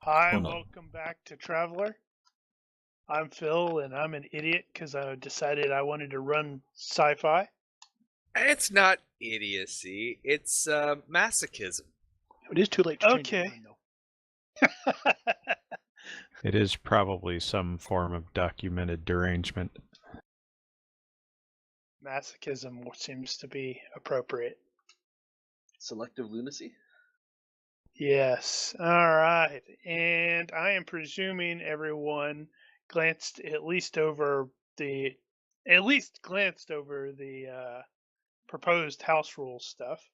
Hi, Or not. welcome back to Traveller. I'm Phil, and I'm an idiot because I decided I wanted to run sci-fi. It's not idiocy. It's masochism. It is too late to change Okay. your mind, though. It is probably some form of documented derangement. Masochism seems to be appropriate. Selective lunacy? Yes. All right. And I am presuming everyone glanced at least glanced over the proposed house rules stuff.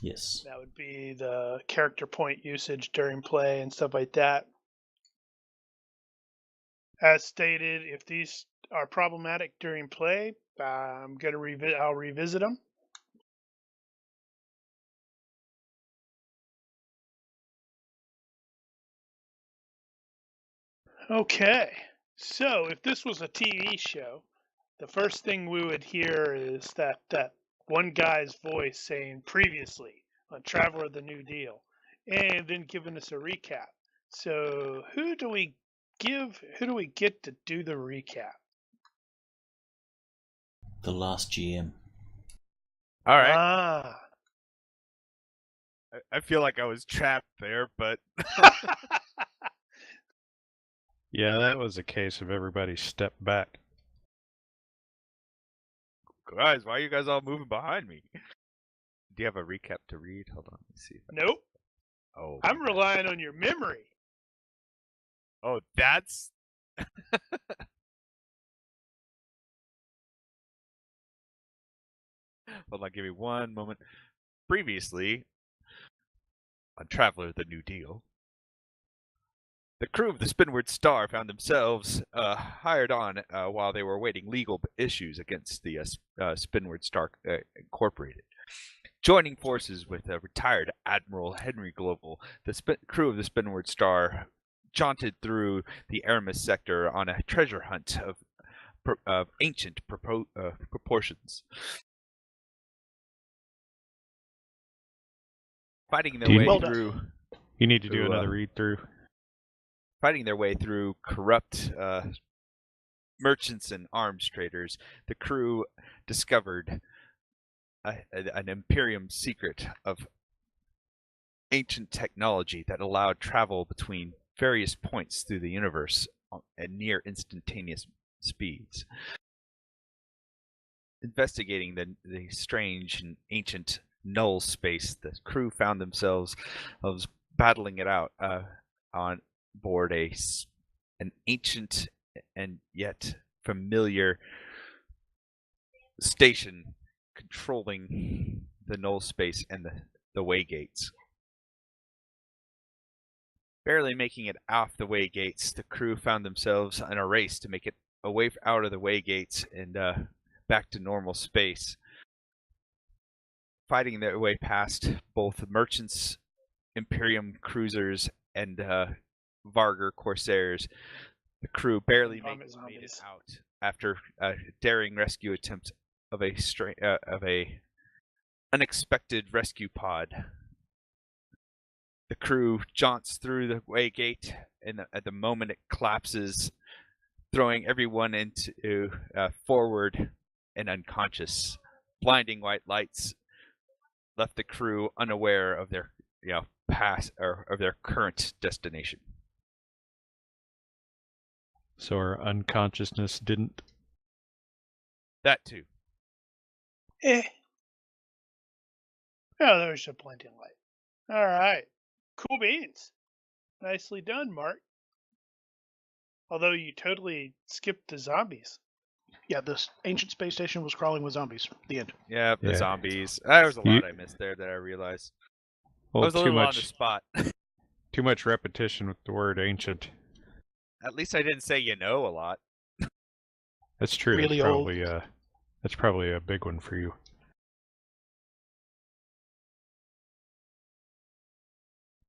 Yes. That would be the character point usage during play and stuff like that. As stated, if these are problematic during play, I'll revisit them. Okay, so if this was a TV show, the first thing we would hear is that one guy's voice saying previously on Traveller the New Deal, and then giving us a recap. So who do we get to do the recap? The last GM. All right. Ah. I feel like I was trapped there, but Yeah, that was a case of everybody step back. guys, why are you guys all moving behind me? Do you have a recap to read? Hold on, let me see. Nope. Oh, I'm relying on your memory. oh, that's. Hold on, give me one moment. Previously, on Traveller the New Deal, the crew of the Spinward Star found themselves hired on while they were awaiting legal issues against the Spinward Star Incorporated. Joining forces with retired Admiral Henry Global, the crew of the Spinward Star jaunted through the Aramis sector on a treasure hunt of ancient proportions. Fighting their way through. You need to do another read-through. Fighting their way through corrupt merchants and arms traders, the crew discovered an Imperium secret of ancient technology that allowed travel between various points through the universe at near instantaneous speeds. Investigating the strange and ancient null space, the crew found themselves battling it out on board an ancient and yet familiar station controlling the null space and the way gates. Barely making it off the way gates, the crew found themselves in a race to make it away out of the way gates and back to normal space. Fighting their way past both merchants, Imperium cruisers, and Vargar corsairs, the crew barely made it out after a daring rescue attempt of a unexpected rescue pod. The crew jaunts through the way gate, and at the moment it collapses, throwing everyone into forward and unconscious. Blinding white lights left the crew unaware of their past or of their current destination. So our unconsciousness didn't. That too. Oh, there's a plenty of light. All right. Cool beans. Nicely done, Mark. Although you totally skipped the zombies. Yeah, this ancient space station was crawling with zombies. The end. Yeah, the Yeah. zombies. There was a lot I missed there that I realized. Well, I was a little on the spot. Too much repetition with the word ancient. At least I didn't say a lot. That's true. Really That's probably a big one for you.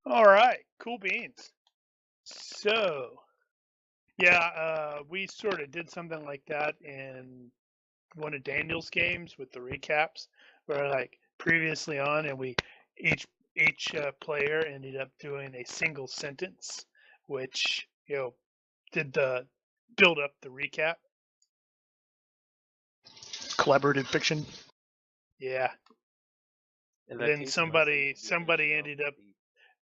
All right. Cool beans. So, yeah, we sort of did something like that in one of Daniel's games with the recaps, where like previously on, and we each player ended up doing a single sentence, which did the build up the recap. Collaborative fiction. Yeah. And then somebody ended up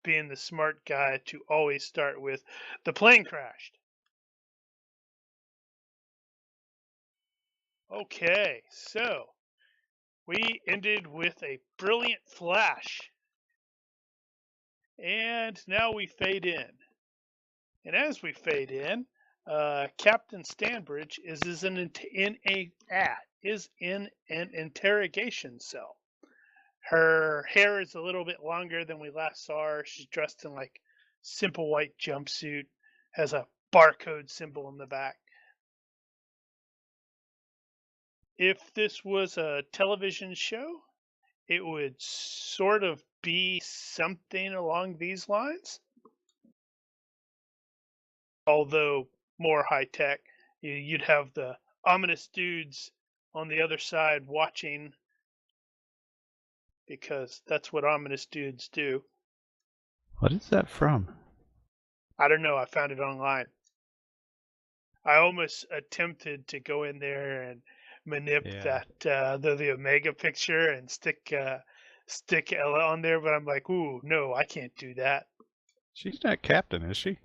being the smart guy to always start with, the plane crashed. Okay, so we ended with a brilliant flash. And now we fade in. And as we fade in, Captain Stanbridge is in an interrogation cell. Her hair is a little bit longer than we last saw her. She's dressed in like simple white jumpsuit, has a barcode symbol in the back. If this was a television show, it would sort of be something along these lines. Although more high tech, you'd have the ominous dudes on the other side watching, because that's what ominous dudes do. What is that from? I don't know. I found it online. I almost attempted to go in there and manip that the Omega picture and stick Ella on there, but I'm like, ooh, no, I can't do that. She's not captain, is she?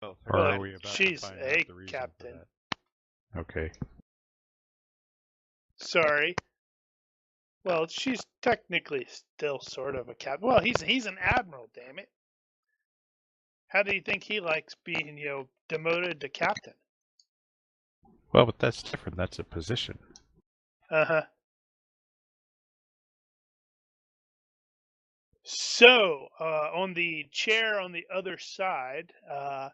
Oh, Or are we about she's to find a out the reason captain. for that? Okay. Sorry. Well, she's technically still sort of a captain. Well, he's an admiral, damn it. How do you think he likes being, demoted to captain? Well, but that's different. That's a position. Uh-huh. So, on the chair on the other side, a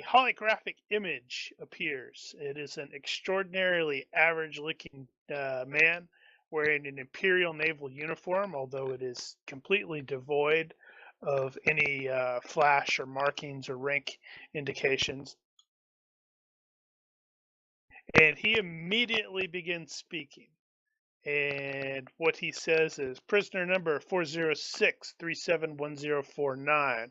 holographic image appears. It is an extraordinarily average-looking man wearing an Imperial naval uniform, although it is completely devoid of any flash or markings or rank indications. And he immediately begins speaking. And what he says is, prisoner number 406-371049,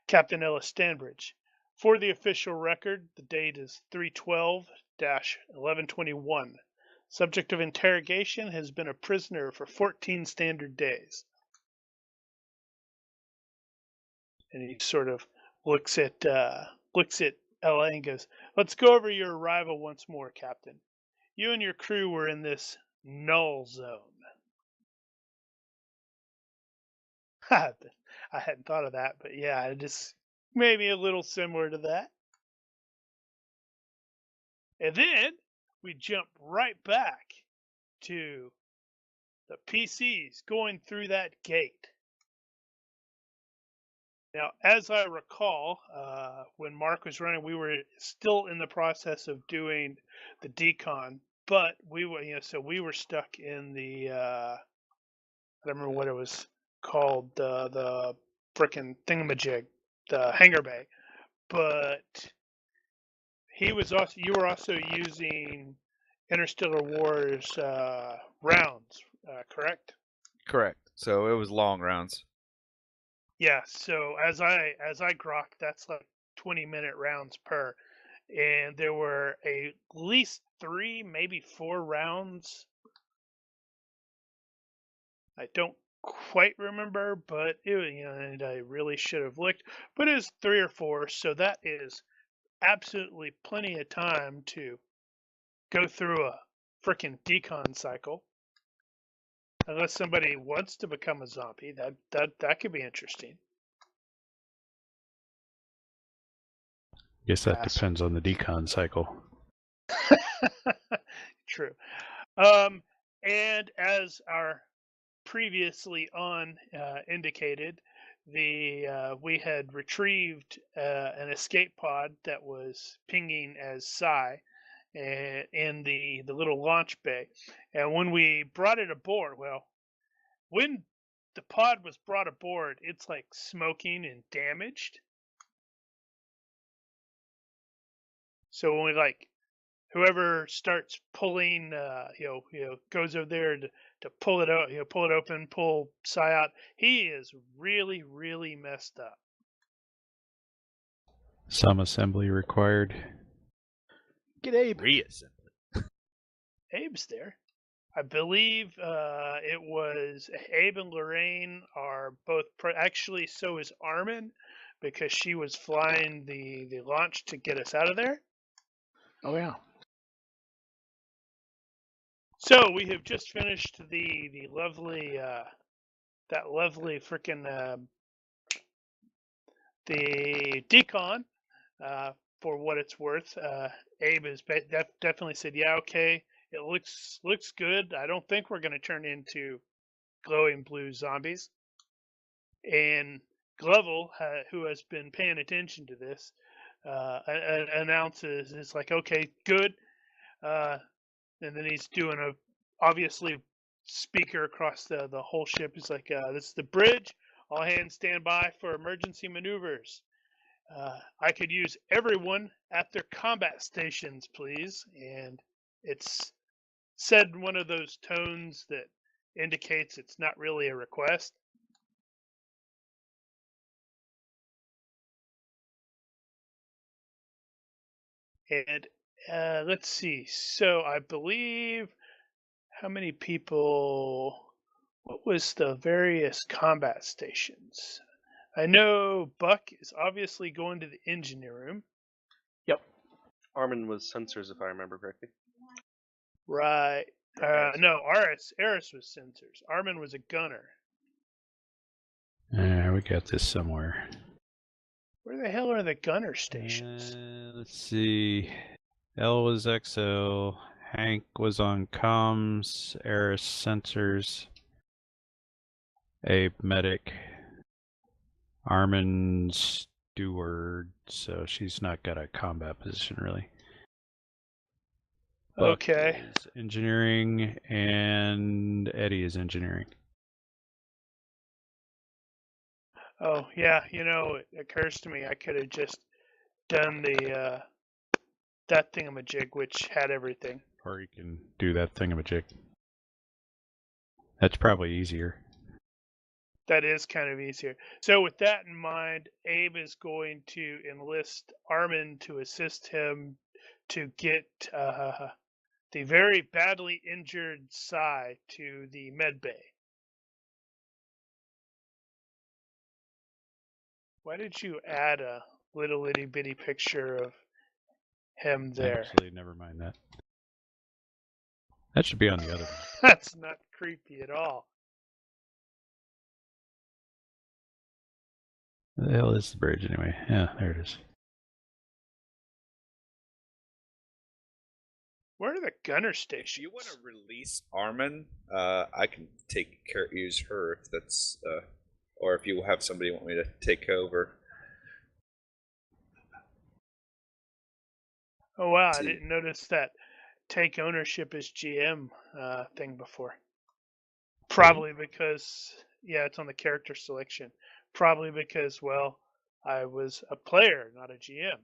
Captain Ellis Stanbridge. For the official record, the date is 312-1121. Subject of interrogation has been a prisoner for 14 standard days. And he sort of looks at Ella and goes, let's go over your arrival once more, Captain. You and your crew were in this null zone. I hadn't thought of that, but yeah, it is maybe a little similar to that. And then we jump right back to the PCs going through that gate. Now, as I recall, when Mark was running, we were still in the process of doing the decon, but we were, so we were stuck in the, I don't remember what it was called, the frickin' thingamajig, the hangar bay. But you were also using Interstellar Wars rounds, correct? correct. So it was long rounds. Yeah, so as I grok, that's like 20-minute rounds per, and there were at least 3, maybe 4 rounds. I don't quite remember, but and I really should have looked, but it was 3 or 4, so that is absolutely plenty of time to go through a frickin' decon cycle. Unless somebody wants to become a zombie, that could be interesting. Guess that depends on the decon cycle. True. And as our previously on indicated, we had retrieved an escape pod that was pinging as psi in the little launch bay. And when we brought it aboard, when the pod was brought aboard, it's like smoking and damaged. So when we whoever starts pulling, goes over there to pull it out, pull it open, pull Psy out. He is really, really messed up. Some assembly required. Get Abe. Reassembly. Abe's there. I believe it was Abe and Lorraine are both actually. So is Armin, because she was flying the launch to get us out of there. Oh yeah. So we have just finished the lovely that lovely freaking the decon. For what it's worth, Abe has definitely said, yeah, okay, it looks good. I don't think we're going to turn into glowing blue zombies. And Glovel, who has been paying attention to this, announces, it's like, okay, good. And then he's doing a obviously speaker across the whole ship. He's like, this is the bridge. All hands stand by for emergency maneuvers. I could use everyone at their combat stations, please. And it's said in one of those tones that indicates it's not really a request. And let's see. So I believe how many people. What was the various combat stations? I know Buck is obviously going to the engineer room. Yep. Armin was sensors, if I remember correctly. Right. No, Aris was sensors. Armin was a gunner. We got this somewhere. Where the hell are the gunner stations? Let's see. L was XO. Hank was on comms. Eris sensors. Abe medic. Armin steward. So she's not got a combat position really. Buck Okay. is engineering, and Eddie is engineering. Oh yeah, it occurs to me I could have just done the that thingamajig which had everything. Or you can do that thingamajig. That's probably easier. That is kind of easier. So with that in mind, Abe is going to enlist Armin to assist him to get the very badly injured Psy to the med bay. Why did you add a little itty bitty picture of him there? Actually, never mind that. That should be on the other one. That's not creepy at all. Where the hell is the bridge anyway? Yeah, there it is. Where are the gunner stations? If you want to release Armin, I can use her if that's, or if you have somebody want me to take over. Oh wow, I didn't notice that take ownership as GM thing before. Probably because, yeah, it's on the character selection. Probably because, well, I was a player, not a GM.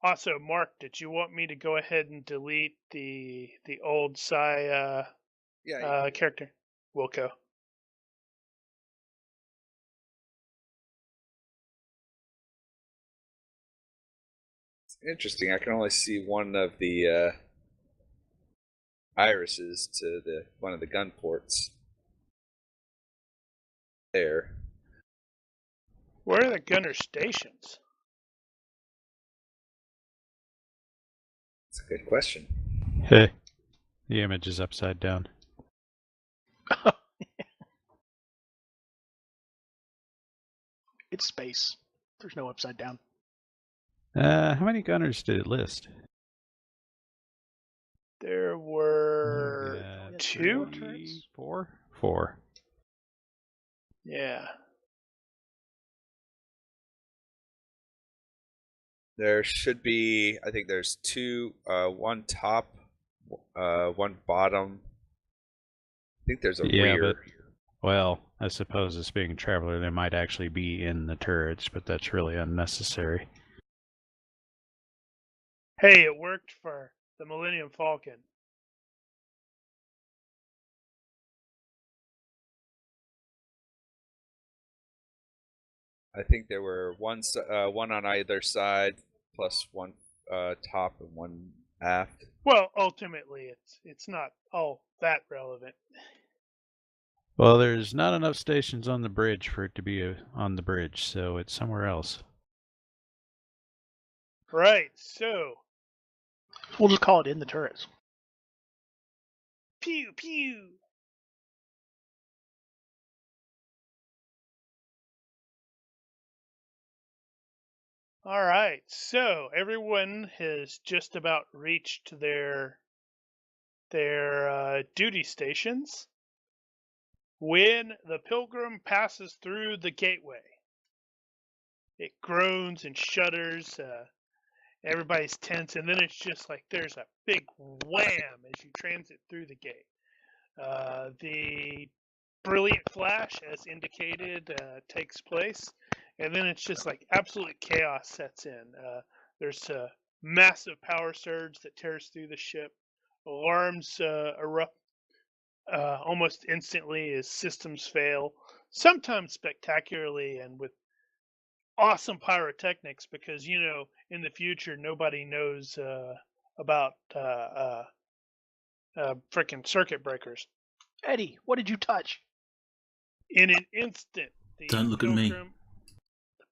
Also, Mark, did you want me to go ahead and delete the old Psy character? Wilco. It's interesting. I can only see one of the irises to one of the gun ports. There. Where are the gunner stations? That's a good question. Hey, the image is upside down. It's space. There's no upside down. How many gunners did it list? There were 2? 3, 4? 4. Yeah. There should be, I think there's 2, one top, one bottom. I think there's a rear. Well, I suppose as being a traveler, they might actually be in the turrets, but that's really unnecessary. Hey, it worked for the Millennium Falcon. I think there were one on either side, plus one top and one aft. Well, ultimately, it's not all that relevant. Well, there's not enough stations on the bridge for it to be on the bridge, so it's somewhere else. Right, so... We'll just call it in the turrets. Pew, pew! All right, so everyone has just about reached their duty stations when the pilgrim passes through the gateway. It groans and shudders. Everybody's tense, and then it's just like there's a big wham as you transit through the gate. The brilliant flash, as indicated, takes place, and then it's just like absolute chaos sets in. There's a massive power surge that tears through the ship. Alarms erupt almost instantly as systems fail, sometimes spectacularly and with awesome pyrotechnics, because in the future nobody knows about freaking circuit breakers. Eddie, what did you touch? In an instant, Don't look at me. the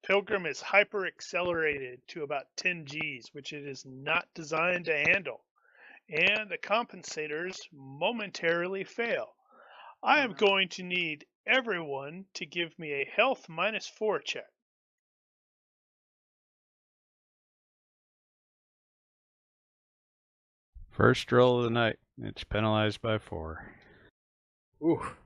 Pilgrim is hyper accelerated to about 10 Gs, which it is not designed to handle, and the compensators momentarily fail. I am going to need everyone to give me a health -4 check. First roll of the night. It's penalized by 4. Ooh.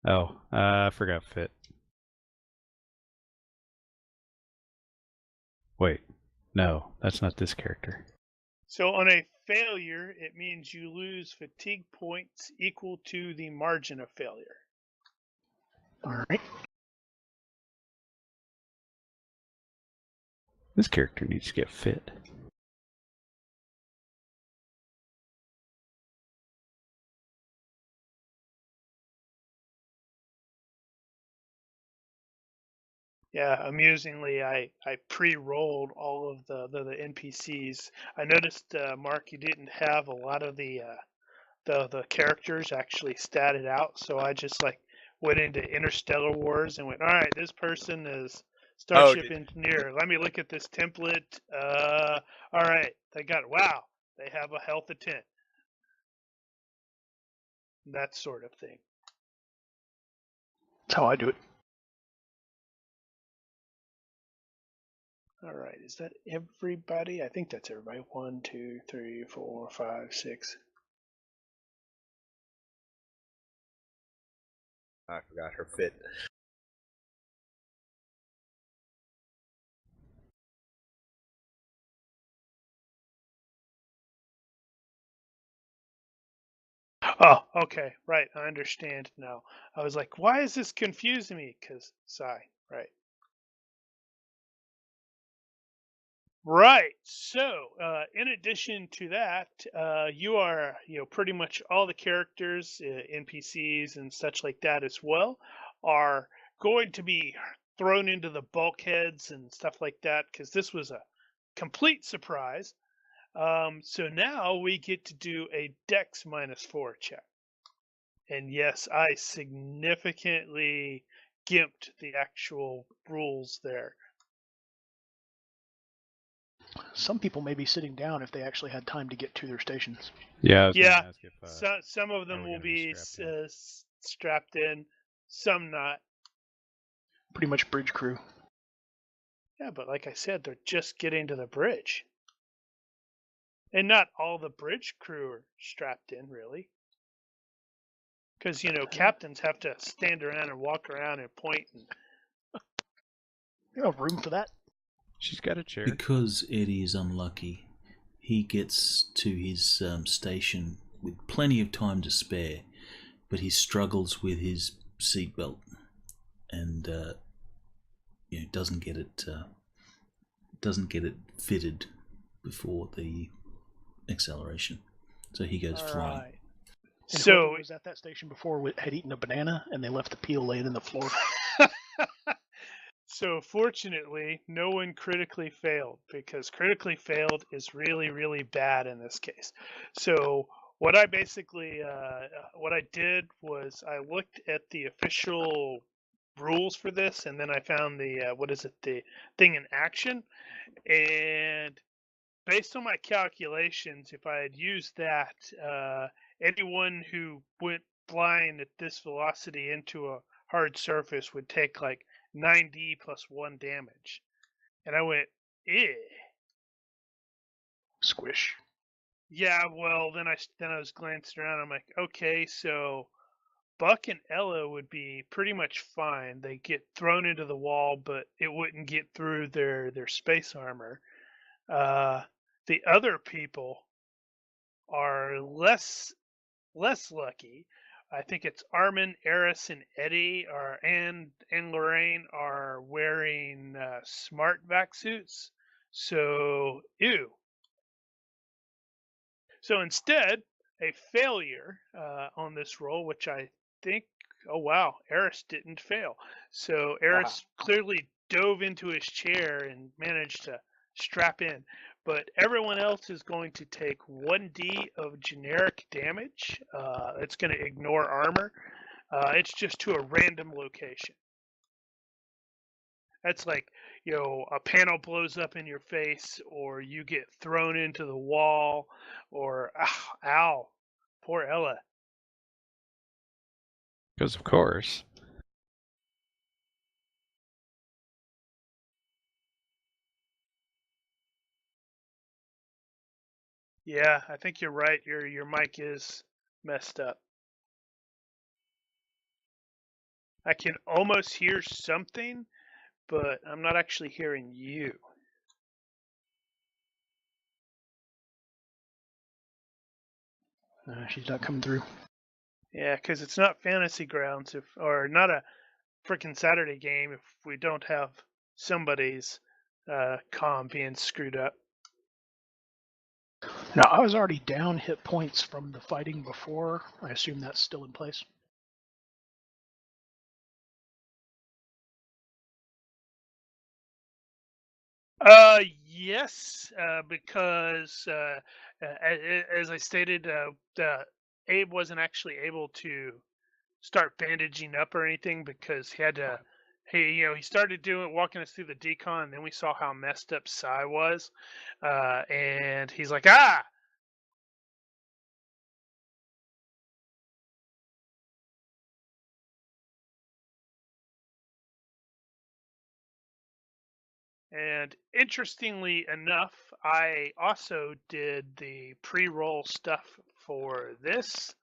Oh, I forgot fit. Wait, no, that's not this character. So on a failure, it means you lose fatigue points equal to the margin of failure. All right. This character needs to get fit. Yeah, amusingly, I pre-rolled all of the NPCs. I noticed, Mark, you didn't have a lot of the characters actually statted out, so I just went into Interstellar Wars and went, all right, this person is Starship Engineer. Let me look at this template. All right, they got it. Wow, they have a health of 10. That sort of thing. That's how I do it. All right, is that everybody? I think that's everybody. 1, 2, 3, 4, 5, 6. I forgot her fit. Oh, okay, right. I understand now. I was like, why is this confusing me? Because right. Right. So, in addition to that, you are, pretty much all the characters, NPCs and such like that as well, are going to be thrown into the bulkheads and stuff like that, because this was a complete surprise. So now we get to do a Dex -4 check. And yes, I significantly gimped the actual rules there. Some people may be sitting down if they actually had time to get to their stations. Yeah, I was Yeah, gonna ask if, some of them are we will gonna be be strapped strapped in, some not. Pretty much bridge crew. Yeah, but like I said, they're just getting to the bridge. And not all the bridge crew are strapped in, really. Because, captains have to stand around and walk around and point. You have room for that? She's got a chair. Because Eddie is unlucky, he gets to his station with plenty of time to spare, but he struggles with his seatbelt, and doesn't get it fitted before the acceleration, so he goes flying. Right. And So whoever was at that station before had eaten a banana, and they left the peel laying in the floor. So fortunately, no one critically failed, because critically failed is really, really bad in this case. So what I basically, what I did was I looked at the official rules for this, and then I found the, the thing in action. And based on my calculations, if I had used that, anyone who went flying at this velocity into a hard surface would take like 9d plus 1 damage. And I went, eh. Squish. Yeah, well, then I was glancing around. I'm like, okay, so Buck and Ella would be pretty much fine. They get thrown into the wall, but it wouldn't get through their space armor. The other people are less lucky. I think it's Armin, Eris, and Eddie and Lorraine are wearing smart vac suits. So ew. So instead, a failure on this roll, which I think, oh wow, Eris didn't fail. So Eris clearly dove into his chair and managed to strap in. But everyone else is going to take 1d of generic damage. It's going to ignore armor. It's just to a random location. That's like, a panel blows up in your face, or you get thrown into the wall, or ow, poor Ella. Because of course. Yeah, I think you're right. Your mic is messed up. I can almost hear something, but I'm not actually hearing you. She's not coming through. Yeah, because it's not Fantasy Grounds, or not a frickin' Saturday game if we don't have somebody's comm being screwed up. Now, I was already down hit points from the fighting before. I assume that's still in place. Yes, because as I stated, Abe wasn't actually able to start bandaging up or anything because he had to. He started walking us through the decon, and then we saw how messed up Psy was, and he's like, ah. And interestingly enough, I also did the pre-roll stuff for this.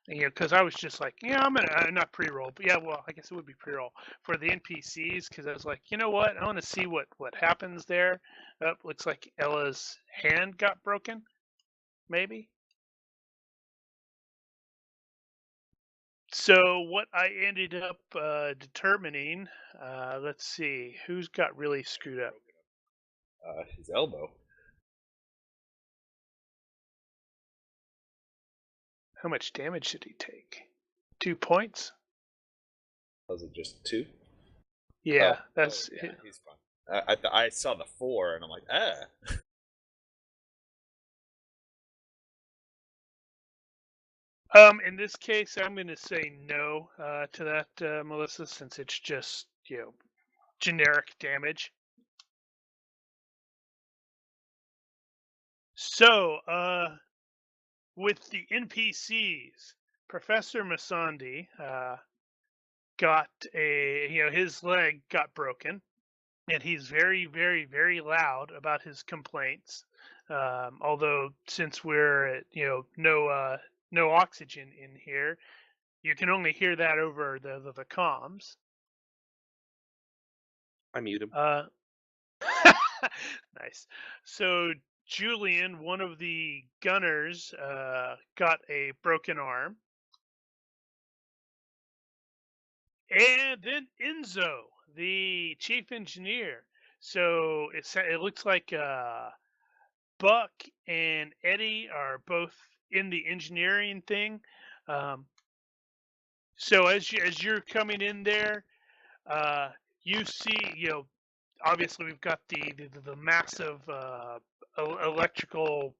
Because I was just like, I'm gonna not pre-roll, but yeah, well, I guess it would be pre-roll for the NPCs. Because I was like, you know what, I want to see what happens there. Looks like Ella's hand got broken, maybe. So what I ended up determining, let's see, who's got really screwed up. His elbow. How much damage did he take? 2 points? Was it just 2? Yeah, yeah, he's fine. I saw the 4 and I'm like, In this case, I'm going to say no to that, Melissa, since it's just generic damage. So, with the NPCs, Professor Masandi got his leg got broken, and he's very, very, very loud about his complaints. Although since we're at no oxygen in here, you can only hear that over the comms. I mute him. Nice. So Julian, one of the gunners, got a broken arm. And then Enzo, the chief engineer. So it looks like Buck and Eddie are both in the engineering thing. So as you're coming in there, you see, obviously we've got the massive electrical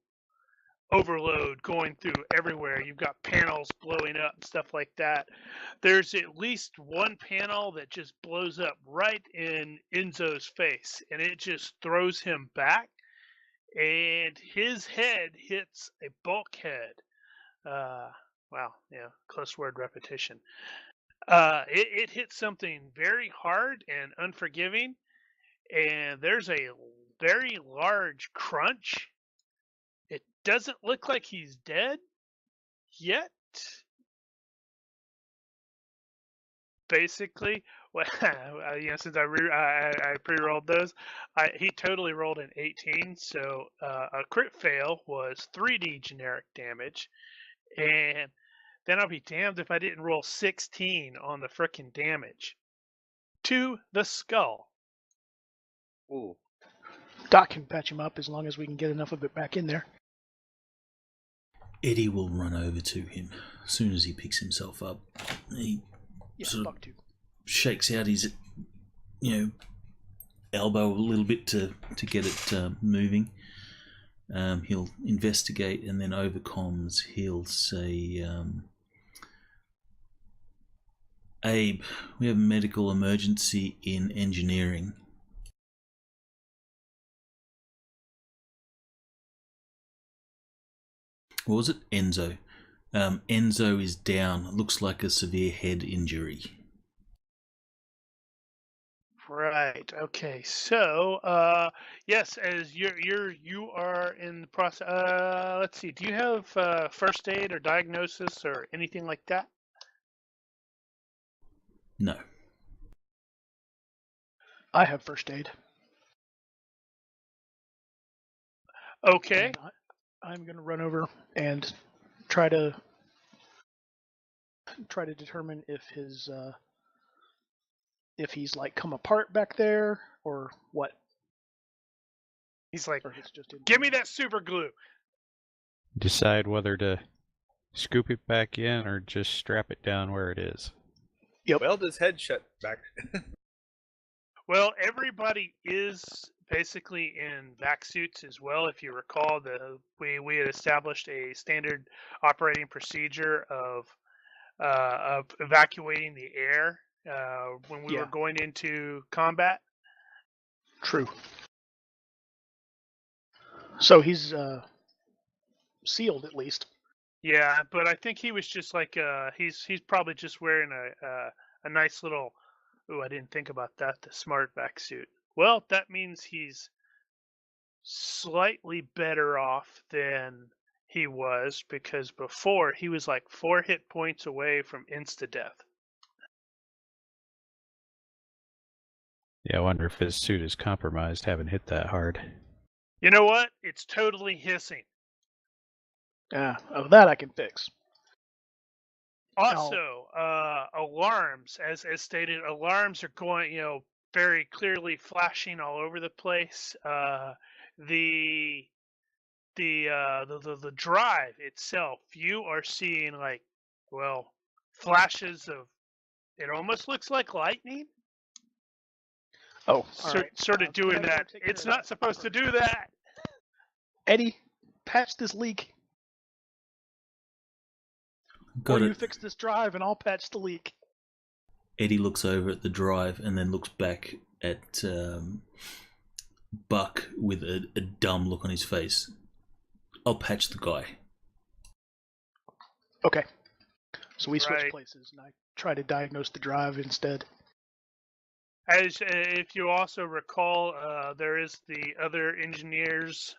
overload going through everywhere. You've got panels blowing up, stuff like that. There's at least one panel that just blows up right in Enzo's face, and it just throws him back, and his head hits a bulkhead. Wow, yeah, close word repetition. It hits something very hard and unforgiving, and there's a very large crunch. It doesn't look like he's dead yet. Basically, well, since I pre-rolled those, he totally rolled an 18, so a crit fail was 3D generic damage, and then I'll be damned if I didn't roll 16 on the frickin' damage to the skull. Ooh. Doc can patch him up as long as we can get enough of it back in there. Eddie will run over to him as soon as he picks himself up. He sort of shakes out his, elbow a little bit to get it moving. He'll investigate, and then over comms he'll say, Abe, we have a medical emergency in engineering. What was it? Enzo. Enzo is down. It looks like a severe head injury. Right. Okay. So, yes, as you are in the process. Let's see. Do you have first aid or diagnosis or anything like that? No. I have first aid. Okay. I'm going to run over and try to determine if he's like come apart back there or what. He's like, Or if it's just give me that super glue. Decide whether to scoop it back in or just strap it down where it is. Yep. Weld his head shut back. Well, everybody is basically in vac suits as well. If you recall, we had established a standard operating procedure of evacuating the air when we were going into combat. True. So he's sealed at least. Yeah, but I think he was just like he's probably just wearing a nice little. Ooh, I didn't think about that. The smart vac suit. Well, that means he's slightly better off than he was, because before he was like 4 hit points away from insta-death. Yeah, I wonder if his suit is compromised, having hit that hard. You know what? It's totally hissing. That I can fix. Also, alarms, as stated, alarms are going, very clearly flashing all over the place. The drive itself, you are seeing flashes of. It almost looks like lightning. Oh, sort of doing that. It's not supposed to do that. Eddie, patch this leak. Got or it. you fix this drive and I'll patch the leak. Eddie looks over at the drive and then looks back at Buck with a dumb look on his face. I'll patch the guy. Okay. So we switch places and I try to diagnose the drive instead. As if you also recall, there is the other engineers,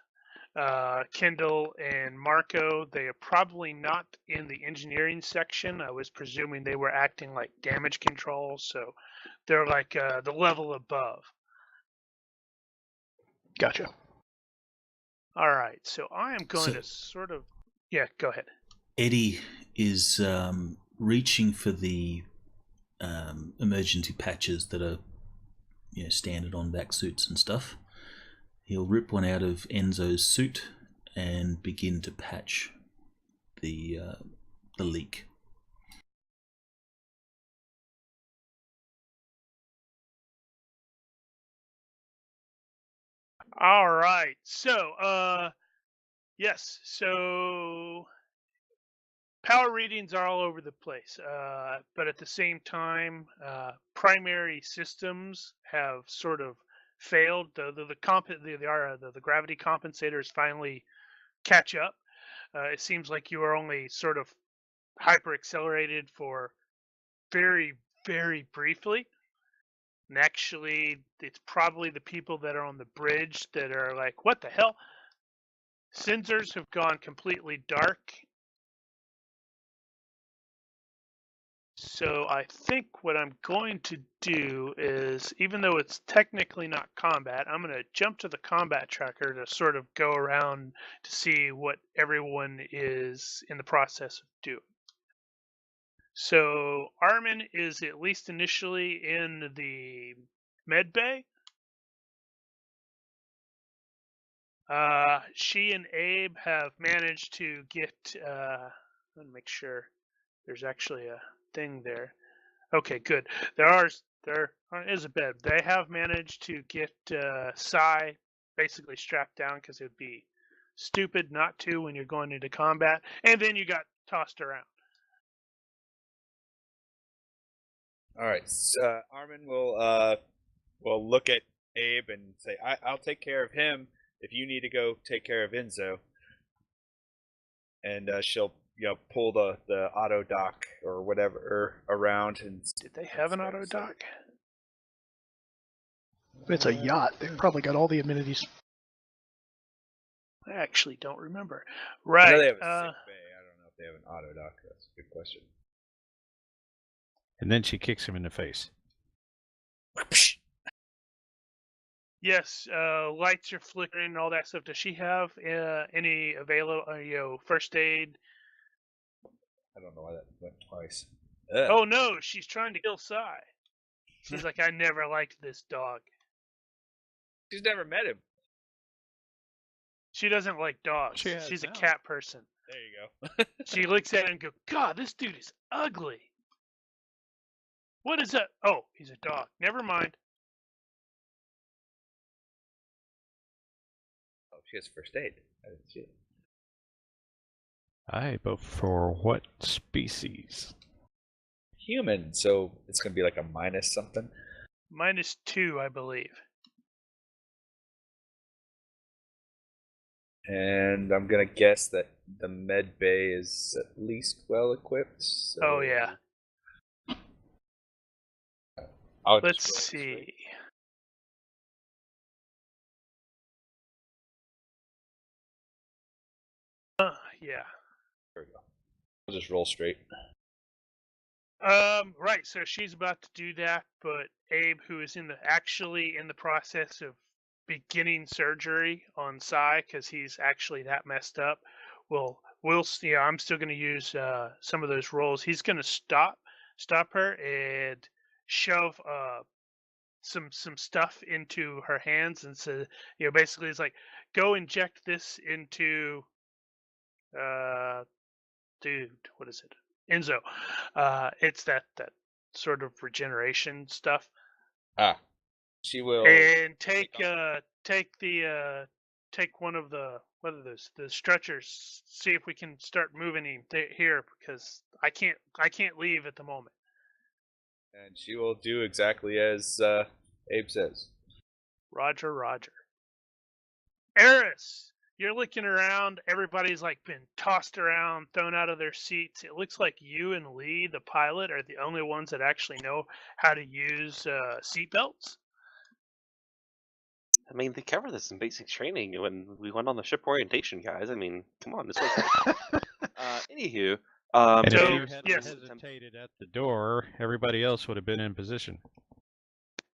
Kendall and Marco. They are probably not in the engineering section. I was presuming they were acting like damage control, so they're like the level above. Gotcha. All right, so I am going to sort of... Yeah, go ahead. Eddie is reaching for the emergency patches that are standard on back suits and stuff. He'll rip one out of Enzo's suit and begin to patch the leak. All right. So, yes. So power readings are all over the place, but at the same time, primary systems have sort of failed. The gravity compensators finally catch up. It seems like you are only sort of hyper accelerated for very, very briefly. And actually, it's probably the people that are on the bridge that are like, what the hell? Sensors have gone completely dark. So I think what I'm going to do is, even though it's technically not combat, I'm going to jump to the combat tracker to sort of go around to see what everyone is in the process of doing. So Armin is at least initially in the med bay. She and Abe have managed to get, let me make sure there's actually a thing there. Okay, good. There is a bed. They have managed to get Sai basically strapped down because it would be stupid not to when you're going into combat. And then you got tossed around. All right. So, Armin will look at Abe and say, "I'll take care of him if you need to go take care of Enzo." And she'll pull the auto dock or whatever around. And did they have an auto dock? If it's a yacht, they've probably got all the amenities. I actually don't remember. Right. I know they have a sick bay. I don't know if they have an auto dock. That's a good question. And then she kicks him in the face. Yes, lights are flickering and all that stuff. Does she have any available, first aid? I don't know why that went twice. Oh no, she's trying to kill Sai. She's like, I never liked this dog. She's never met him. She doesn't like dogs. She's a cat person. There you go. She looks at him and goes, God, this dude is ugly. What is that? Oh, he's a dog. Never mind. Oh, she has first aid. I didn't see it. But for what species? Human, so it's going to be like a minus something. -2, I believe. And I'm going to guess that the med bay is at least well equipped. So Oh, yeah. Let's see. Yeah. There we go. We'll just roll straight. Right. So she's about to do that, but Abe, who is actually in the process of beginning surgery on Sai, because he's actually that messed up, we'll see. I'm still going to use some of those rolls. He's going to stop her and shove some stuff into her hands and say, basically it's like, go inject this into dude, what is it? Enzo. It's that sort of regeneration stuff. She will and take one of the the stretchers. See if we can start moving him here, because I can't leave at the moment. And she will do exactly as Abe says. Roger, Roger. Eris, you're looking around. Everybody's like been tossed around, thrown out of their seats. It looks like you and Lee, the pilot, are the only ones that actually know how to use seatbelts. I mean, they covered this in basic training when we went on the ship orientation, guys. I mean, come on, this was. Anywho, And if so, you hadn't yes. hesitated at the door, everybody else would have been in position.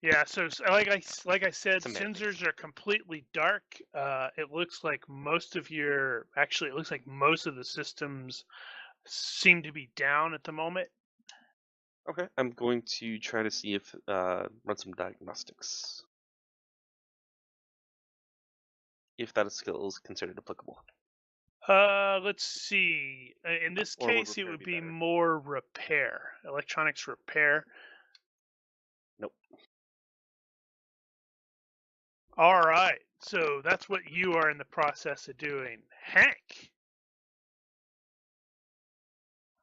Yeah, so like I said, Semantics. sensors are completely dark. It looks like most of the systems seem to be down at the moment. Okay, I'm going to try to see if run some diagnostics. If that skill is considered applicable. Let's see. In this Or would case, it repair would be be better? more repair, electronics repair. Nope. All right. So that's what you are in the process of doing, Hank.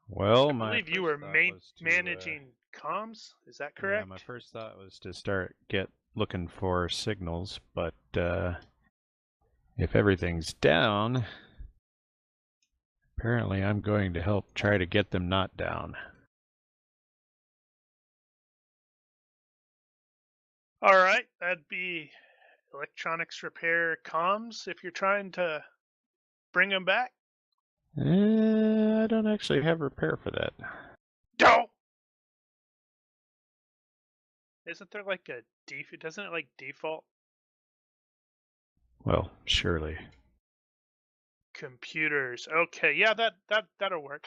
Well, I my believe you first were thought was to, managing comms. Is that correct? Yeah, my first thought was to start looking for signals, but if everything's down, apparently I'm going to help try to get them not down. All right. That'd be electronics repair comms if you're trying to bring them back. I don't actually have repair for that. Don't. Isn't there like a default? Doesn't it like default? Well, surely. Computers. Okay, yeah, that'll work.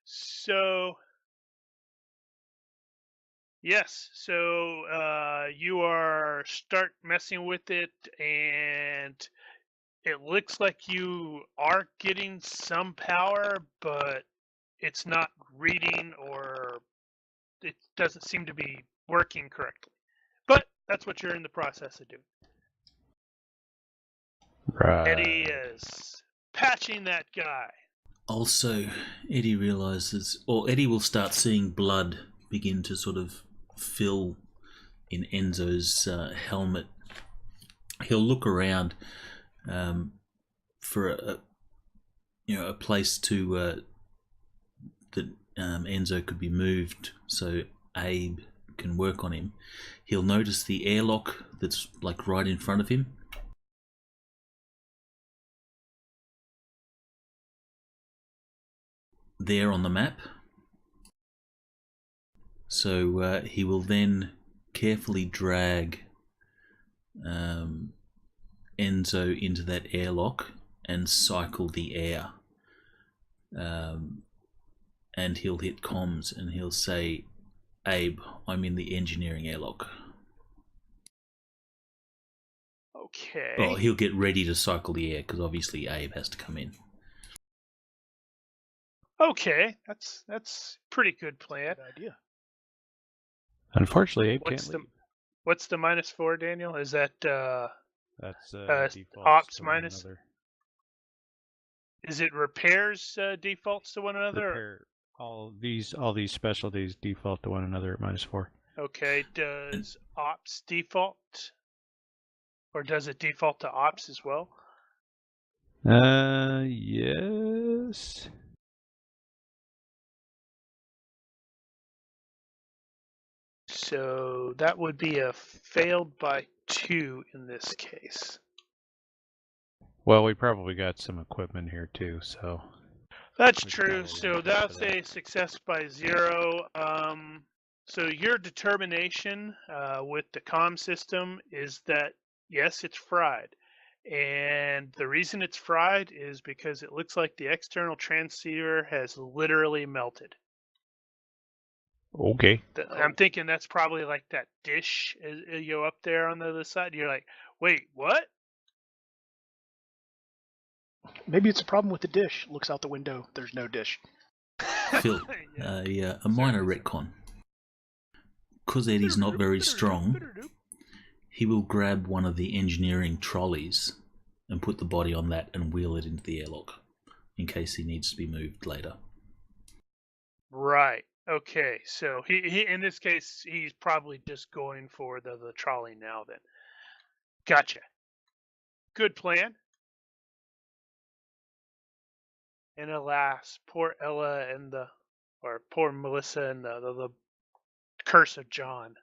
So yes, so you are start messing with it, and it looks like you are getting some power, but it's not reading, or it doesn't seem to be working correctly. But that's what you're in the process of doing. Right. Eddie is patching that guy. Also, Eddie realizes, or Eddie will start seeing blood begin to sort of fill in Enzo's helmet. He'll look around for a place to that Enzo could be moved so Abe can work on him. He'll notice the airlock that's like right in front of him. There on the map. So he will then carefully drag Enzo into that airlock and cycle the air. And he'll hit comms and he'll say, Abe, I'm in the engineering airlock. Okay. Well, he'll get ready to cycle the air because obviously Abe has to come in. Okay, that's pretty good plan. Good idea. Unfortunately, Abe can't leave. What's the -4, Daniel? Is that That's defaults ops to one minus? another. Is it repairs defaults to one another? Repair, all these specialties default to one another at -4. Okay, does ops default? Or does it default to ops as well? Yes. So that would be a failed by 2 in this case. Well, we probably got some equipment here too, so. That's We true. probably So won't get that's to that. a success by 0. So your determination with the comm system is that yes, it's fried. And the reason it's fried is because it looks like the external transceiver has literally melted. Okay. I'm thinking that's probably like that dish up there on the other side. You're like, wait, what? Maybe it's a problem with the dish. Looks out the window. There's no dish. Phil, Yeah. a minor Sorry. retcon. Because Eddie's not very strong, he will grab one of the engineering trolleys and put the body on that and wheel it into the airlock in case he needs to be moved later. Right. Okay. So he in this case he's probably just going for the trolley now then. Gotcha. Good plan. And alas, poor Ella and poor Melissa and the curse of John.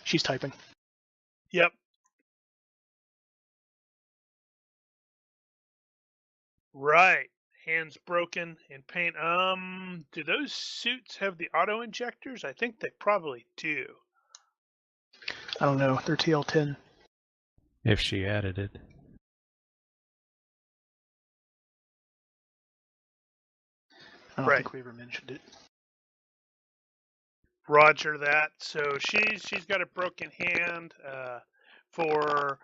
She's typing. Yep. Right. Hands broken in pain. Do those suits have the auto injectors? I think they probably do. I don't know. They're TL10. If she added it. I don't think we ever mentioned it. Roger that. So she's got a broken hand for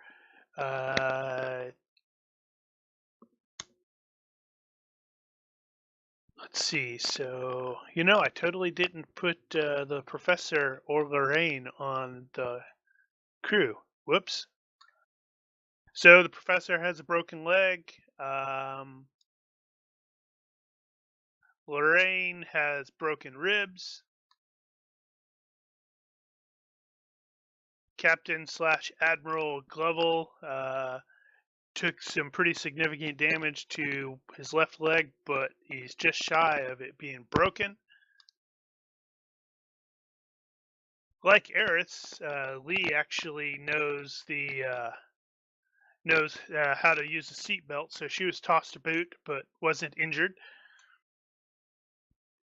let's see. So I totally didn't put the professor or Lorraine on the crew. Whoops. So the professor has a broken leg. Lorraine has broken ribs. Captain/Admiral Glovel took some pretty significant damage to his left leg, but he's just shy of it being broken. Like Aerith, Lee actually knows how to use a seatbelt, so she was tossed about but wasn't injured.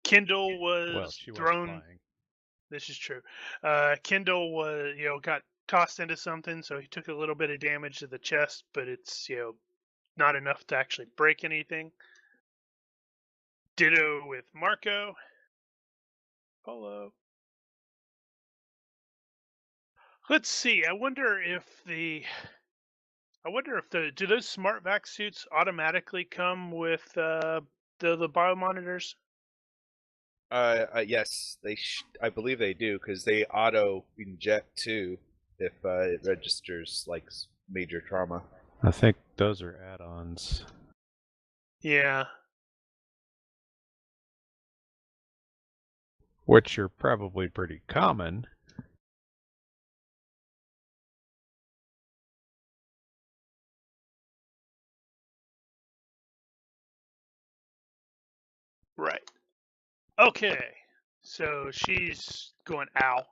Kendall was she was thrown. flying. This is true. Kendall was, got tossed into something, so he took a little bit of damage to the chest, but it's, not enough to actually break anything. Ditto with Marco. Polo. Let's see. I wonder if do those smart vac suits automatically come with the biomonitors? Yes, I believe they do because they auto inject too if it registers like major trauma. I think those are add-ons. Yeah. Which are probably pretty common. Right. Okay. So she's going ow.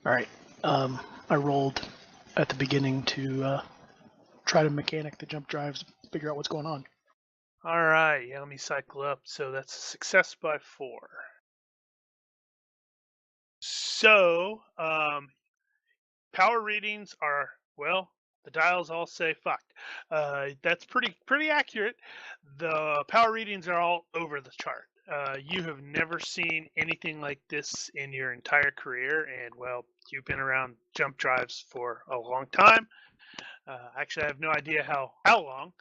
All right. I rolled at the beginning to try to mechanic the jump drives, figure out what's going on. All right. Yeah, let me cycle up. So that's a success by 4. So, power readings are, well, the dials all say fucked. That's pretty accurate. The power readings are all over the chart. You have never seen anything like this in your entire career, and well, you've been around jump drives for a long time. Actually, I have no idea how long,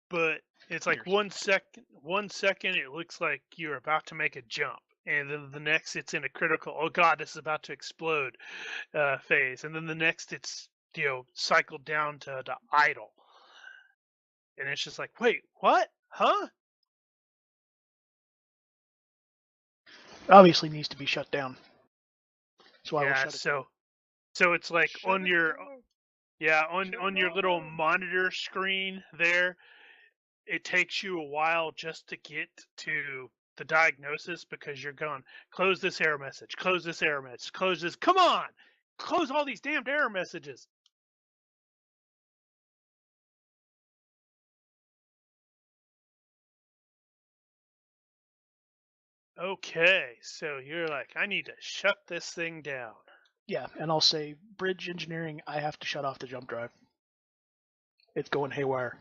but it's like 1 second it looks like you're about to make a jump, and then the next it's in a critical, oh god, this is about to explode phase, and then the next it's cycled down to idle, and it's just like, wait, what? Huh? Obviously needs to be shut down. So I will shut it down. So it's like on your little monitor screen there, it takes you a while just to get to the diagnosis because you're going, close this error message, close this error message, close this. Come on, close all these damned error messages. Okay, so you're like, I need to shut this thing down. Yeah, and I'll say, bridge engineering, I have to shut off the jump drive. It's going haywire.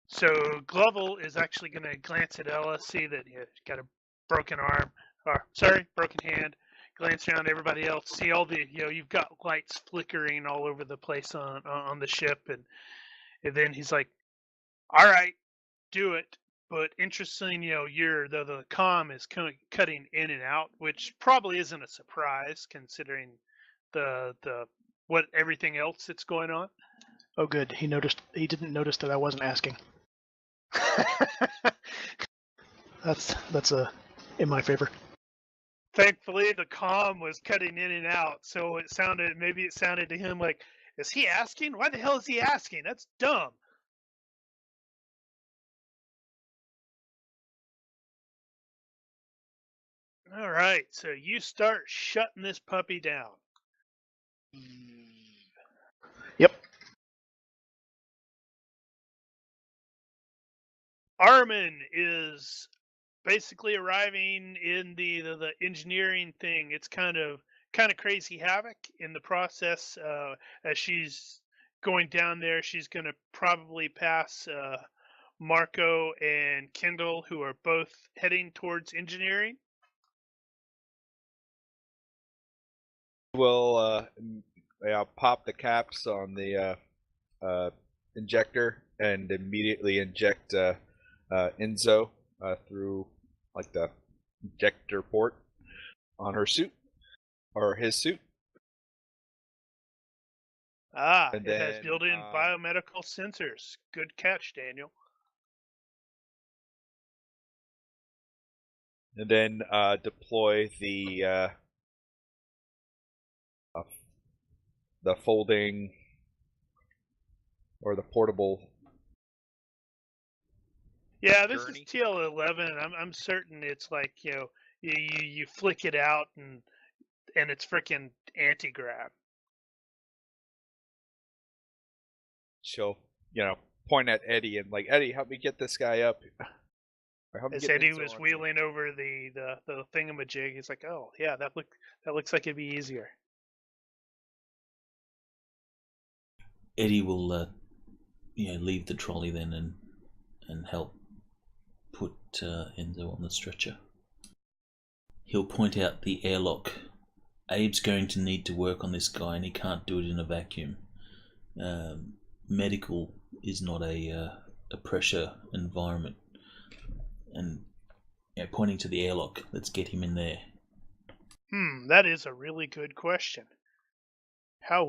So Glovel is actually going to glance at Ella, see that he's got a broken arm, broken hand. Glance around everybody else, see all the, you've got lights flickering all over the place on the ship, and then he's like, all right, do it. But interesting, the comm is cutting in and out, which probably isn't a surprise considering the what everything else that's going on. Oh, good. He didn't notice that I wasn't asking. That's in my favor. Thankfully, the comm was cutting in and out, so it sounded to him like, is he asking? Why the hell is he asking? That's dumb. All right, so you start shutting this puppy down. Yep. Armin is basically arriving in the engineering thing. It's kind of kind of crazy havoc in the process. As she's going down there, she's going to probably pass Marco and Kendall, who are both heading towards engineering. We'll pop the caps on the injector and immediately inject Enzo through like the injector port on her suit or his suit. It has built-in biomedical sensors. Good catch, Daniel. And then deploy the folding or the portable. Yeah, this Journey. is TL11. I'm certain it's like, you know, you flick it out and it's freaking anti-grav. She'll, point at Eddie and like, Eddie, help me get this guy up. As Eddie was wheeling over the thingamajig, he's like, "Oh yeah, that looks like it'd be easier." Eddie will, leave the trolley then and help put Enzo on the stretcher. He'll point out the airlock. Abe's going to need to work on this guy, and he can't do it in a vacuum. Medical is not a pressure environment. And pointing to the airlock, let's get him in there. That is a really good question. How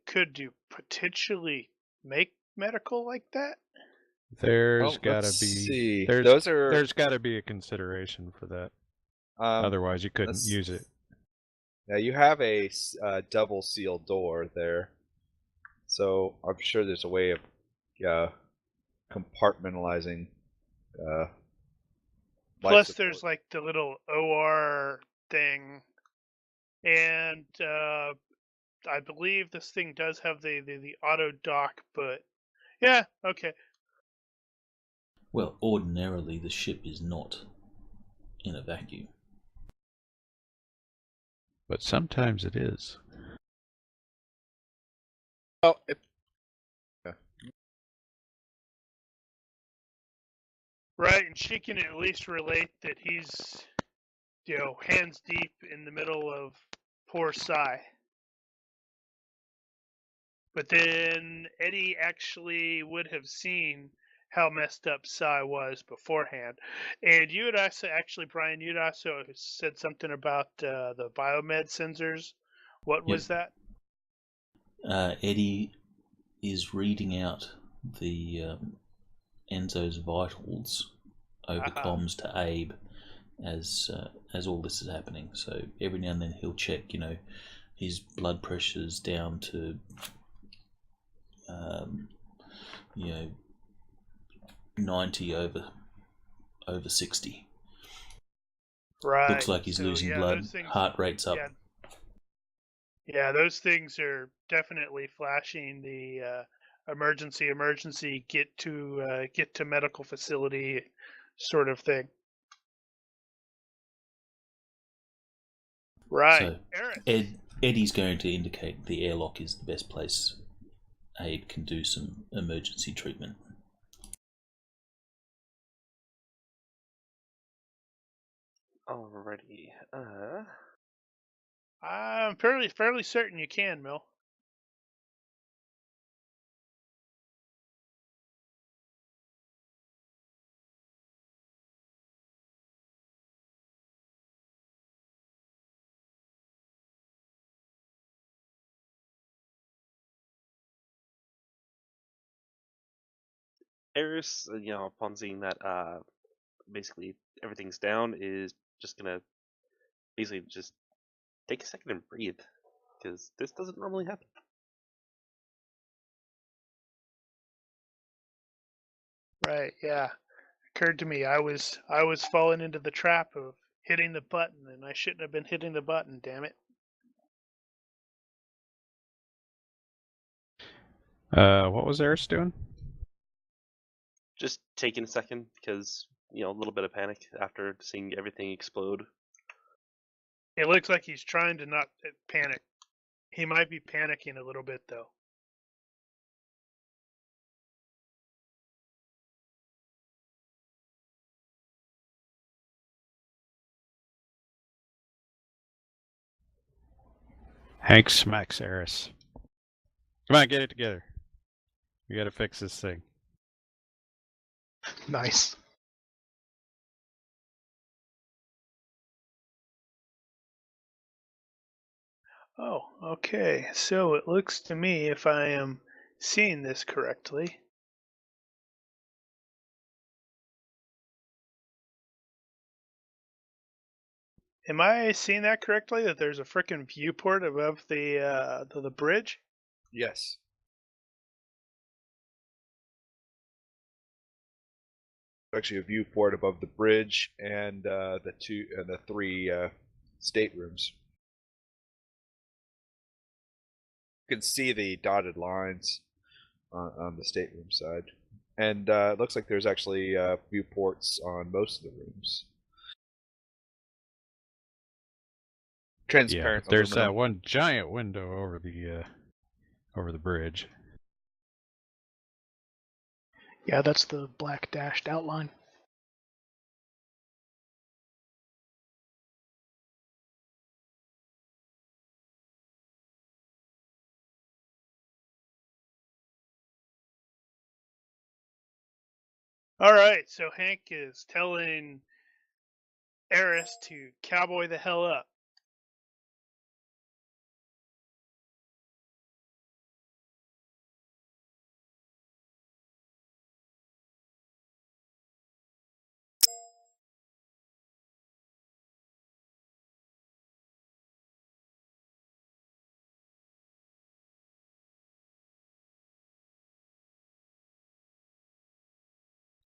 could you potentially make medical like that? There's gotta be there's gotta be a consideration for that. Otherwise, you couldn't use it. Now you have a double sealed door there, so I'm sure there's a way of compartmentalizing. Plus, there's like the little OR thing, and I believe this thing does have the auto dock. But yeah, okay. Well, ordinarily the ship is not in a vacuum. But sometimes it is. Oh, Right, and she can at least relate that he's, hands deep in the middle of poor Sai. But then Eddie actually would have seen how messed up Sai was beforehand. And you had also, actually, Brian, you'd also said something about the biomed sensors. What was that? Eddie is reading out the Enzo's vitals over comms to Abe as all this is happening. So every now and then he'll check, his blood pressure's down to 90 over 60. Right. Looks like he's losing blood. Heart rate's up. Yeah, those things are definitely flashing the emergency, get to medical facility sort of thing. Right. So Eddie's going to indicate the airlock is the best place Abe can do some emergency treatment. Alrighty. I'm fairly certain you can, Mill. Eris, upon seeing that basically everything's down, is just gonna basically just take a second and breathe, because this doesn't normally happen. Right, yeah. Occurred to me I was falling into the trap of hitting the button, and I shouldn't have been hitting the button, damn it. What was Eris doing? Just taking a second, because, a little bit of panic after seeing everything explode. It looks like he's trying to not panic. He might be panicking a little bit, though. Hank smacks Eris. Come on, get it together. We gotta fix this thing. Nice. Oh, okay. So it looks to me, if I am seeing this correctly, am I seeing that correctly? That there's a frickin' viewport above the bridge? Yes. Actually, a viewport above the bridge and the three staterooms. You can see the dotted lines on the stateroom side, and it looks like there's actually viewports on most of the rooms. Transparent. Yeah, there's that aluminum. one giant window over the bridge. Yeah, that's the black dashed outline. All right, so Hank is telling Eris to cowboy the hell up.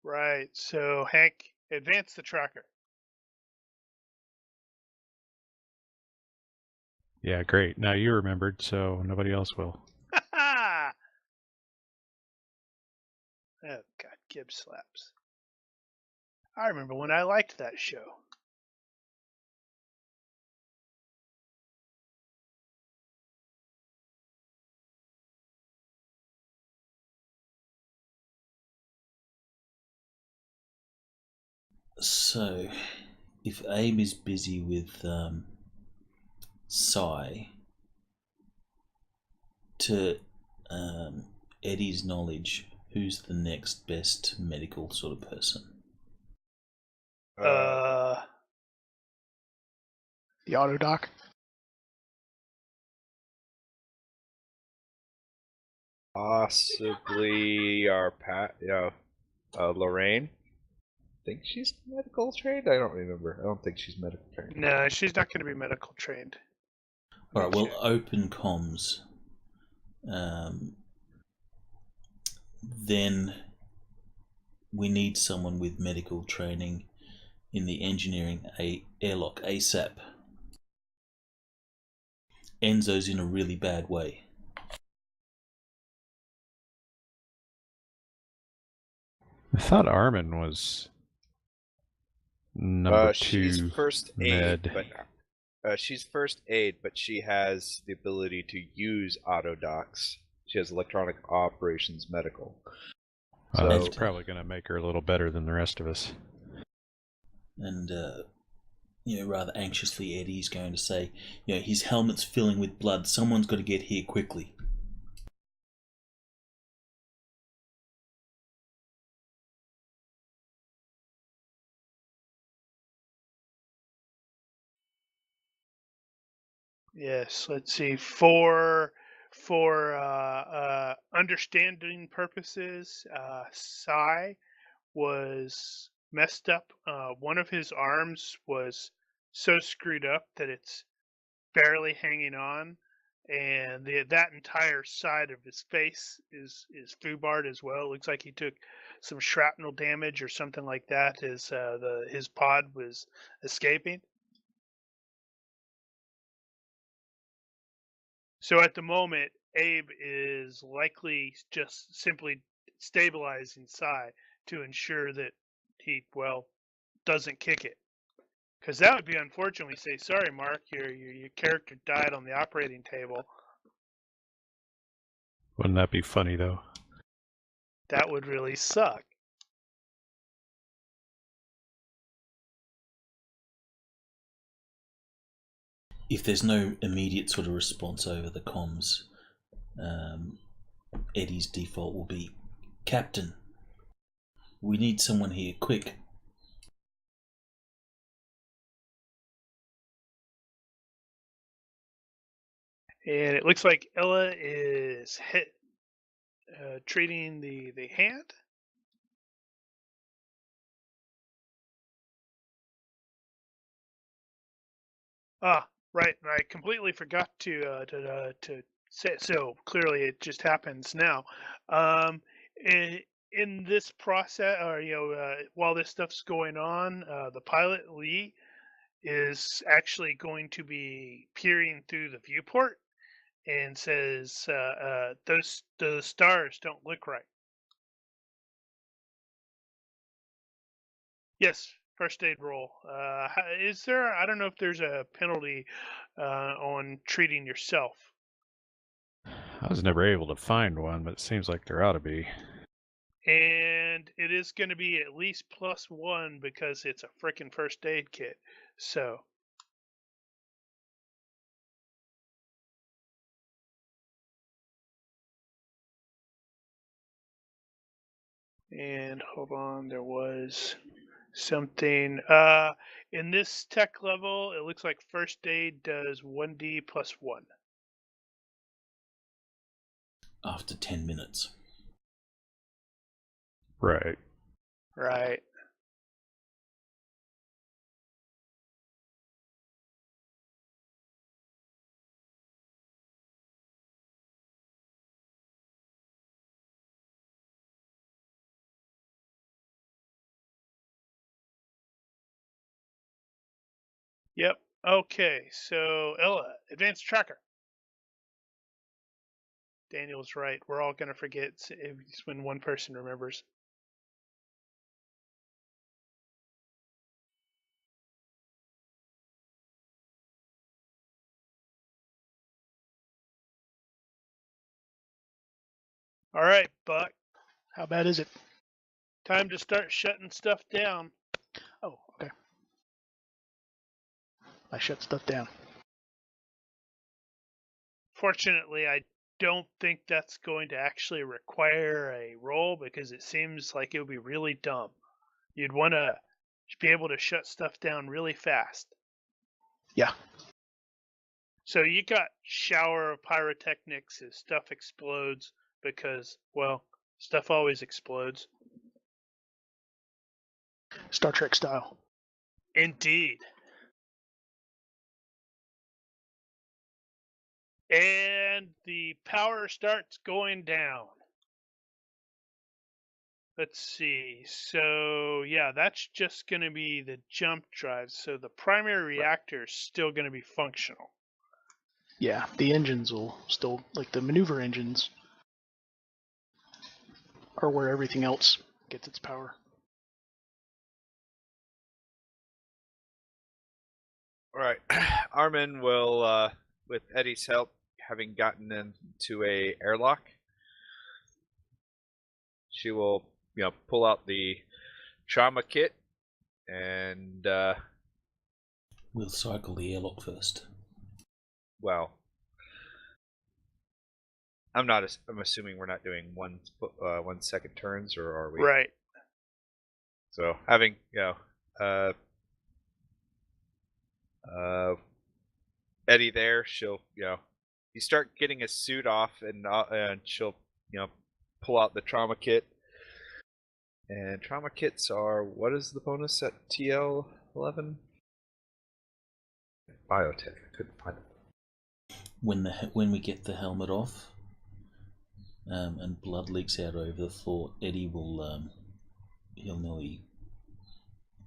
Right, so Hank, advance the tracker. Yeah, great. Now you remembered, so nobody else will. Ha Oh, God, Gibbs slaps. I remember when I liked that show. So, if Abe is busy with Psy, to Eddie's knowledge, who's the next best medical sort of person? The auto doc. Possibly our Lorraine. Think she's medical trained? I don't remember. I don't think she's medical trained. No, she's not going to be medical trained. Alright, well, open comms. Then we need someone with medical training in the engineering airlock ASAP. Enzo's in a really bad way. I thought Armin was number 2 she's first med. aid, but she's first aid, but she has the ability to use auto docs. She has electronic operations medical. So So that's probably going to make her a little better than the rest of us. And, rather anxiously, Eddie's going to say, his helmet's filling with blood. Someone's got to get here quickly. Yes, let's see. For understanding purposes, Psy was messed up. One of his arms was so screwed up that it's barely hanging on, and that entire side of his face is foobarred as well. It looks like he took some shrapnel damage or something like that as his pod was escaping. So at the moment, Abe is likely just simply stabilizing Psy to ensure that he, doesn't kick it. Because that would be unfortunate. We say, sorry, Mark, your character died on the operating table. Wouldn't that be funny, though? That would really suck. If there's no immediate sort of response over the comms, Eddie's default will be, Captain, we need someone here, quick. And it looks like Ella is treating the hand. Ah, right. I completely forgot to say. So clearly, it just happens now. In this process, or while this stuff's going on, the pilot Lee is actually going to be peering through the viewport and says, "Those stars don't look right." Yes, first aid roll. Is there? I don't know if there's a penalty on treating yourself. I was never able to find one, but it seems like there ought to be. And it is going to be at least +1 because it's a frickin' first aid kit. So. And hold on, there was something. In this tech level, it looks like first aid does 1d +1. After 10 minutes. Right. Right. Yep. Okay, so Ella, advanced tracker. Daniel's right. We're all going to forget when one person remembers. All right, Buck. How bad is it? Time to start shutting stuff down. Oh, okay. I shut stuff down. Fortunately, I don't think that's going to actually require a roll because it seems like it would be really dumb. You'd want to be able to shut stuff down really fast. Yeah. So you got shower of pyrotechnics as stuff explodes because, well, stuff always explodes. Star Trek style. Indeed. And the power starts going down. Let's see. So, yeah, that's just going to be the jump drive. So the primary reactor is still going to be functional. Yeah, the engines will still, like the maneuver engines, are where everything else gets its power. All right. Armin will, with Eddie's help, having gotten into a airlock, she will, pull out the trauma kit and, We'll cycle the airlock first. well, I'm assuming we're not doing 1 second turns, or are we? Right. So having, Eddie there, she'll, you start getting his suit off, and she'll, pull out the trauma kit. And trauma kits are, what is the bonus at TL11? Biotech. I couldn't find it. When we get the helmet off, and blood leaks out over the floor, Eddie will he'll nearly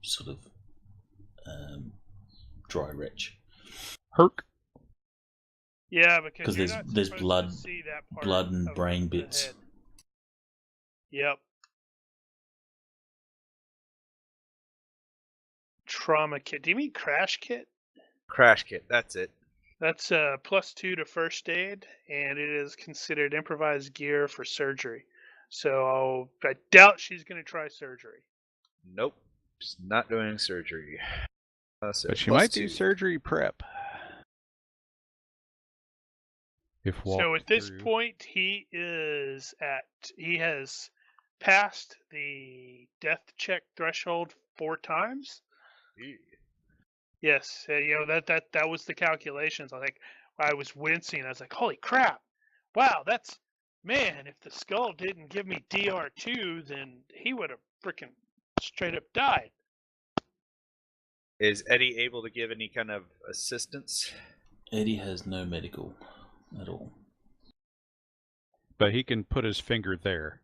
sort of dry retch. Herc. Yeah, because there's blood and brain bits. Yep. trauma kit. Do you mean crash kit? Crash kit, that's it. That's +2 to first aid, and it is considered improvised gear for surgery. So I doubt she's going to try surgery. Nope, she's not doing surgery. So But she might do +2. surgery prep. So at this point, he has passed the death check threshold 4 times. Yes, that was the calculations. I was wincing. I was like, holy crap! Wow, man. If the skull didn't give me DR2, then he would have freaking straight up died. Is Eddie able to give any kind of assistance? Eddie has no medical at all. But he can put his finger there.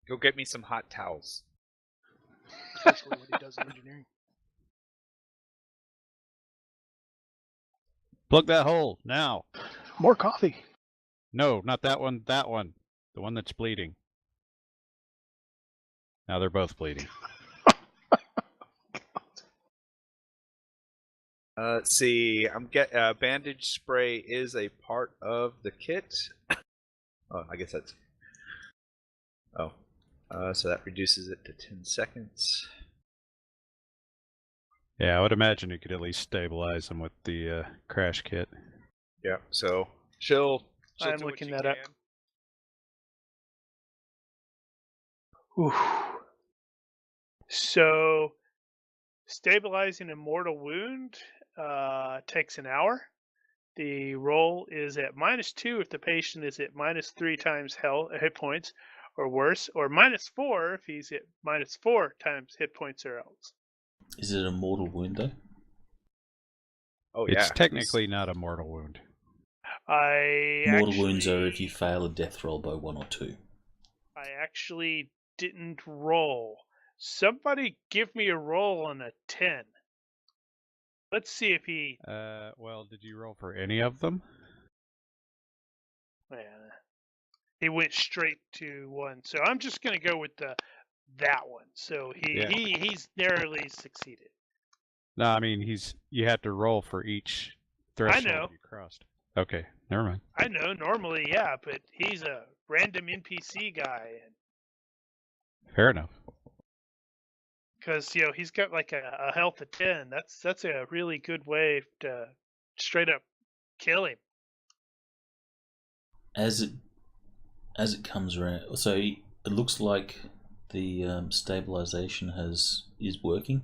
Go get me some hot towels. Essentially what he does in engineering. Plug that hole, now. More coffee. No, not that one, that one. The one that's bleeding. Now they're both bleeding. Let's see. Bandage spray is a part of the kit. Oh, I guess that's. Oh, so that reduces it to 10 seconds. Yeah, I would imagine you could at least stabilize them with the crash kit. Yeah. So she'll I'm do what looking she that up. can. Oof. So stabilizing a mortal wound takes an hour. The roll is at -2 if the patient is at -3 times hit points or worse, or -4 if he's at -4 times hit points or else. Is it a mortal wound though? Oh yeah. It's technically not a mortal wound. Mortal wounds are if you fail a death roll by 1 or 2. I actually didn't roll. Somebody give me a roll on a 10. Let's see if he... Well, did you roll for any of them? Man, he went straight to 1. So I'm just going to go with that one. So he's narrowly succeeded. No, I mean, you have to roll for each threshold I know. you crossed. Okay, never mind. I know, normally, yeah, but he's a random NPC guy. Fair enough. Because, he's got like a health of 10. That's a really good way to straight up kill him. As it comes around, so it looks like the stabilization is working.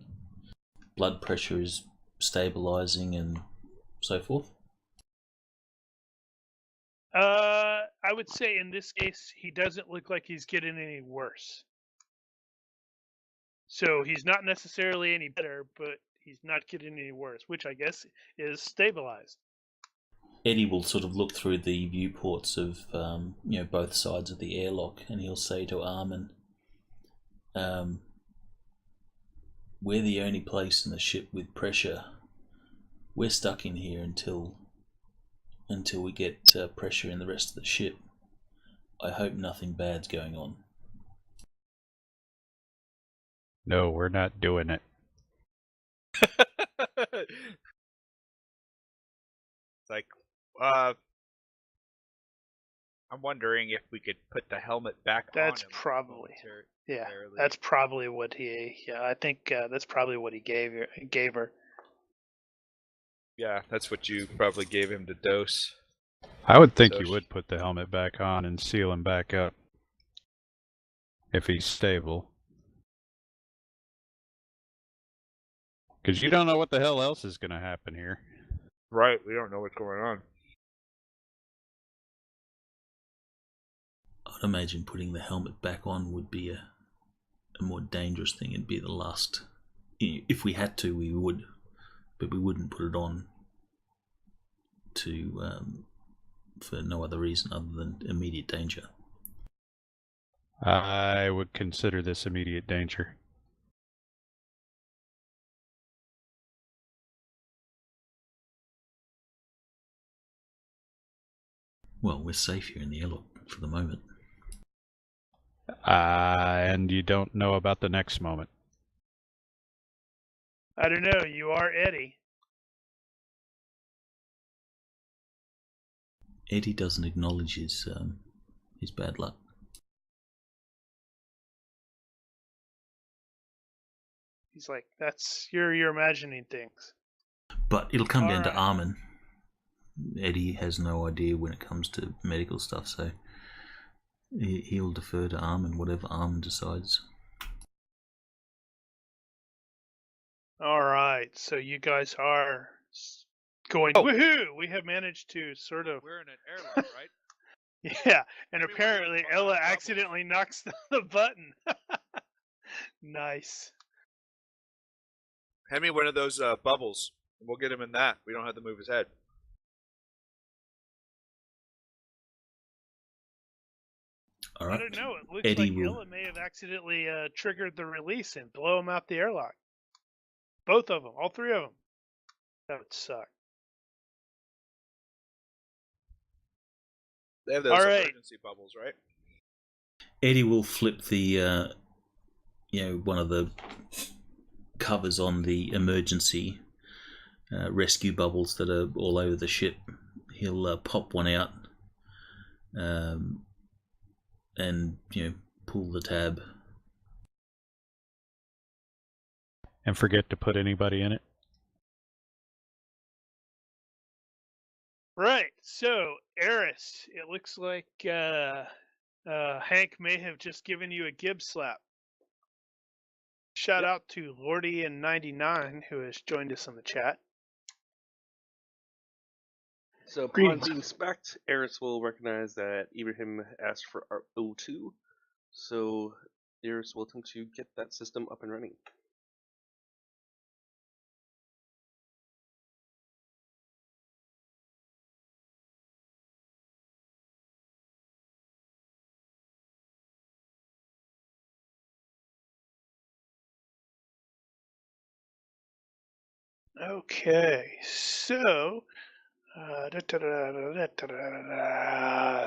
Blood pressure is stabilizing and so forth. I would say in this case, he doesn't look like he's getting any worse. So he's not necessarily any better, but he's not getting any worse, which I guess is stabilized. Eddie will sort of look through the viewports of both sides of the airlock, and he'll say to Armin, "We're the only place in the ship with pressure. We're stuck in here until we get pressure in the rest of the ship. I hope nothing bad's going on." No, we're not doing it. It's like, I'm wondering if we could put the helmet back on. That's probably, that's probably what I think that's probably what he gave her. Yeah, that's what you probably gave him to dose. I would think you would put the helmet back on and seal him back up. If he's stable. Because you don't know what the hell else is going to happen here. Right, we don't know what's going on. I'd imagine putting the helmet back on would be a more dangerous thing. It'd be the last. If we had to, we would, but we wouldn't put it on for no other reason other than immediate danger. I would consider this immediate danger. Well, we're safe here in the airlock for the moment. And you don't know about the next moment. I don't know. You are Eddie. Eddie doesn't acknowledge his bad luck. He's like, "That's you're imagining things." But it'll come down to Alright. Armin. Eddie has no idea when it comes to medical stuff, so he'll defer to Armin, whatever Armin decides. All right, so you guys are going. Woohoo! We have managed to sort of. We're in an airlock, right? Yeah, and Maybe we're apparently gonna Ella bubble. accidentally knocks the button. Nice. Hand me one of those bubbles, and we'll get him in that. We don't have to move his head. All I right. don't know. It looks Eddie like will. Ella may have accidentally triggered the release and blow him out the airlock. Both of them, all three of them. That would suck. They have those All right. emergency bubbles, right? Eddie will flip the one of the covers on the emergency rescue bubbles that are all over the ship. He'll pop one out and pull the tab. And forget to put anybody in it. Right. So, Eris, it looks like Hank may have just given you a gib slap. Shout out to Lordy and 99 who has joined us on the chat. So upon Greetings. being spec'd, Eris will recognize that Ibrahim asked for our O2, so Eris will attempt to get that system up and running. Okay, so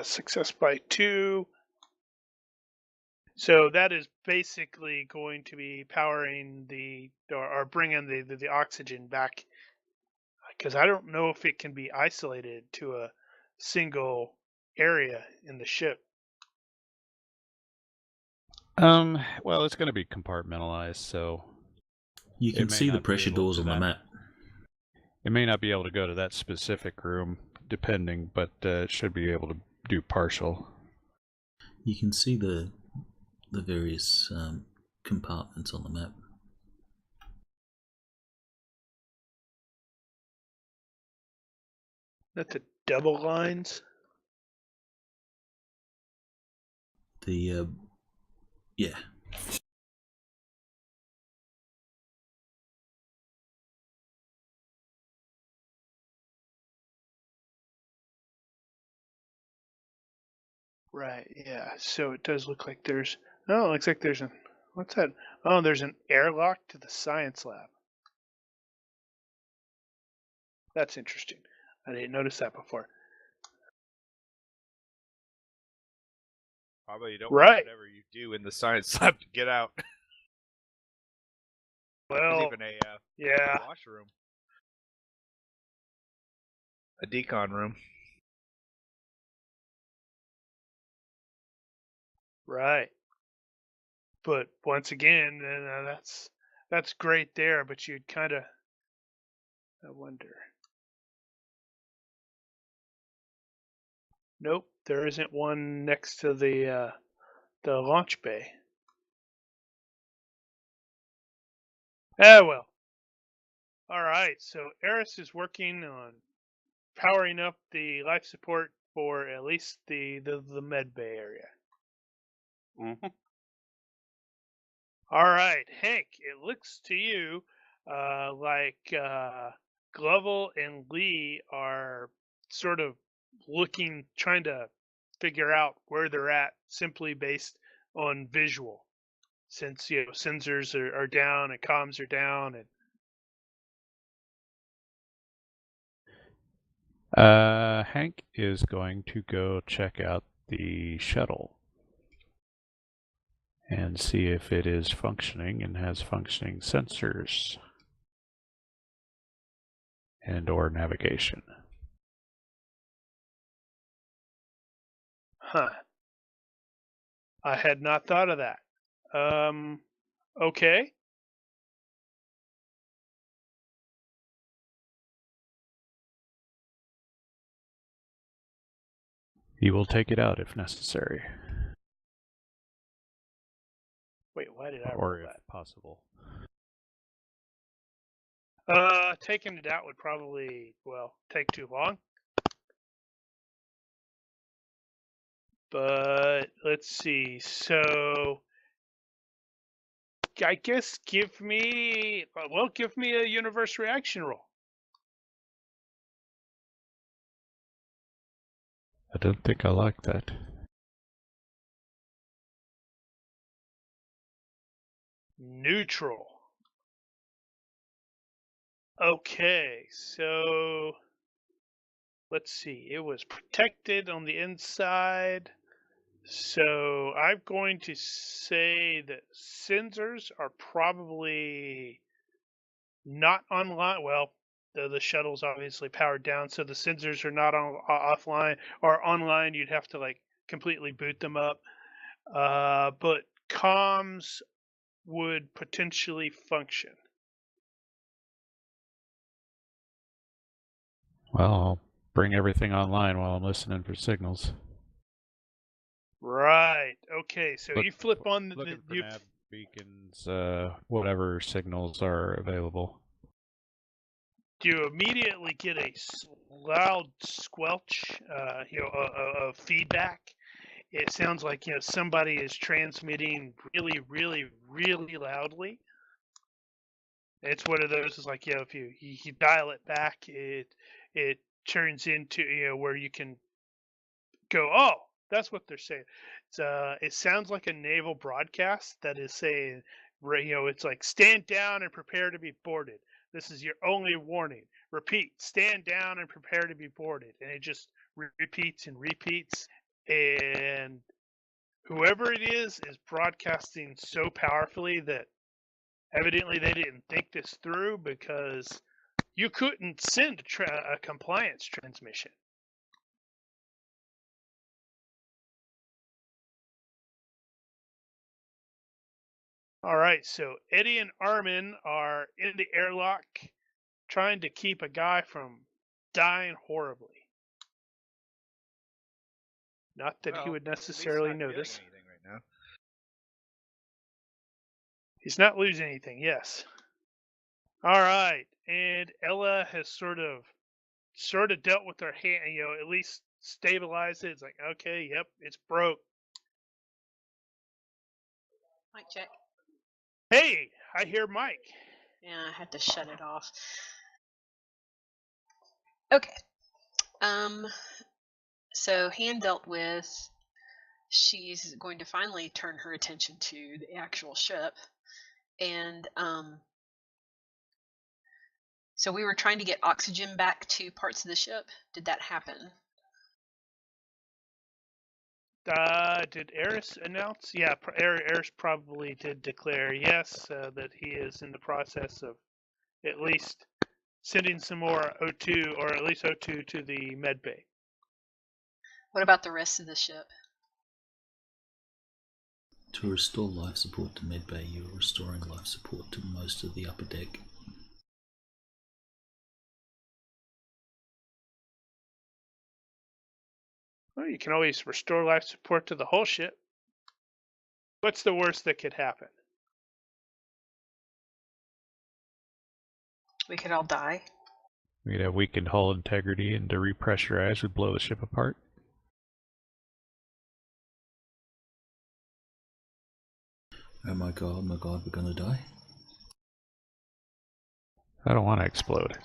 success by 2. So that is basically going to be powering or bringing the oxygen back, because I don't know if it can be isolated to a single area in the ship. Well, it's going to be compartmentalized, so You It can may see the not be pressure able doors to on the that. map. it may not be able to go to that specific room, depending, but it should be able to do partial. You can see the various compartments on the map. That's the double lines. The yeah. Right, yeah. So it does look like there's. Oh, it looks like there's an. What's that? Oh, there's an airlock to the science lab. That's interesting. I didn't notice that before. Probably you don't Right. want whatever you do in the science lab to get out. There's Well, even a yeah. washroom. A decon room. Right. But once again, that's great there, but you'd kind of. I wonder. Nope, there isn't one next to the launch bay. Ah, well. All right, so Eris is working on powering up the life support for at least the med bay area. Mm-hmm. All right, Hank, it looks to you like Glovel and Lee are sort of trying to figure out where they're at simply based on visual, since sensors are down and comms are down and. Hank is going to go check out the shuttle and see if it is functioning and has functioning sensors. and or navigation. Huh. I had not thought of that. Okay. He will take it out if necessary. Wait, why did I roll Or if that? possible. Taking it out would probably, take too long. But let's see. So I guess give me a universe reaction roll. I don't think I like that. Neutral. Okay, so let's see. It was protected on the inside. So I'm going to say that sensors are probably not online. Well, the shuttle's obviously powered down, so the sensors are not offline or online. You'd have to like completely boot them up. But comms would potentially function. Well, I'll bring everything online while I'm listening for signals. Right. Okay. So you flip on Looking for nav beacons, whatever signals are available. you immediately get a loud squelch, of feedback. It sounds like somebody is transmitting really, really, really loudly. It's one of those. It's like if you dial it back, it turns into where you can go. Oh, that's what they're saying. It sounds like a naval broadcast that is saying, it's like stand down and prepare to be boarded. This is your only warning. Repeat, stand down and prepare to be boarded. And it just repeats and repeats. And whoever it is broadcasting so powerfully that evidently they didn't think this through, because you couldn't send a compliance transmission. All right, so Eddie and Armin are in the airlock trying to keep a guy from dying horribly. Not that he would necessarily notice. Right now. He's not losing anything, yes. All right, and Ella has sort of dealt with her hand, at least stabilized it. It's like, okay, yep, it's broke. Mic check. Hey, I hear Mike. Yeah, I had to shut it off. Okay. So hand dealt with. She's going to finally turn her attention to the actual ship. And so we were trying to get oxygen back to parts of the ship. Did that happen? Did Eris announce? Yeah, Eris probably did declare yes, that he is in the process of at least sending some more O2, or at least O2 to the med bay. What about the rest of the ship? To restore life support to medbay, you are restoring life support to most of the upper deck. Well, you can always restore life support to the whole ship. What's the worst that could happen? We could all die. We'd have weakened hull integrity, and to repressurize would blow the ship apart. Oh my god, we're gonna die. I don't want to explode.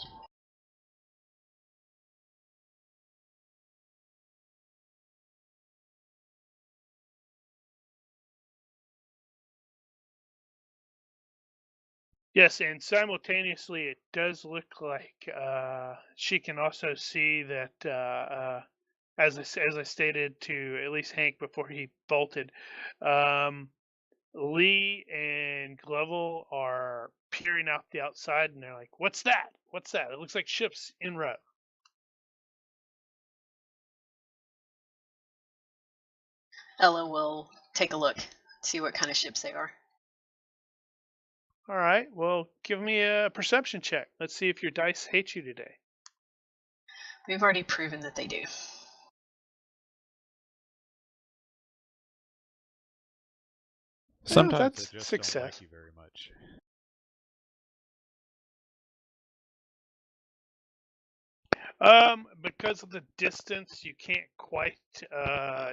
Yes, and simultaneously it does look like she can also see that, as I stated to at least Hank before he bolted, Lee and Glovel are peering out the outside, and they're like, "What's that? What's that? It looks like ships en route." Ella will take a look, see what kind of ships they are. All right. Well, give me a perception check. Let's see if your dice hate you today. We've already proven that they do. Sometimes that's they just success. don't like you very much. Because of the distance, you can't quite,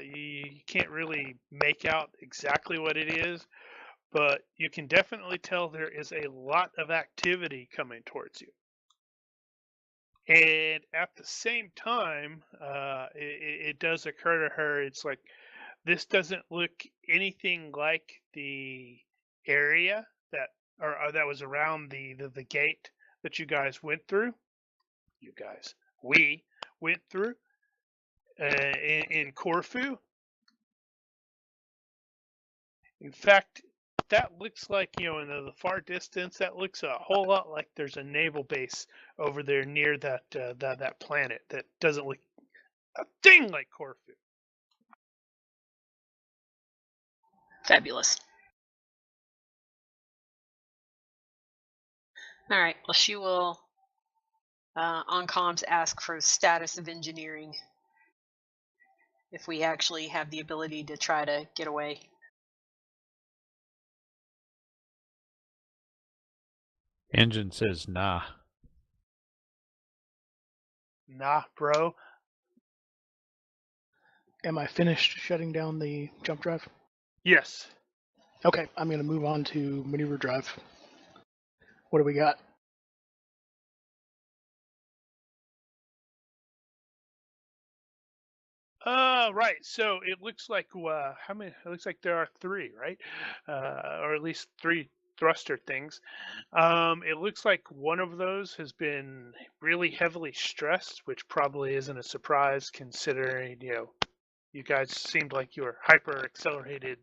you can't really make out exactly what it is, but you can definitely tell there is a lot of activity coming towards you. And at the same time, it does occur to her, it's like, this doesn't look anything like the area that, or that was around the gate that you guys went through. We went through in Corfu. In fact, that looks like, in the far distance, that looks a whole lot like there's a naval base over there near that planet that doesn't look a thing like Corfu. Fabulous. All right. Well, she will, on comms, ask for status of engineering. If we actually have the ability to try to get away. Engine says nah. Nah, bro. Am I finished shutting down the jump drive? Yes. Okay, I'm going to move on to maneuver drive. What do we got? Right. So it looks like how many? It looks like there are 3, right? Or at least 3 thruster things. It looks like one of those has been really heavily stressed, which probably isn't a surprise considering you guys seemed like you were hyper accelerated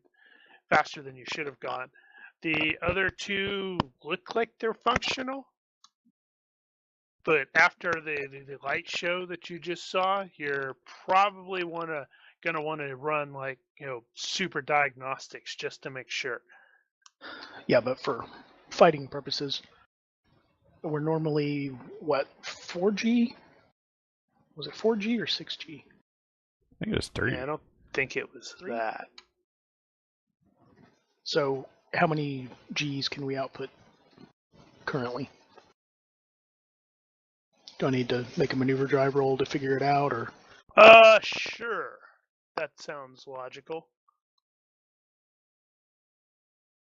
faster than you should have gone. The other 2 look like they're functional. But after the light show that you just saw, you're probably gonna want to run like super diagnostics just to make sure. Yeah, but for fighting purposes, we're normally what 4G? Was it 4G or 6G? I think it was 3. Yeah, I don't think it was 3. that. So how many Gs can we output currently? Do I need to make a maneuver drive roll to figure it out, or? Sure. That sounds logical.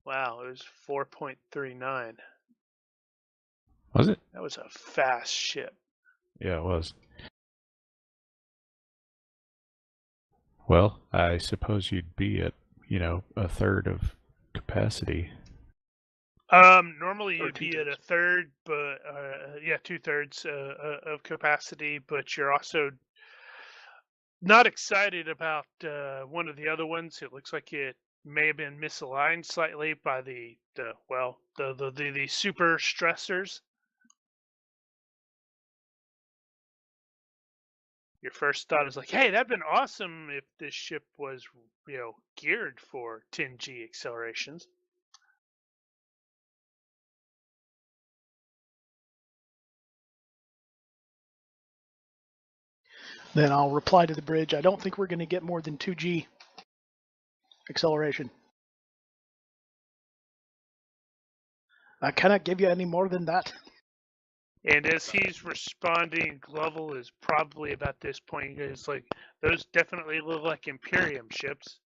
Wow, it was 4.39. Was it? That was a fast ship. Yeah, it was. Well, I suppose you'd be at, a third of capacity. Normally you'd be at 1/3, but 2/3 of capacity. But you're also not excited about one of the other ones. It looks like it may have been misaligned slightly by the super stressors. Your first thought is like, hey, that'd been awesome if this ship was geared for 10G accelerations. Then I'll reply to the bridge. I don't think we're going to get more than 2G acceleration. I cannot give you any more than that. And as he's responding, Lovell is probably about this point. It's like, those definitely look like Imperium ships.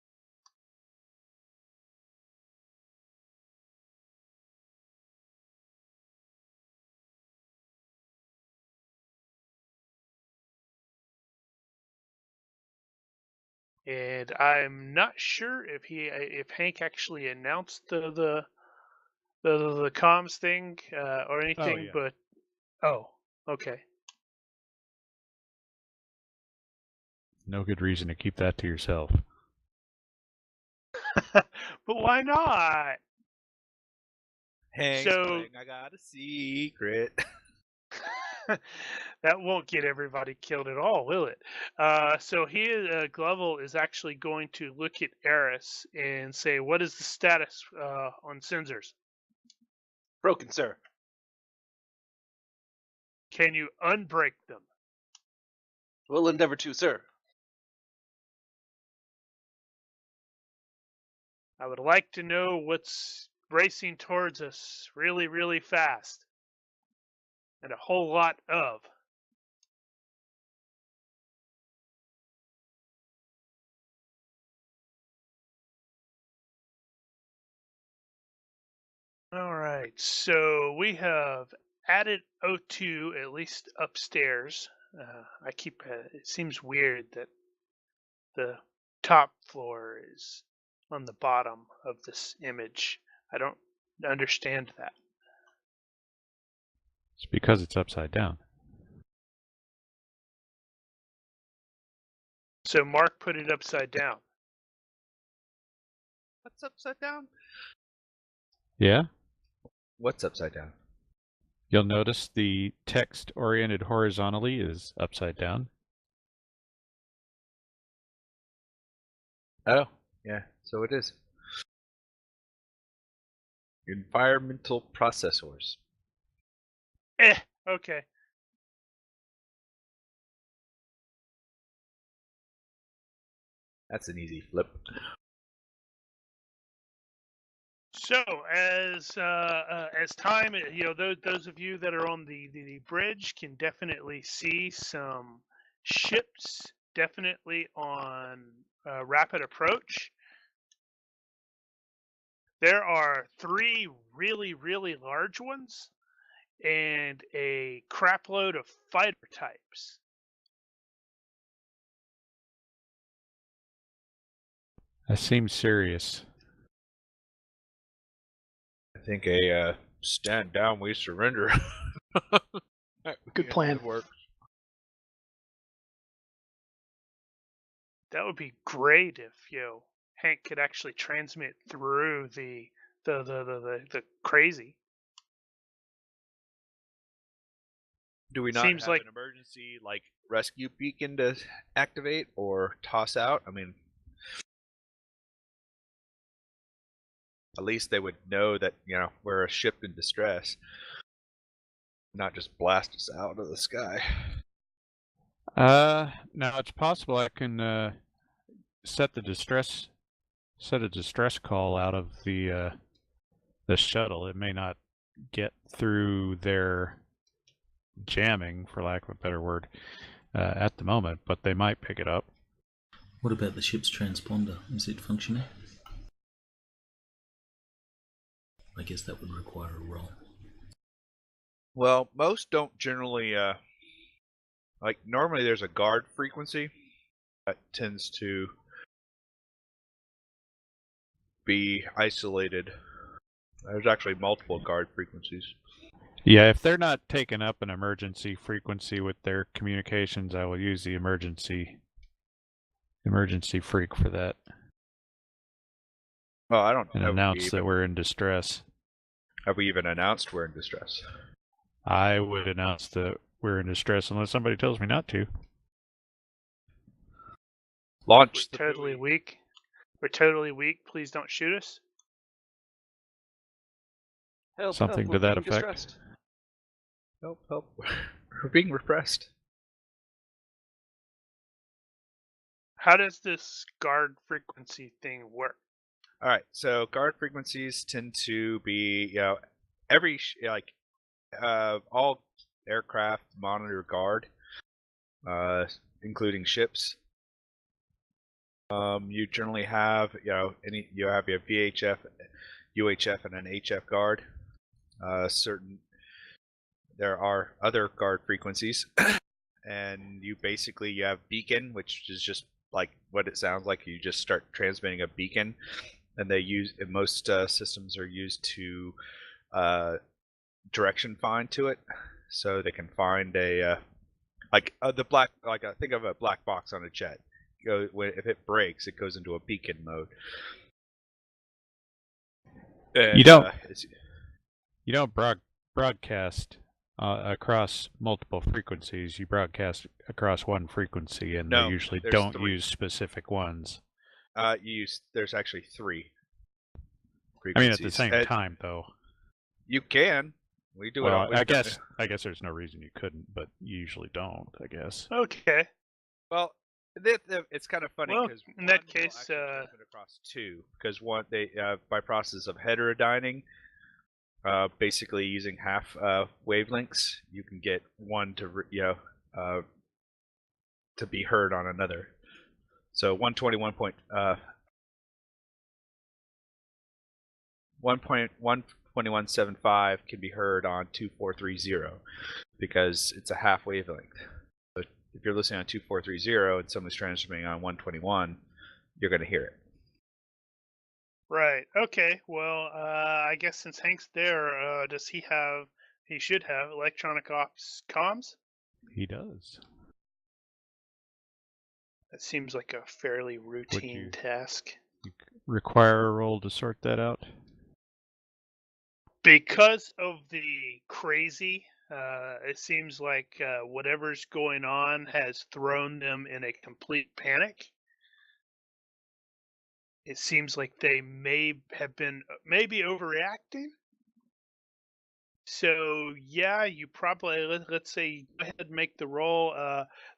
And I'm not sure if Hank actually announced the comms thing or anything, but okay. No good reason to keep that to yourself. But why not? Hank's So- playing I Got a Secret. That won't get everybody killed at all, will it? So Glovel is actually going to look at Eris and say, "What is the status on sensors? Broken, sir. Can you unbreak them?" We'll endeavor to, sir. I would like to know what's racing towards us really, really fast. And a whole lot of. All right, so we have added O2 at least upstairs. It seems weird that the top floor is on the bottom of this image. I don't understand that. It's because it's upside down. So Mark put it upside down. What's upside down? Yeah? What's upside down? You'll notice the text oriented horizontally is upside down. Oh, yeah, so it is. Environmental processors. Okay. That's an easy flip. So as time, those of you that are on the bridge can definitely see some ships, definitely on rapid approach. There are 3 really, really large ones and a crapload of fighter types. That seems serious. I think a stand down, we surrender. Good plan. Good work. That would be great if Hank could actually transmit through the crazy. Do we not Seems have like- an emergency rescue beacon to activate or toss out? I mean, at least they would know that we're a ship in distress, not just blast us out of the sky. Now it's possible I can set a distress call out of the shuttle. It may not get through their jamming, for lack of a better word, at the moment, but they might pick it up. What about the ship's transponder? Is it functioning? I guess that would require a roll. Well, most don't generally. Normally there's a guard frequency that tends to be isolated. There's actually multiple guard frequencies. Yeah, if they're not taking up an emergency frequency with their communications, I will use the emergency freak for that Well, I don't and know. announce that we're in distress. Have we even announced we're in distress? I would announce that we're in distress unless somebody tells me not to. Launch We're the totally buoy. weak. We're totally weak. Please don't shoot us. Help, Something help, to we're that being effect. distressed. Help, help. We're being repressed. How does this guard frequency thing work? All right, so guard frequencies tend to be, all aircraft monitor guard, including ships. You generally have, you have your VHF, UHF, and an HF guard. There are other guard frequencies, and you have beacon, which is just like what it sounds like. You just start transmitting a beacon, and most systems are used to direction find to it, so they can find think of a black box on a jet. If it breaks, it goes into a beacon mode. And, You don't- You don't broadcast across multiple frequencies. You broadcast across one frequency, and No, they usually there's don't 3. use specific ones. There's actually 3 I frequencies. mean, at the same time, though. You can. We do it all. I guess there's no reason you couldn't, but you usually don't, I guess. Okay. Well, it's kind of funny Well, because in that case, transmit across 2 because one they by process of heterodyning, basically using half wavelengths, you can get one to be heard on another. So 1.1.12175 can be heard on 2430 because it's a half wavelength. But if you're listening on 2430 and someone's transmitting on 121, you're going to hear it. Right. Okay. Well, I guess since Hank's there, does he have? He should have electronic ops comms. He does. That seems like a fairly routine task. You require a roll to sort that out? Because of the crazy, it seems like whatever's going on has thrown them in a complete panic. It seems like they may have been maybe overreacting. So yeah, you probably let's say go ahead and make the roll.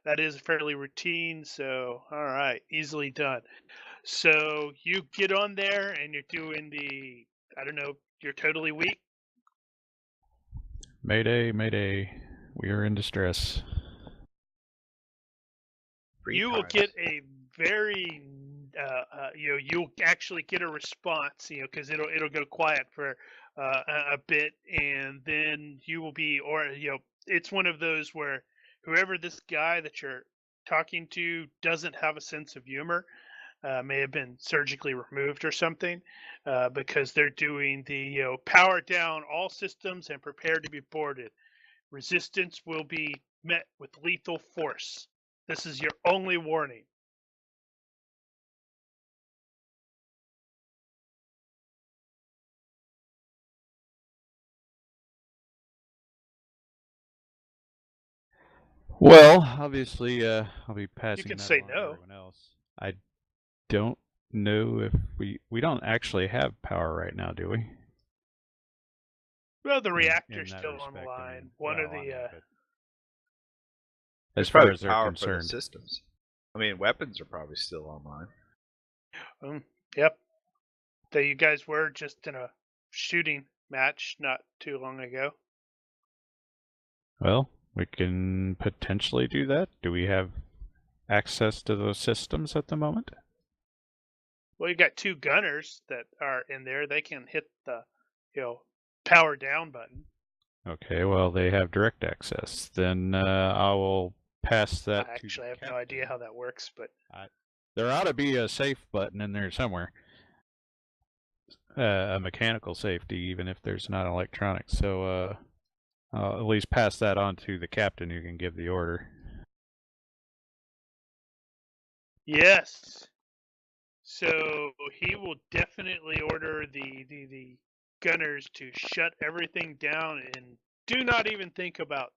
That is fairly routine. So all right, easily done. So you get on there and you're doing the you're totally weak. Mayday, mayday. We are in distress. You will get a very you'll actually get a response, because it'll go quiet for a bit, and then you will be, or it's one of those where whoever this guy that you're talking to doesn't have a sense of humor, may have been surgically removed or something, because they're doing the power down all systems and prepare to be boarded. Resistance will be met with lethal force. This is your only warning. Well, obviously, I'll be passing. You can that say along to no. everyone else. I don't know if we don't actually have power right now, do we? Well, the In reactor's that still respect, online. As There's far probably as they're power concerned. for the systems. I mean, weapons are probably still online. Yep. That you guys were just in a shooting match not too long ago. Well, we can potentially do that. Do we have access to those systems at the moment? Well, you got 2 gunners that are in there. They can hit the, power down button. Okay, well, they have direct access. Then I will pass that I to actually the have no captain. idea how that works, but There ought to be a safe button in there somewhere. A mechanical safety, even if there's not electronic. So I'll at least pass that on to the captain who can give the order. yes. So he will definitely order the gunners to shut everything down and do not even think about,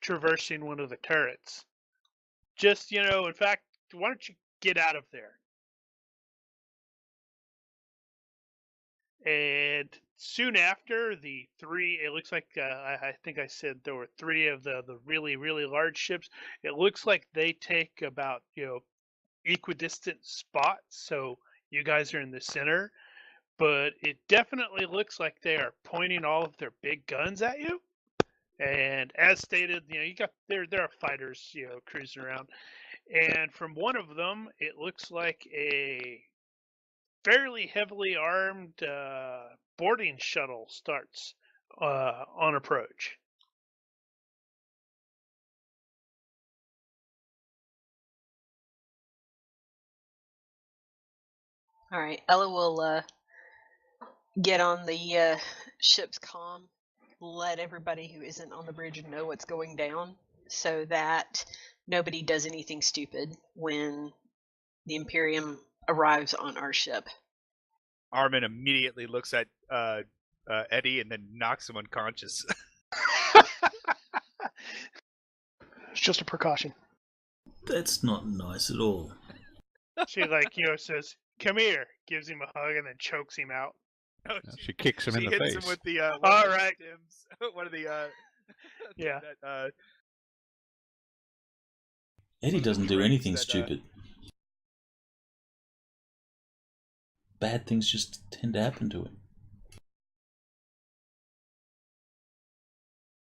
traversing one of the turrets. Just, in fact, why don't you get out of there? And soon after, the 3, it looks like, I think I said there were 3 of the really, really large ships. It looks like they take about, equidistant spots. So you guys are in the center, but it definitely looks like they are pointing all of their big guns at you. And as stated, you got there are fighters, cruising around. And from one of them, it looks like a fairly heavily armed boarding shuttle starts on approach. All right, Ella will get on the ship's comm, let everybody who isn't on the bridge know what's going down, so that nobody does anything stupid when the Imperium arrives on our ship. Armin immediately looks at Eddie and then knocks him unconscious. It's just a precaution. That's not nice at all. She says, "Come here," gives him a hug, and then chokes him out. No, She kicks him in the hits face. him with the All right. one of the Yeah. that, Eddie doesn't do anything that, stupid. Bad things just tend to happen to him.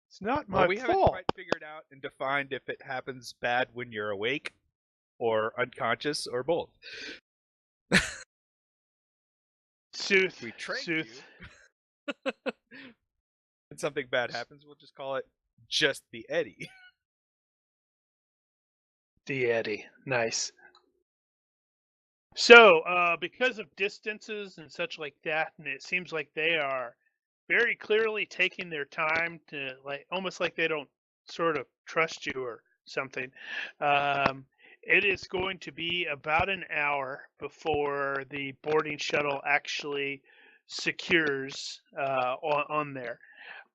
It's not my well, we haven't fault. quite figured out and defined if it happens bad when you're awake, or unconscious, or both. Sooth. We train Sooth. you. When something bad happens, we'll just call it just the Eddie. The Eddie. Nice. So, because of distances and such like that, and it seems like they are very clearly taking their time to, almost like they don't sort of trust you or something. It is going to be about an hour before the boarding shuttle actually secures on there.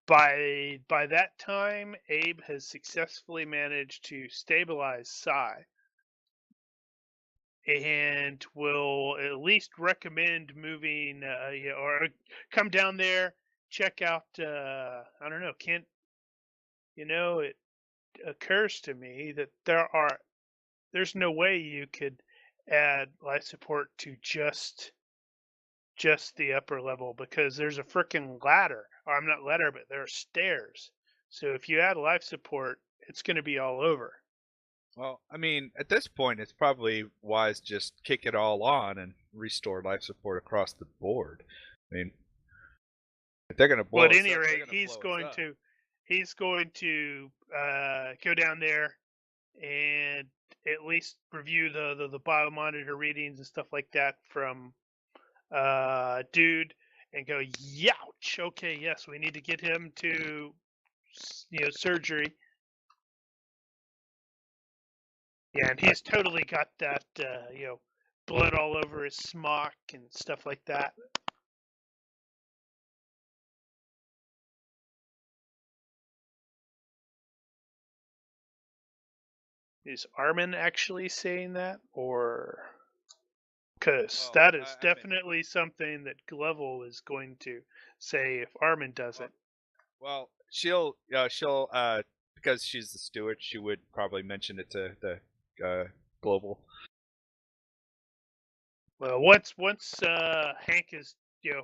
By that time, Abe has successfully managed to stabilize Psy, and will at least recommend moving, or come down there, check out. I don't know, Kent. It occurs to me that there's no way you could add life support to just the upper level, because there's a freaking ladder, or I'm not ladder, but there are stairs. So if you add life support, it's going to be all over. Well, I mean, at this point, it's probably wise just kick it all on and restore life support across the board. I mean, if they're going to blow Well, at us any up, they're rate, gonna he's blow us going up. to go down there and at least review the biomonitor readings and stuff like that from dude, and go, youch, okay, yes, we need to get him to surgery. Yeah, and he's totally got that blood all over his smock and stuff like that. Is Armin actually saying that, or because that is definitely something that Glevel is going to say if Armin does it. Well, she'll because she's the steward, she would probably mention it to the global. Well, once Hank has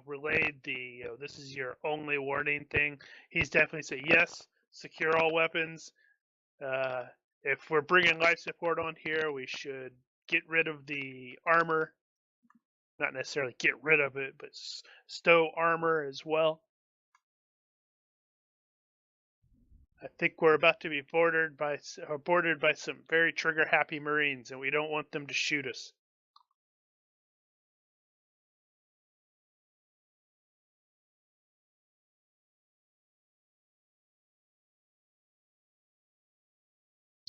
relayed the this is your only warning thing, he's definitely said yes, secure all weapons. If we're bringing life support on here, we should get rid of the armor. Not necessarily get rid of it, but stow armor as well. I think we're about to be boarded by some very trigger-happy Marines, and we don't want them to shoot us.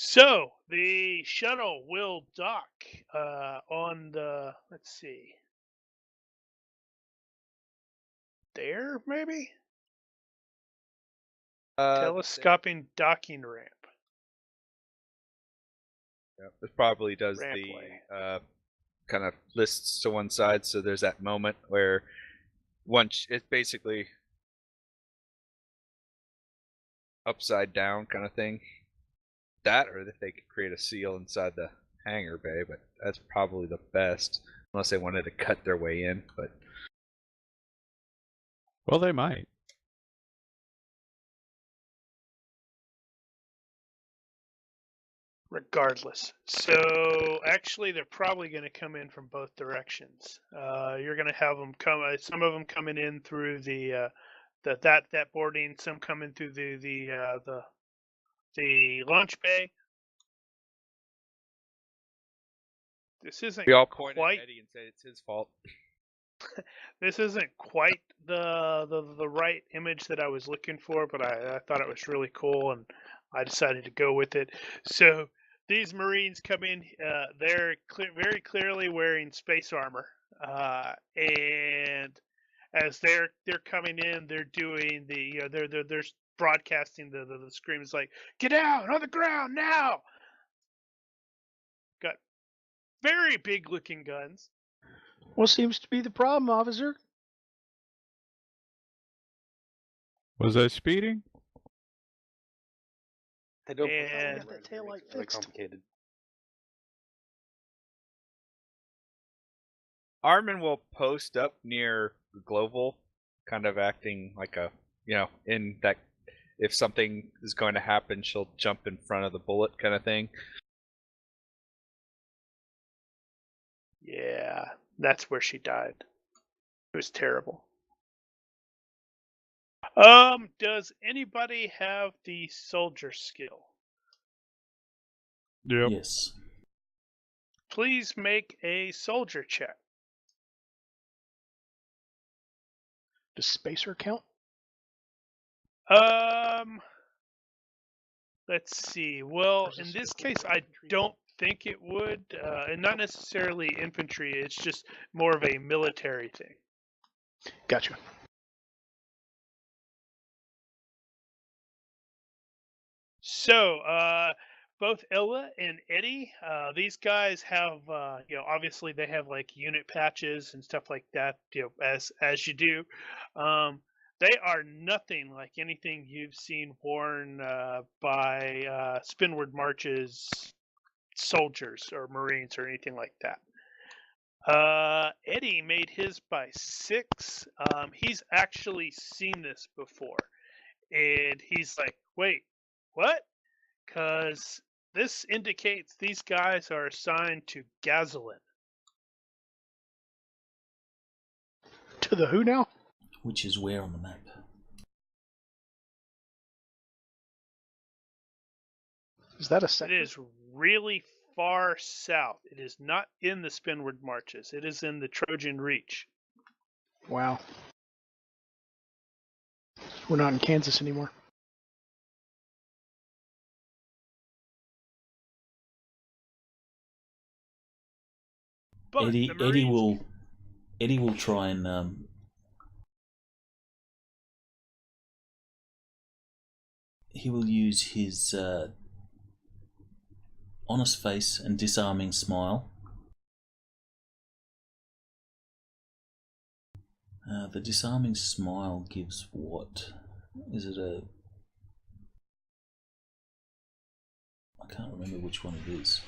So the shuttle will dock on the, let's see, there maybe? Telescoping docking ramp. Yeah, this probably does Rampway. the kind of lists to one side, so there's that moment where once it's basically upside down kind of thing. That, or that they could create a seal inside the hangar bay, but that's probably the best, unless they wanted to cut their way in. But well, they might. Regardless. So actually, they're probably going to come in from both directions. You're going to have them come. Some of them coming in through the that boarding. Some coming through the launch bay. This isn't we all point quite. at Eddie and say it's his fault. This isn't quite the right image that I was looking for, but I thought it was really cool, and I decided to go with it. So these Marines come in. They're very clearly wearing space armor, and as they're coming in, they're doing the they're broadcasting the screams like, "Get down on the ground now!" Got very big looking guns. What seems to be the problem, officer? Was I speeding? They don't And- Got that taillight really fixed. complicated. Armin will post up near Global, kind of acting like a, in that if something is going to happen, she'll jump in front of the bullet kind of thing. Yeah, that's where she died. It was terrible. Does anybody have the soldier skill? Yep. Yes. Please make a soldier check. Does spacer count? Let's see. Well, Or is in this this strictly case, for I infantry? don't think it would, and not necessarily infantry. It's just more of a military thing. Gotcha. So, both Ella and Eddie, these guys have, obviously they have like unit patches and stuff like that, as you do. They are nothing like anything you've seen worn by Spinward March's soldiers or Marines or anything like that. Eddie made his by 6. He's actually seen this before, and he's like, "Wait, what?" Because this indicates these guys are assigned to Gazolin. To the who now? Which is where on the map? Is that a It sector? is really far south. It is not in the Spinward Marches. It is in the Trojan Reach. Wow. We're not in Kansas anymore. But Eddie the Marines, Eddie will try and he will use his honest face and disarming smile. The disarming smile gives what? Is it a... I can't remember which one it is.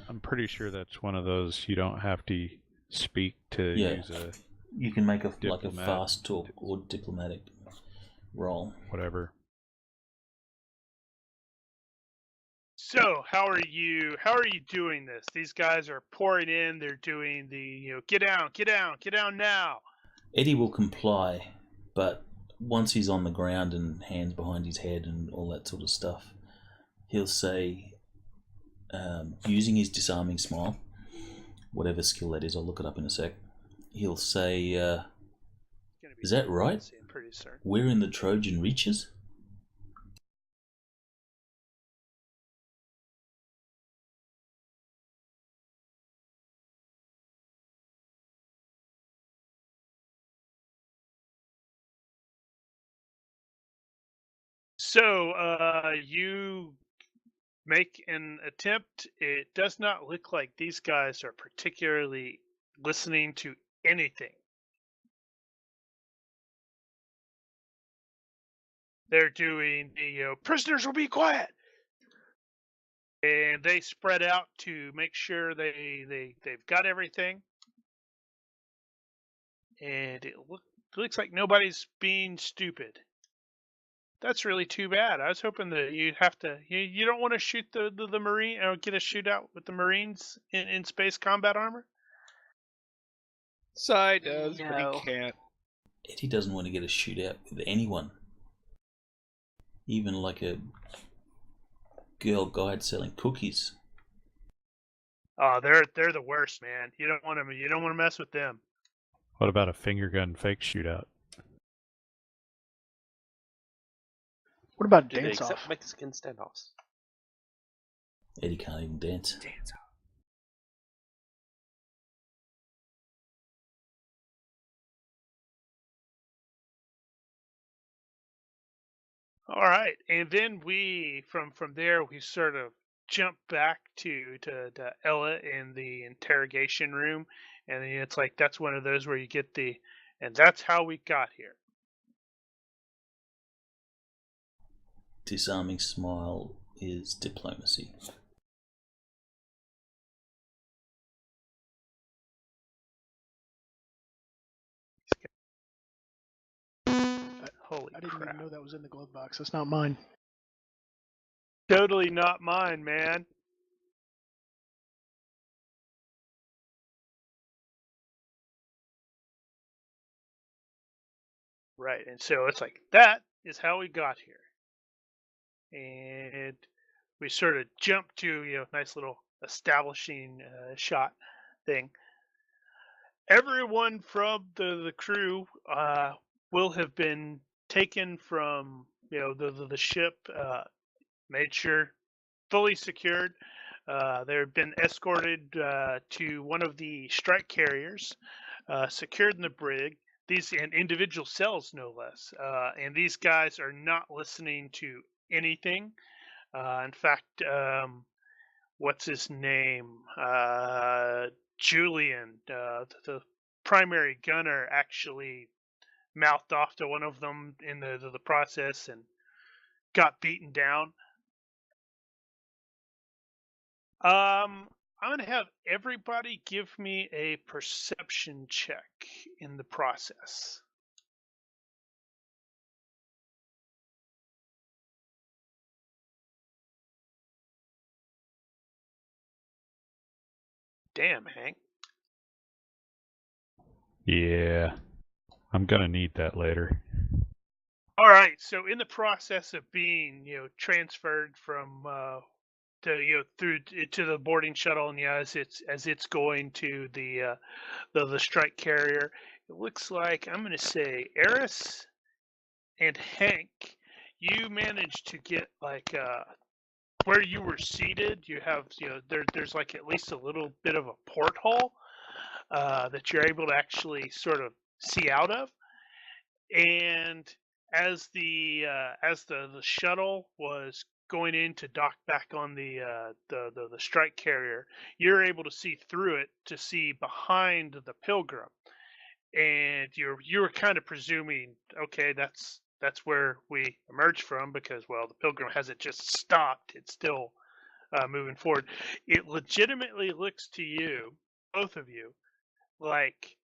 I'm pretty sure that's one of those you don't have to speak to Yeah. use a You can make a Diplomat. fast talk or diplomatic roll. whatever. So how are you doing this? These guys are pouring in. They're doing the get down now. Eddie will comply, but once he's on the ground and hands behind his head and all that sort of stuff, he'll say, using his disarming smile, whatever skill that is, I'll look it up in a sec. He'll say, is that right? I'm pretty certain. We're in the Trojan Reaches? So you make an attempt. It does not look like these guys are particularly listening to anything. They're doing the prisoners will be quiet, and they spread out to make sure they've got everything. And it looks like nobody's being stupid. That's really too bad. I was hoping that you'd have to. You don't want to shoot the Marine or get a shootout with the Marines in space combat armor. Sai does, but No. he can't. Eddie doesn't want to get a shootout with anyone. Even like a girl guide selling cookies. Oh, they're the worst, man. You don't want to mess with them. What about a finger gun fake shootout? What about Do they dance accept off? Mexican standoffs? Eddie can't even dance. Dance off. All right, and then from there we sort of jump back to Ella in the interrogation room, and it's like that's one of those where you get and that's how we got here. Disarming smile is diplomacy. Holy I didn't crap. even know that was in the glove box. That's not mine. Totally not mine, man. Right, and so it's like that is how we got here. And we sort of jump to, nice little establishing shot thing. Everyone from the crew will have been taken from the ship, made sure fully secured. They've been escorted to one of the strike carriers, secured in the brig. These in individual cells, no less. And these guys are not listening to anything. In fact, what's his name? Julian, the primary gunner, actually mouthed off to one of them in the process and got beaten down. I'm gonna have everybody give me a perception check in the process. Damn, Hank. Yeah. I'm gonna need that later. All right, so in the process of being, transferred from through to the boarding shuttle, and as it's going to the strike carrier, it looks like I'm going to say Eris and Hank, you managed to get like where you were seated. You have there's like at least a little bit of a porthole that you're able to actually sort of see out of, and as the shuttle was going in to dock back on the strike carrier, you're able to see through it to see behind the Pilgrim, and you were kind of presuming, okay, that's where we emerged from, because well, the Pilgrim hasn't just stopped; it's still moving forward. It legitimately looks to you, both of you, like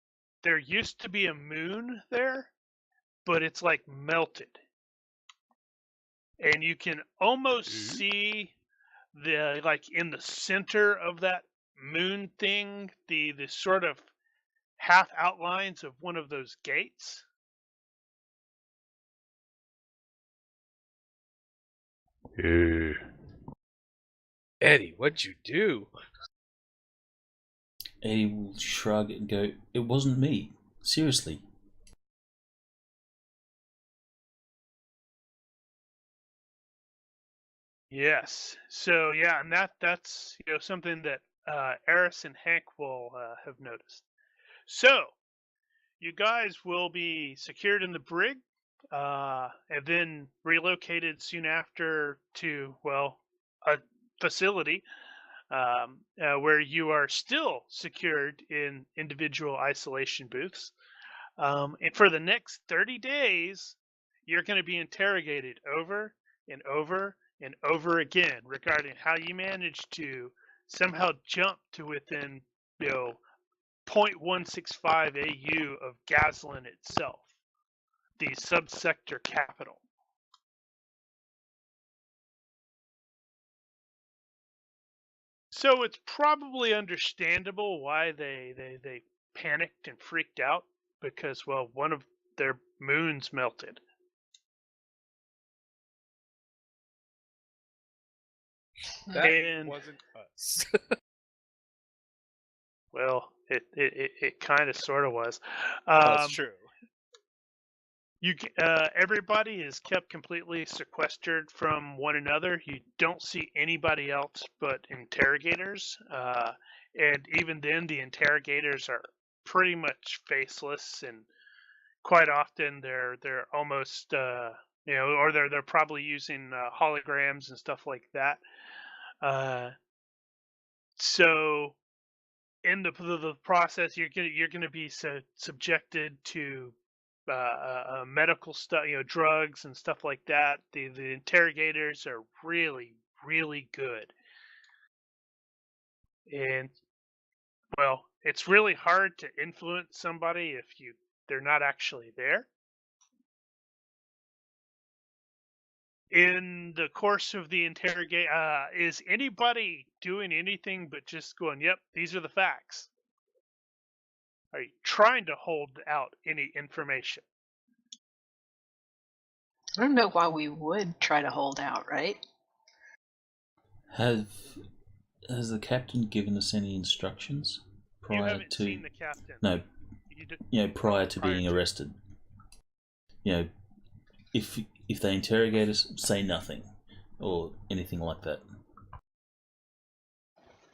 there used to be a moon there, but it's like melted, and you can almost see the like in the center of that moon thing, the sort of half outlines of one of those gates. Eddie, what'd you do? Eddie will shrug and go, "It wasn't me. Seriously." Yes. So yeah, and that's something that Eris and Hank will have noticed. So you guys will be secured in the brig, and then relocated soon after to a facility where you are still secured in individual isolation booths. And for the next 30 days, you're going to be interrogated over and over and over again regarding how you managed to somehow jump to within, 0.165 AU of Gazlan itself, the subsector capital. So it's probably understandable why they panicked and freaked out, because well, one of their moons melted. That wasn't us. Well, it kind of sort of was. That's true. Everybody is kept completely sequestered from one another. You don't see anybody else but interrogators, and even then, the interrogators are pretty much faceless, and quite often they're almost or they're probably using holograms and stuff like that. So in the process, you're gonna be subjected to medical stuff, drugs and stuff like that. The interrogators are really, really good, and well, it's really hard to influence somebody if they're not actually there. In the course of the interrogate, is anybody doing anything but just going, "Yep, these are the facts"? Are you trying to hold out any information? I don't know why we would try to hold out, right? Has the captain given us any instructions prior You haven't to seen the captain. No, prior to being arrested. If they interrogate us, say nothing or anything like that.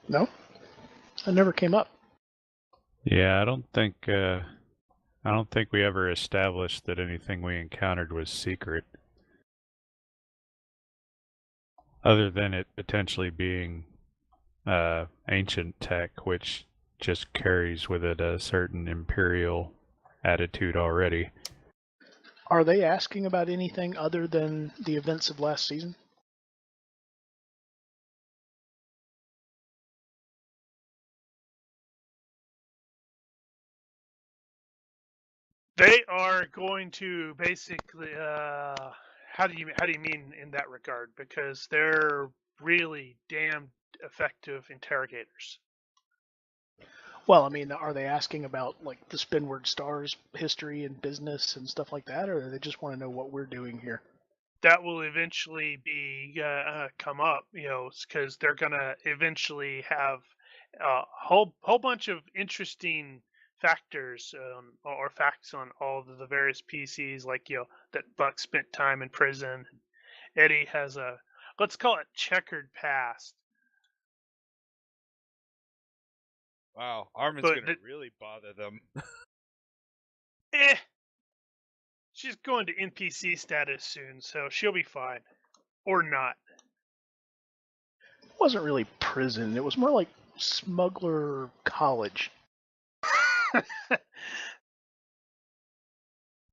No, that never came up. Yeah, I don't think we ever established that anything we encountered was secret. Other than it potentially being ancient tech, which just carries with it a certain imperial attitude already. Are they asking about anything other than the events of last season? They are going to basically. How do you mean in that regard? Because they're really damn effective interrogators. Well, I mean, are they asking about like the Spinward Stars history and business and stuff like that, or do they just want to know what we're doing here? That will eventually be come up, because they're gonna eventually have a whole bunch of interesting factors or facts on all of the various PCs, like that Buck spent time in prison. Eddie has a, let's call it, checkered past. Wow, Armin's gonna really bother them. She's going to NPC status soon, so she'll be fine. Or not. It wasn't really prison. It was more like smuggler college.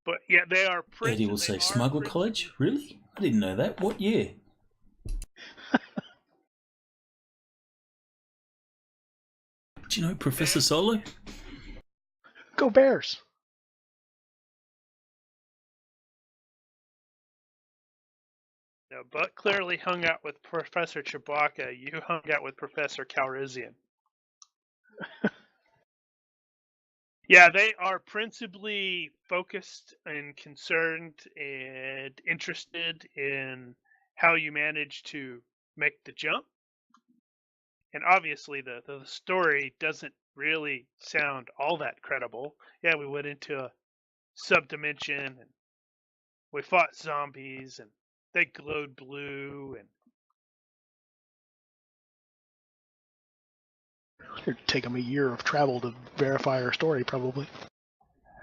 But yeah, they are prison. Eddie will say smuggler college? Really? I didn't know that. What year? Do you know Professor Solo? Go Bears! No, Buck clearly hung out with Professor Chewbacca. You hung out with Professor Calrissian. Yeah, they are principally focused and concerned and interested in how you manage to make the jump. And obviously, the story doesn't really sound all that credible. Yeah, we went into a subdimension and we fought zombies and they glowed blue and It'd take them a year of travel to verify our story, probably.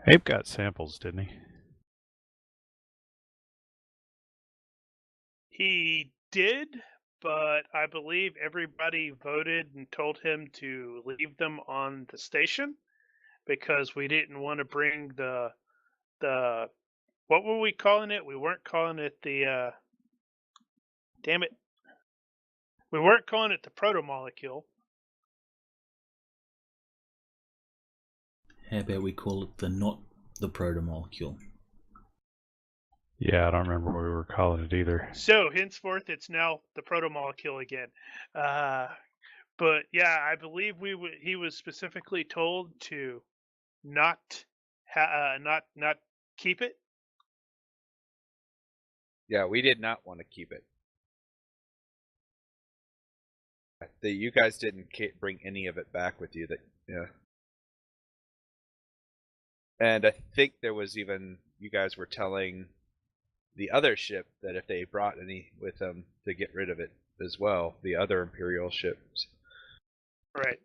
Abe got samples, didn't he? He did, but I believe everybody voted and told him to leave them on the station because we didn't want to bring the what were we calling it? We weren't calling it the damn it. We weren't calling it the proto-molecule. How about we call it not the proto-molecule? Yeah, I don't remember what we were calling it either. So henceforth, it's now the proto-molecule again. But yeah, I believe he was specifically told to not keep it. Yeah, we did not want to keep it. You guys didn't bring any of it back with you. Yeah. And I think there was even, you guys were telling the other ship that if they brought any with them to get rid of it as well, the other Imperial ships. Right.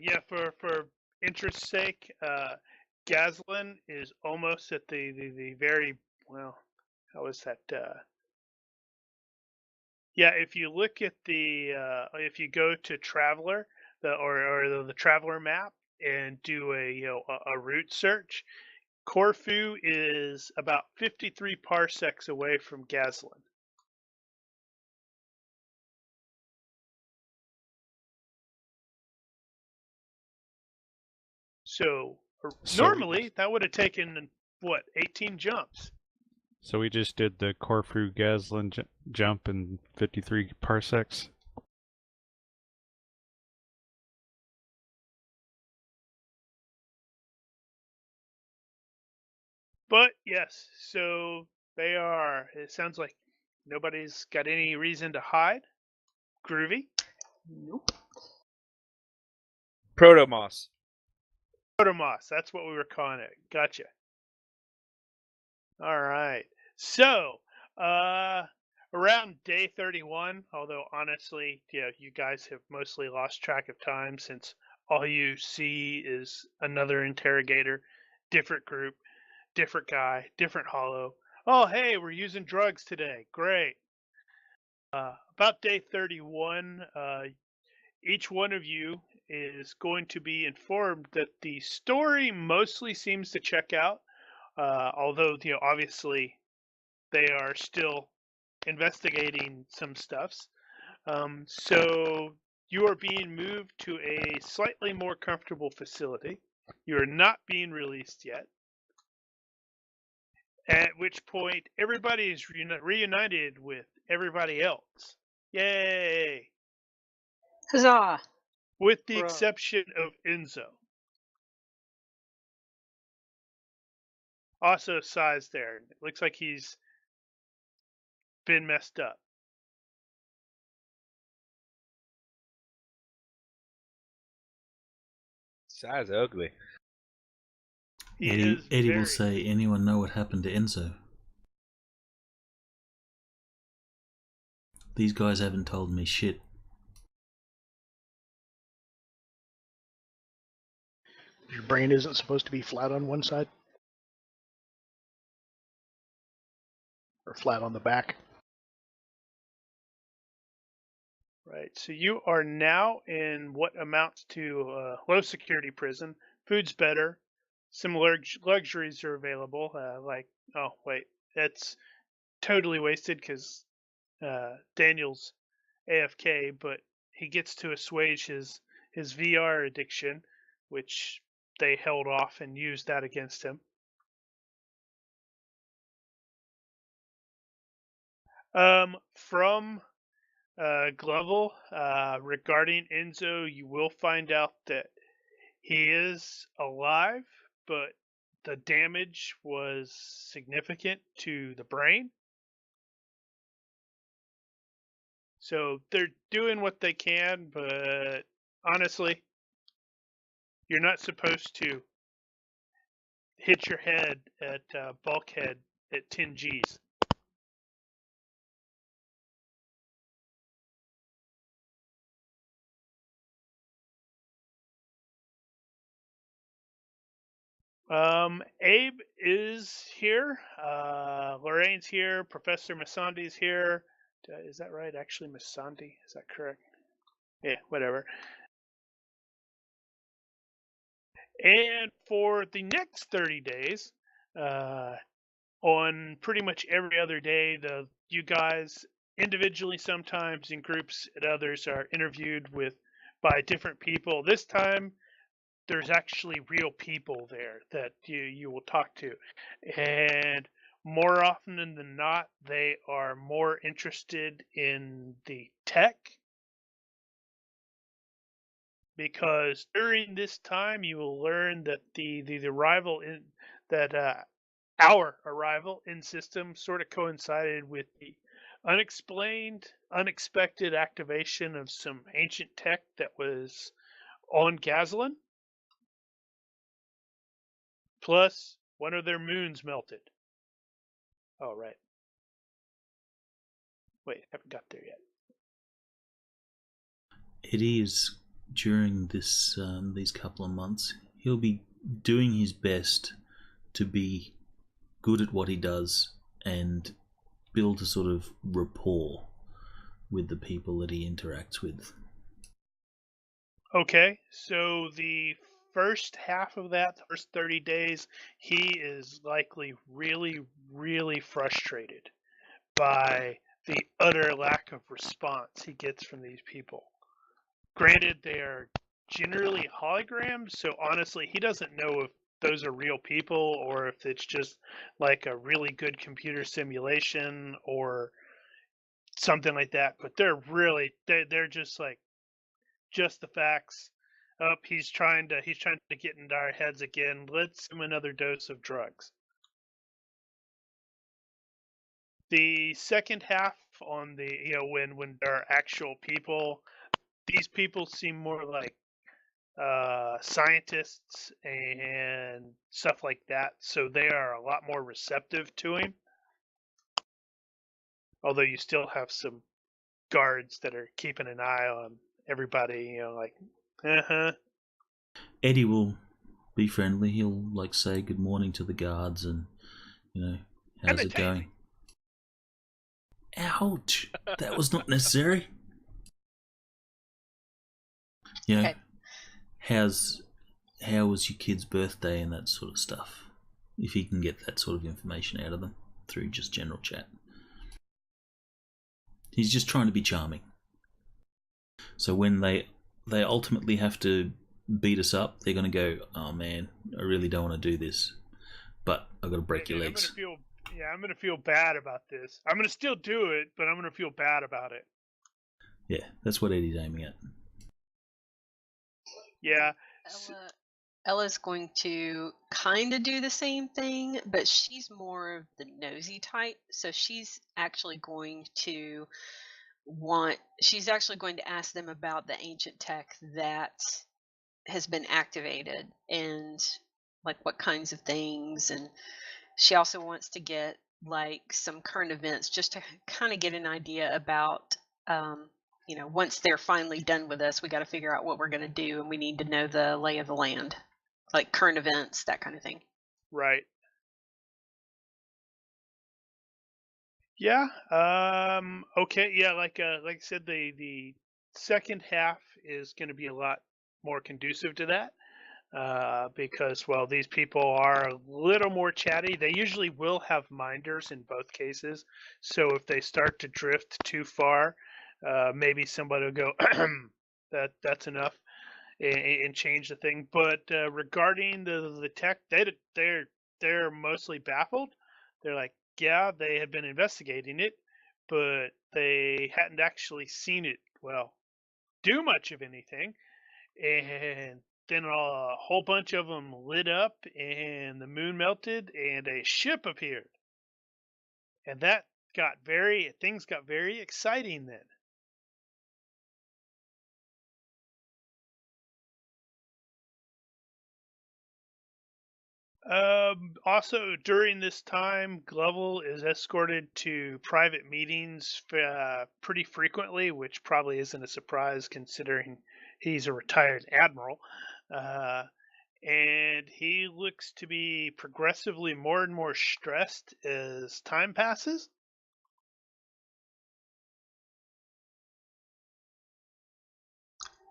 Yeah, for interest's sake, Gazlan is almost at the very, well, how is that? Yeah, if you look at the if you go to Traveller, the Traveller map and do a route search, Corfu is about 53 parsecs away from Gazlan. So normally that would have taken what, 18 jumps. So we just did the Corfu Gazlan jump in 53 parsecs. But yes, so they are. It sounds like nobody's got any reason to hide. Groovy. Nope. Protomos. Protomos, that's what we were calling it. Gotcha. All right. So, around day 31, although honestly, yeah, you guys have mostly lost track of time since all you see is another interrogator, different group, different guy, different hollow. Oh, hey, we're using drugs today. Great. About day 31, each one of you is going to be informed that the story mostly seems to check out, although obviously they are still investigating some stuffs. So you are being moved to a slightly more comfortable facility. You are not being released yet. At which point everybody is reunited with everybody else. Yay! Huzzah! With the Bruh. exception of Enzo. Also size there. It looks like he's been messed up. Size ugly. Eddie will say, anyone know what happened to Enzo? These guys haven't told me shit. Your brain isn't supposed to be flat on one side? Or flat on the back? Right, so you are now in what amounts to low security prison. Food's better. Some luxuries are available. Oh wait, that's totally wasted because Daniel's AFK, but he gets to assuage his VR addiction, which they held off and used that against him. From Glovel, regarding Enzo, you will find out that he is alive, but the damage was significant to the brain. So they're doing what they can, but honestly, you're not supposed to hit your head at bulkhead at 10 Gs. Abe is here. Lorraine's here. Professor Masandi's here. Is that right? Actually, Masandi. Is that correct? Yeah, whatever. And for the next 30 days, on pretty much every other day, you guys individually, sometimes in groups, and others are interviewed by different people. This time, there's actually real people there that you will talk to, and more often than not, they are more interested in the tech, because during this time you will learn that our arrival in system sort of coincided with the unexpected activation of some ancient tech that was on Gazlan. Plus, one of their moons melted. Oh, right. Wait, haven't got there yet. Eddie is, during these couple of months, he'll be doing his best to be good at what he does and build a sort of rapport with the people that he interacts with. Okay, so the first half of that, the first 30 days, he is likely really, really frustrated by the utter lack of response he gets from these people. Granted, they are generally holograms, so honestly, he doesn't know if those are real people or if it's just like a really good computer simulation or something like that. But they're just like, just the facts. He's trying to get into our heads again. Let's give him another dose of drugs. The second half on the when there are actual people, these people seem more like scientists and stuff like that, so they are a lot more receptive to him. Although you still have some guards that are keeping an eye on everybody, like, Eddie will be friendly. He'll like say good morning to the guards and, how's it going? Ouch! That was not necessary. Okay. How was your kid's birthday and that sort of stuff? If he can get that sort of information out of them through just general chat. He's just trying to be charming. So when they ultimately have to beat us up, they're going to go, oh man, I really don't want to do this, but I've got to break your legs. I'm going to feel bad about this. I'm going to still do it, but I'm going to feel bad about it. Yeah, that's what Eddie's aiming at. Yeah. Ella's going to kind of do the same thing, but she's more of the nosy type. So she's actually going to ask them about the ancient tech that has been activated and like what kinds of things. And she also wants to get like some current events just to kind of get an idea about, once they're finally done with us, we got to figure out what we're going to do, and we need to know the lay of the land, like current events, that kind of thing. Right. Yeah. Okay. Yeah. Like I said, the second half is going to be a lot more conducive to that. Because, well, these people are a little more chatty. They usually will have minders in both cases. So if they start to drift too far, maybe somebody will go, that's enough, and change the thing. But regarding the tech, they're mostly baffled. They're like, yeah, they have been investigating it, but they hadn't actually seen it, well, do much of anything. And then a whole bunch of them lit up, and the moon melted, and a ship appeared. And things got very exciting then. Also, during this time, Glovel is escorted to private meetings pretty frequently, which probably isn't a surprise considering he's a retired admiral. And he looks to be progressively more and more stressed as time passes.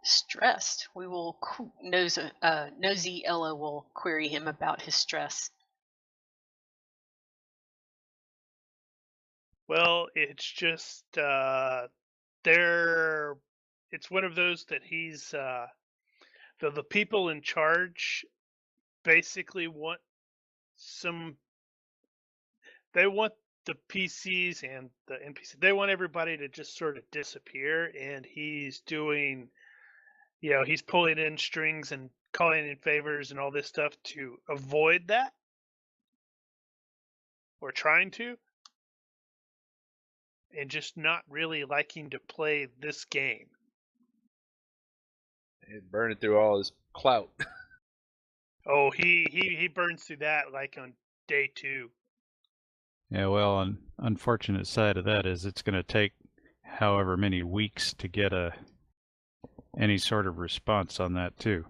Stressed. We will nosy Ella will query him about his stress. Well, it's just it's one of those that he's the people in charge basically want they want the PCs and the NPCs, they want everybody to just sort of disappear, and he's doing, he's pulling in strings and calling in favors and all this stuff to avoid that, or trying to, and just not really liking to play this game. And burning through all his clout. Oh, he burns through that like on day 2. Yeah, well, an unfortunate side of that is it's going to take however many weeks to get any sort of response on that too.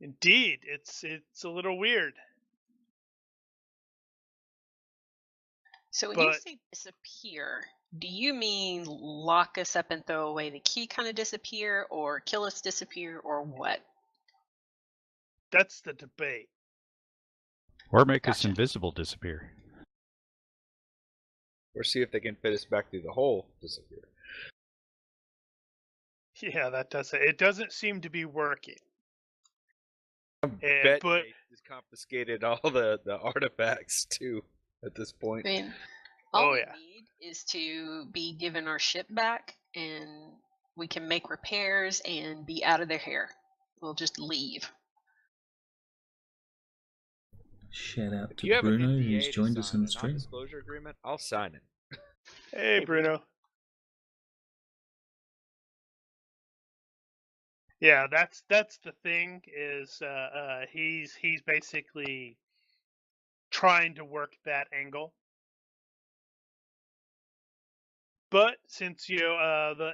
Indeed, it's a little weird. So when you But say disappear, do you mean lock us up and throw away the key kind of disappear, or kill us disappear, or what? that's the debate. Or make us Gotcha. invisible disappear. Or see if they can fit us back through the hole. Disappear. Yeah, that does it. It doesn't seem to be working. Bet But Nate has confiscated all the artifacts too at this point. I mean, all Oh, we yeah. need is to be given our ship back, and we can make repairs and be out of their hair. We'll just leave. Shout out If to you have an Bruno, NDA who's to joined us sign, on the a stream. non-disclosure agreement, I'll sign it. hey, Bruno. Yeah, that's the thing is he's basically trying to work that angle. But since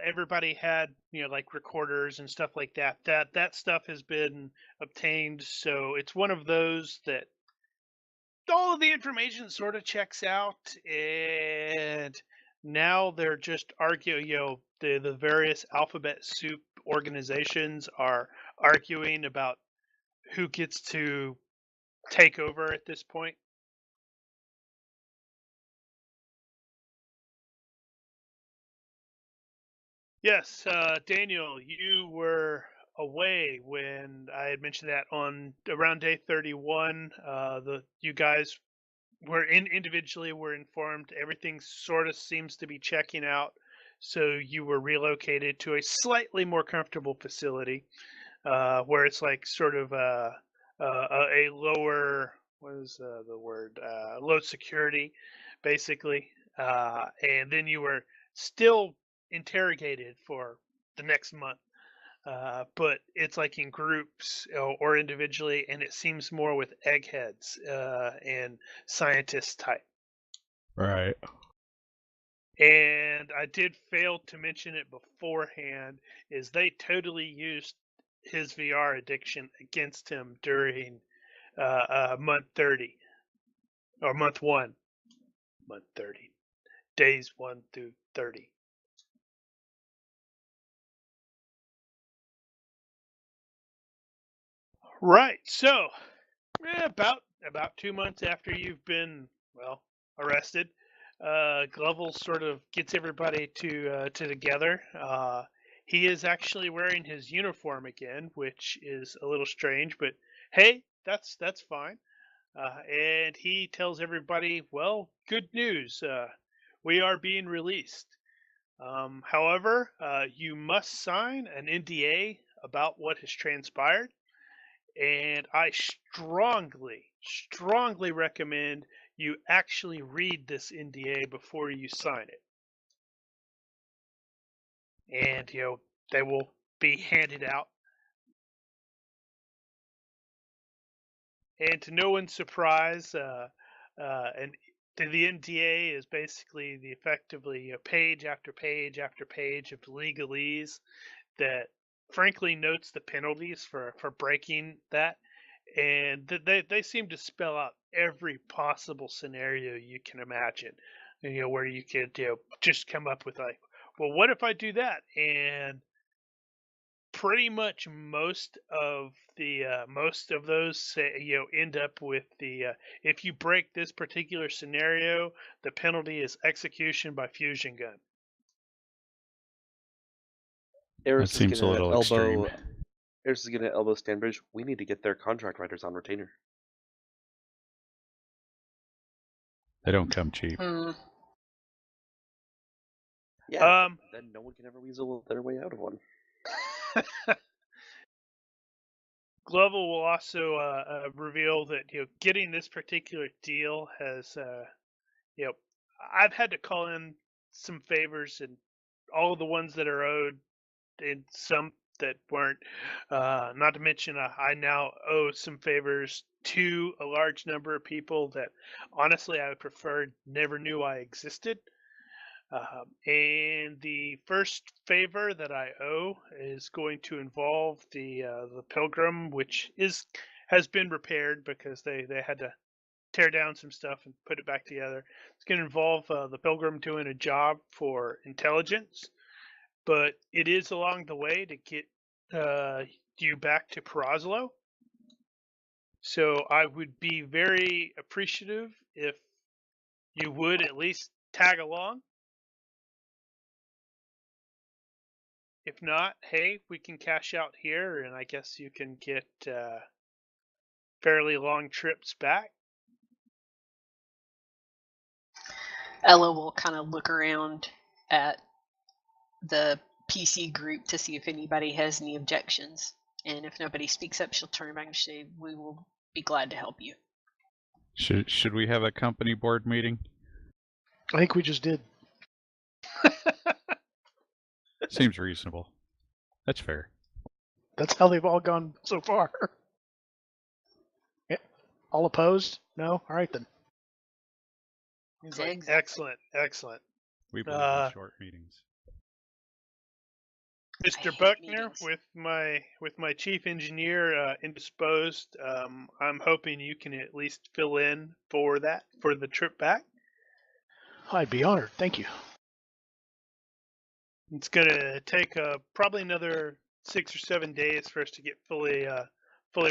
everybody had like recorders and stuff like that stuff has been obtained, so it's one of those that all of the information sort of checks out, and now they're just arguing. The various alphabet soup organizations are arguing about who gets to take over at this point. Yes, Daniel, you were away when I had mentioned that on around day 31. You guys were individually were informed everything sort of seems to be checking out, so you were relocated to a slightly more comfortable facility, where it's like sort of a lower, what is the word, low security, basically, and then you were still interrogated for the next month, but it's like in groups or individually, and it seems more with eggheads and scientist type. Right. And I did fail to mention it beforehand, is they totally used his VR addiction against him during month 30 or month 1, month 30, days 1 through 30. Right. So, about 2 months after you've been arrested, Glovel sort of gets everybody to together. He is actually wearing his uniform again, which is a little strange, but hey, that's fine. And he tells everybody, well, good news. We are being released. However, you must sign an NDA about what has transpired. And I strongly recommend you actually read this NDA before you sign it. And, they will be handed out. And to no one's surprise, and the NDA is basically effectively page after page after page of legalese that frankly notes the penalties for breaking that, and they seem to spell out every possible scenario you can imagine, where you could just come up with like, well, what if I do that? And pretty much most of those end up with the if you break this particular scenario, the penalty is execution by fusion gun. Eris That seems a little extreme. Eris is going to elbow Stanbridge. We need to get their contract writers on retainer. They don't come cheap. Yeah, then no one can ever weasel their way out of one. Glover will also reveal that getting this particular deal has I've had to call in some favors, and all of the ones that are owed, and some that weren't. Not to mention, I now owe some favors to a large number of people that honestly I would prefer never knew I existed. And the first favor that I owe is going to involve the Pilgrim, which has been repaired because they had to tear down some stuff and put it back together. It's going to involve the Pilgrim doing a job for intelligence, but it is along the way to get you back to Peroslo. So I would be very appreciative if you would at least tag along. If not, hey, we can cash out here, and I guess you can get fairly long trips back. Ella will kind of look around at the PC group to see if anybody has any objections. And if nobody speaks up, she'll turn back and say, "We will be glad to help you." Should we have a company board meeting? I think we just did. Seems reasonable. That's fair. That's how they've all gone so far. Yeah. All opposed? No? All right then. He's like, Exactly. excellent. We believe in short meetings. Mr. Buckner, with my chief engineer indisposed, I'm hoping you can at least fill in for the trip back. I'd be honored. Thank you. It's gonna take probably another 6 or 7 days for us to get fully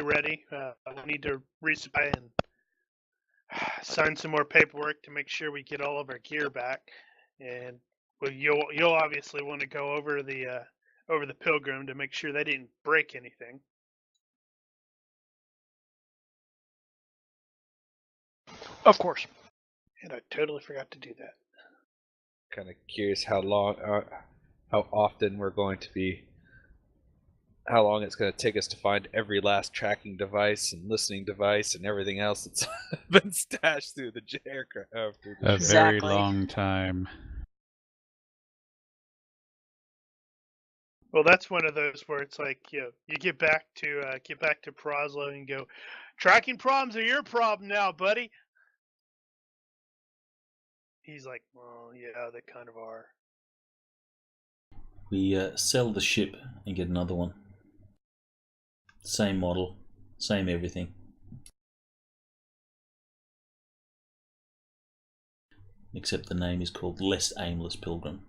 ready. We need to resupply and sign some more paperwork to make sure we get all of our gear back. And you'll obviously want to go over the Pilgrim to make sure they didn't break anything. Of course. And I totally forgot to do that. Kind of curious how often we're going to be, how long it's going to take us to find every last tracking device and listening device and everything else that's been stashed through the aircraft. A Exactly. very long time. Well, that's one of those where it's like, you get back to Peroslo and go, tracking problems are your problem now, buddy. He's like, well, yeah, they kind of are. We sell the ship and get another one. Same model, same everything. Except the name is called Less Aimless Pilgrim.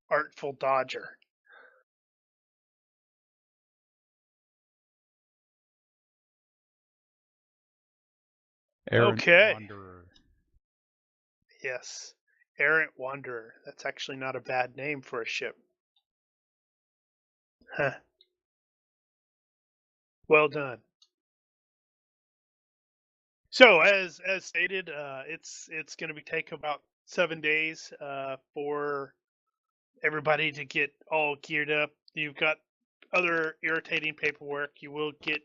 Artful Dodger. Errant Okay. Wanderer. Yes. Errant Wanderer. That's actually not a bad name for a ship. Huh. Well done. So, as stated, it's going to take about 7 days for everybody to get all geared up. You've got other irritating paperwork. You will get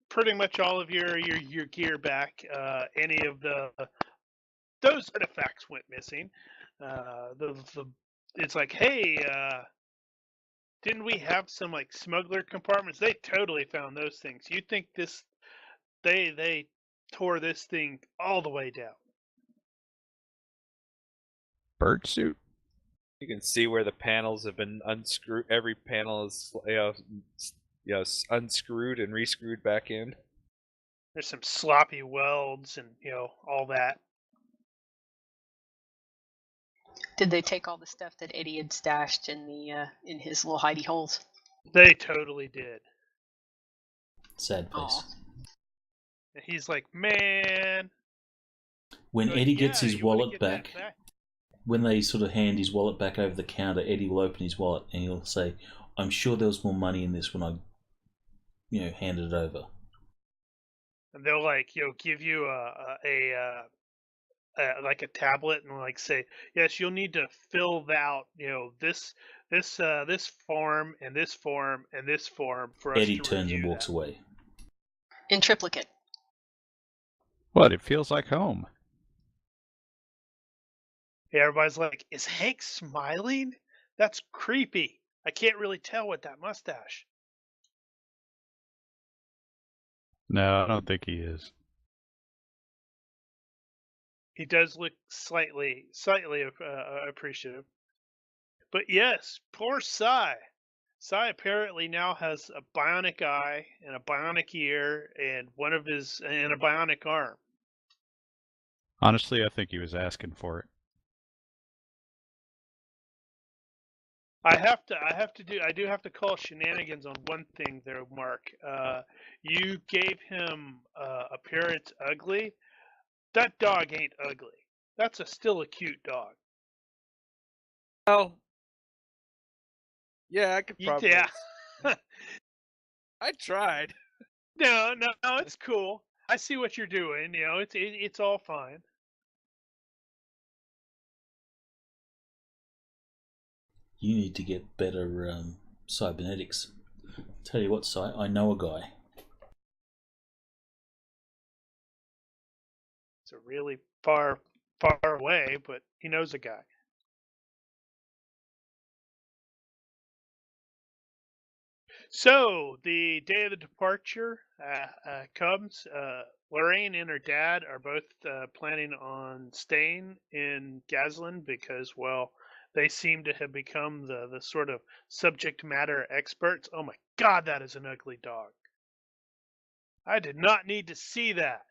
pretty much all of your gear back. Any of those artifacts went missing. It's like, hey, didn't we have some like smuggler compartments? They totally found those things. You think they tore this thing all the way down? Bird suit? You can see where the panels have been unscrewed. Every panel is unscrewed and rescrewed back in. There's some sloppy welds and all that. Did they take all the stuff that Eddie had stashed in in his little hidey holes? They totally did. Sad face. And he's like, man. When like, Eddie gets yeah, his you wanna wallet get back, that back, when they sort of hand his wallet back over the counter, Eddie will open his wallet and he'll say, "I'm sure there was more money in this when I, handed it over." and they'll like give you like a tablet and like say, yes, you'll need to fill out this form and this form and this form for us Eddie to turns and review walks that. away. In triplicate. What? It feels like home. Yeah, everybody's like, is Hank smiling? That's creepy. I can't really tell with that mustache. No, I don't think he is. He does look slightly appreciative. But yes, poor Sai. Sai apparently now has a bionic eye and a bionic ear and a bionic arm. Honestly, I think he was asking for it. I do have to call shenanigans on one thing there, Mark. You gave him appearance ugly. That dog ain't ugly. That's still a cute dog. Oh. Yeah, I could probably. Yeah. I tried. No, it's cool. I see what you're doing. You know, it's all fine. You need to get better cybernetics. Tell you what, Si, I know a guy. It's a really far away, but he knows a guy. So the day of the departure comes. Lorraine and her dad are both planning on staying in Gazlan because, well, they seem to have become the sort of subject matter experts. Oh my God, that is an ugly dog. I did not need to see that.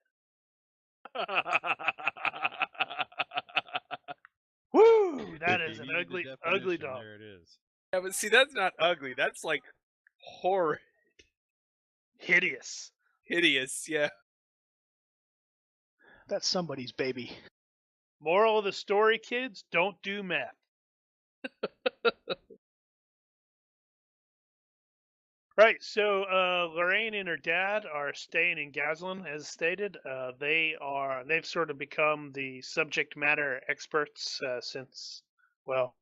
Woo! That is an ugly dog. There it is. Yeah, but see, that's not ugly. That's like horrid. Hideous. Hideous, yeah. That's somebody's baby. Moral of the story, kids, don't do meth. Right, so Lorraine and her dad are staying in Gazlan, as stated. They've sort of become the subject matter experts since, well,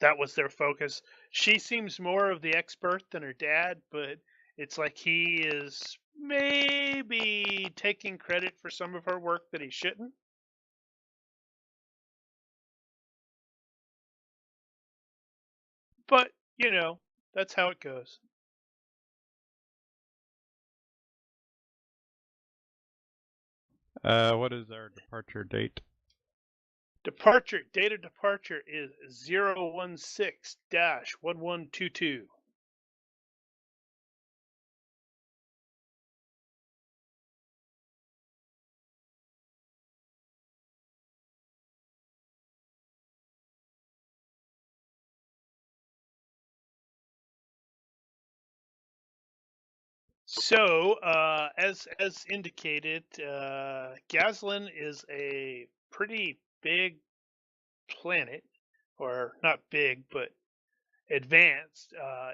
that was their focus. She seems more of the expert than her dad, but it's like he is maybe taking credit for some of her work that he shouldn't. But, you know, that's how it goes. What is our departure date? Date of departure is 016-1122. So, as indicated, Gazlan is a pretty big planet, or not big, but advanced.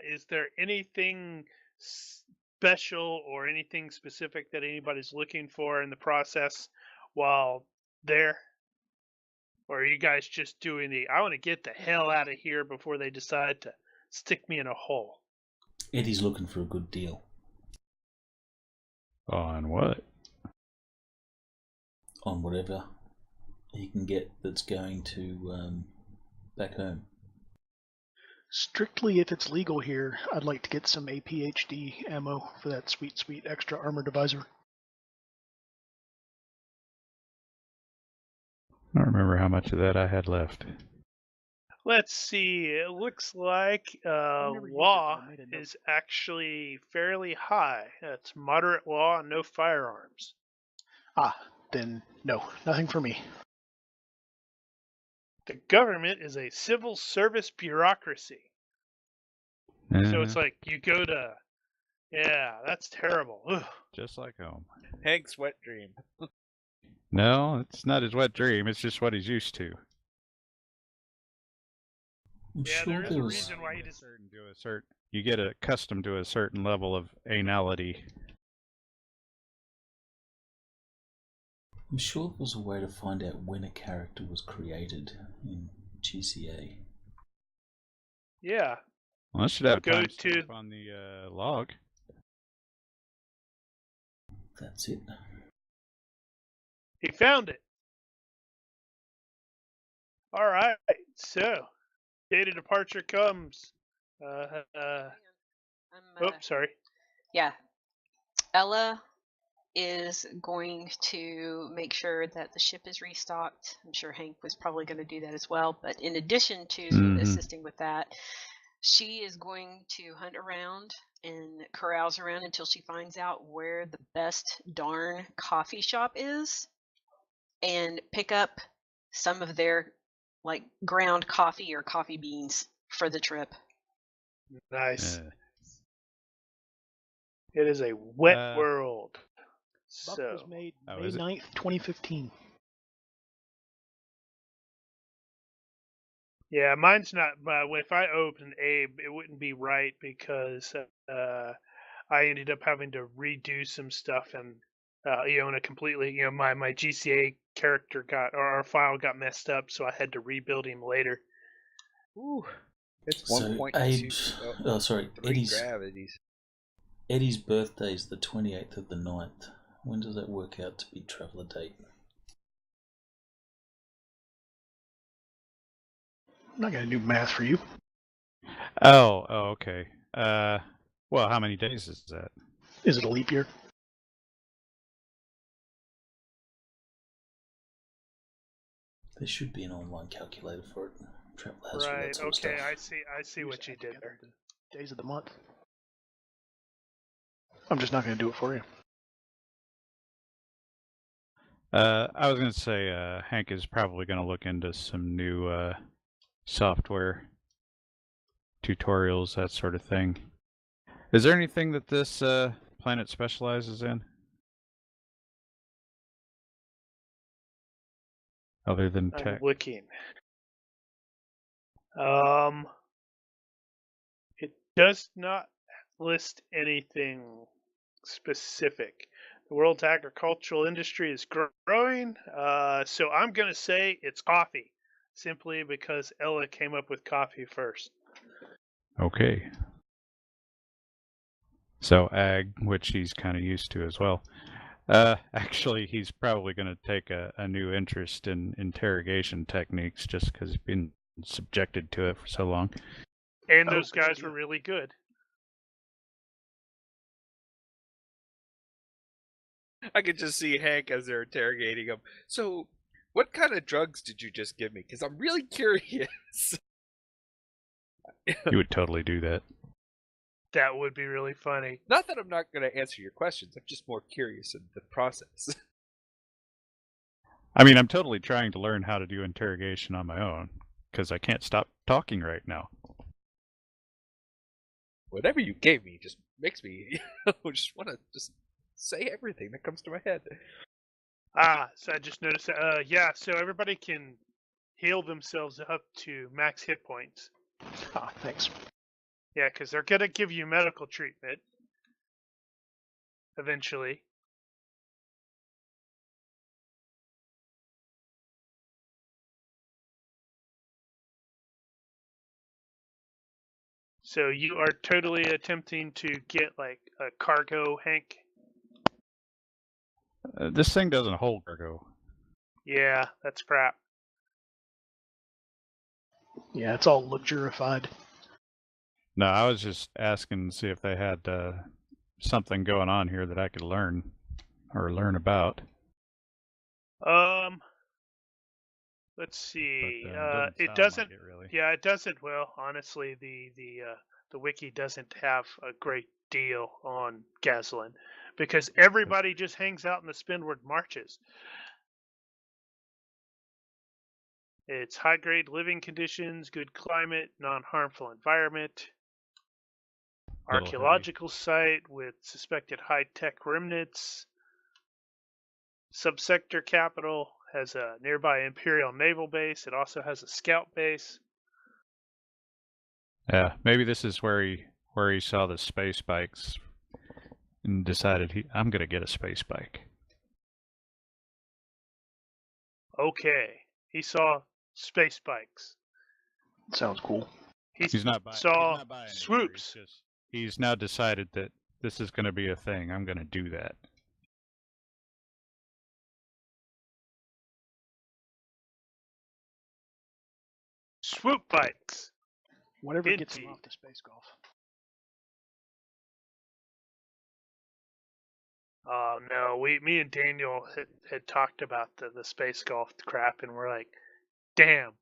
Is there anything special or anything specific that anybody's looking for in the process while there? Or are you guys just doing I want to get the hell out of here before they decide to stick me in a hole? Eddie's looking for a good deal. On what? On whatever he can get that's going to back home. Strictly if it's legal here, I'd like to get some APHD ammo for that sweet extra armor divisor. I don't remember how much of that I had left. Let's see. It looks like law is actually fairly high. It's moderate law and no firearms. Ah, then no, nothing for me. The government is a civil service bureaucracy. So it's like you go to, yeah, that's terrible. Ugh. Just like home. Hank's wet dream. No, it's not his wet dream. It's just what he's used to. I'm Yeah, sure there is there a was. reason why he just. You get accustomed to a certain level of anality. I'm sure there was a way to find out when a character was created in GCA. Yeah. Well, that should have Go timestamp on the log. That's it. He found it. All right. So, date of departure comes. I'm, Oops, sorry. Yeah. Ella is going to make sure that the ship is restocked. I'm sure Hank was probably going to do that as well. But in addition to assisting with that, she is going to hunt around and carouse around until she finds out where the best darn coffee shop is and pick up some of their like ground coffee or coffee beans for the trip. Nice. It is a wet world. Buck So was made May 9th, 2015. yeah, mine's not. If I opened Abe, it wouldn't be right because I ended up having to redo some stuff and in a completely my GCA character our file got messed up, so I had to rebuild him later. Ooh, it's So 1.2. Eddie's gravities. Eddie's birthday is the 28th of the 9th. When does that work out to be Traveller date? I'm not going to do math for you. Oh, okay. Well, how many days is that? Is it a leap year? There should be an online calculator for it. Traveller has Right. all that sort of Okay. stuff. I see what you did there. The days of the month. I'm just not going to do it for you. I was going to say Hank is probably going to look into some new software, tutorials, that sort of thing. Is there anything that this planet specializes in? Other than tech? I'm looking. It does not list anything specific. The world's agricultural industry is growing, so I'm going to say it's coffee, simply because Ella came up with coffee first. Okay. So ag, which he's kind of used to as well. Actually, he's probably going to take a new interest in interrogation techniques just because he's been subjected to it for so long. And those guys were really good. I could just see Hank as they're interrogating him. So, what kind of drugs did you just give me? Because I'm really curious. You would totally do that. That would be really funny. Not that I'm not going to answer your questions. I'm just more curious in the process. I mean, I'm totally trying to learn how to do interrogation on my own because I can't stop talking right now. Whatever you gave me just makes me just want to just say everything that comes to my head. So I just noticed that. Yeah, so everybody can heal themselves up to max hit points. Ah, thanks. Yeah, because they're going to give you medical treatment eventually. So you are totally attempting to get like a cargo, Hank? This thing doesn't hold cargo. Yeah, that's crap. Yeah, it's all luxurified. No, I was just asking to see if they had something going on here that I could learn or learn about. Let's see. But, it doesn't. Like it really. Yeah, it doesn't. Well, honestly, the wiki doesn't have a great deal on gasoline because everybody just hangs out in the Spinward Marches. It's high-grade living conditions, good climate, non-harmful environment, archaeological site with suspected high-tech remnants, subsector capital, has a nearby Imperial naval base. It also has a scout base. Yeah, maybe this is where he saw the space bikes and decided I'm gonna get a space bike. Okay, he saw space bikes. Sounds cool. He's not buying. Saw He's not buying swoops. He's now decided that this is going to be a thing. I'm going to do that. Swoop bikes. Whatever gets him off to space golf. Oh no, me and Daniel had talked about the space golf crap, and we're like, damn,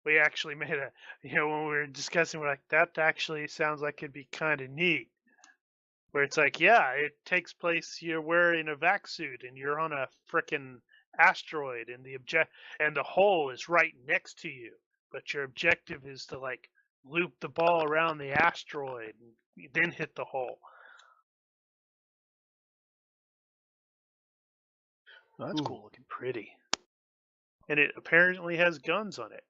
we actually made when we were discussing, we're like, that actually sounds like it'd be kind of neat. Where it's like, yeah, it takes place, you're wearing a vac suit and you're on a frickin' asteroid, and the hole is right next to you, but your objective is to like loop the ball around the asteroid and then hit the hole. Well, that's Ooh, cool looking. pretty. And it apparently has guns on it.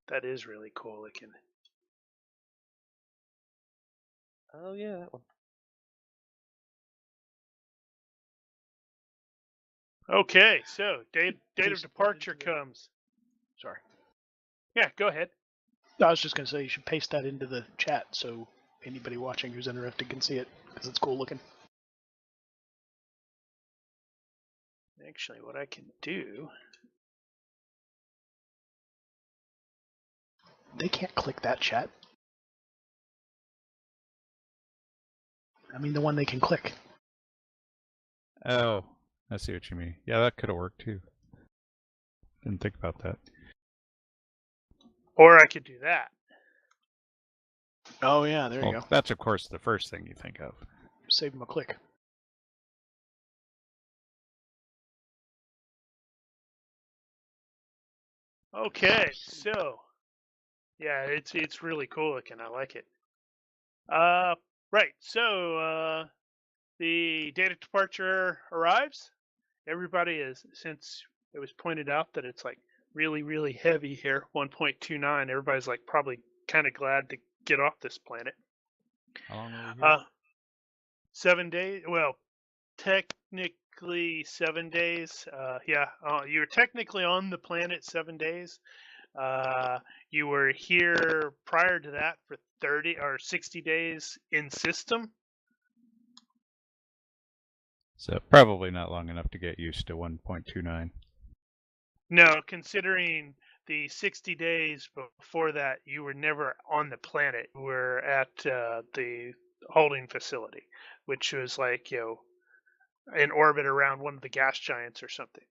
That is really cool looking. Oh yeah, that one. Okay, so date of departure comes. Sorry. Yeah, go ahead. No, I was just going to say you should paste that into the chat so anybody watching who's interested can see it, because it's cool looking. Actually, what I can do... They can't click that chat. I mean, the one they can click. Oh, I see what you mean. Yeah, that could have worked too. Didn't think about that. Or I could do that. Oh, yeah, there you go. That's, of course, the first thing you think of. Save them a click. Okay, so... Yeah, it's really cool looking. I like it. Right, so the date of departure arrives. Everybody is, since it was pointed out that it's like really, really heavy here, 1.29, everybody's like probably kind of glad to get off this planet. How long are we here? 7 days. Well, technically 7 days. You're technically on the planet 7 days. You were here prior to that for 30 or 60 days in system. So probably not long enough to get used to 1.29. No, considering the 60 days before that, you were never on the planet. You were at the holding facility, which was like, in orbit around one of the gas giants or something.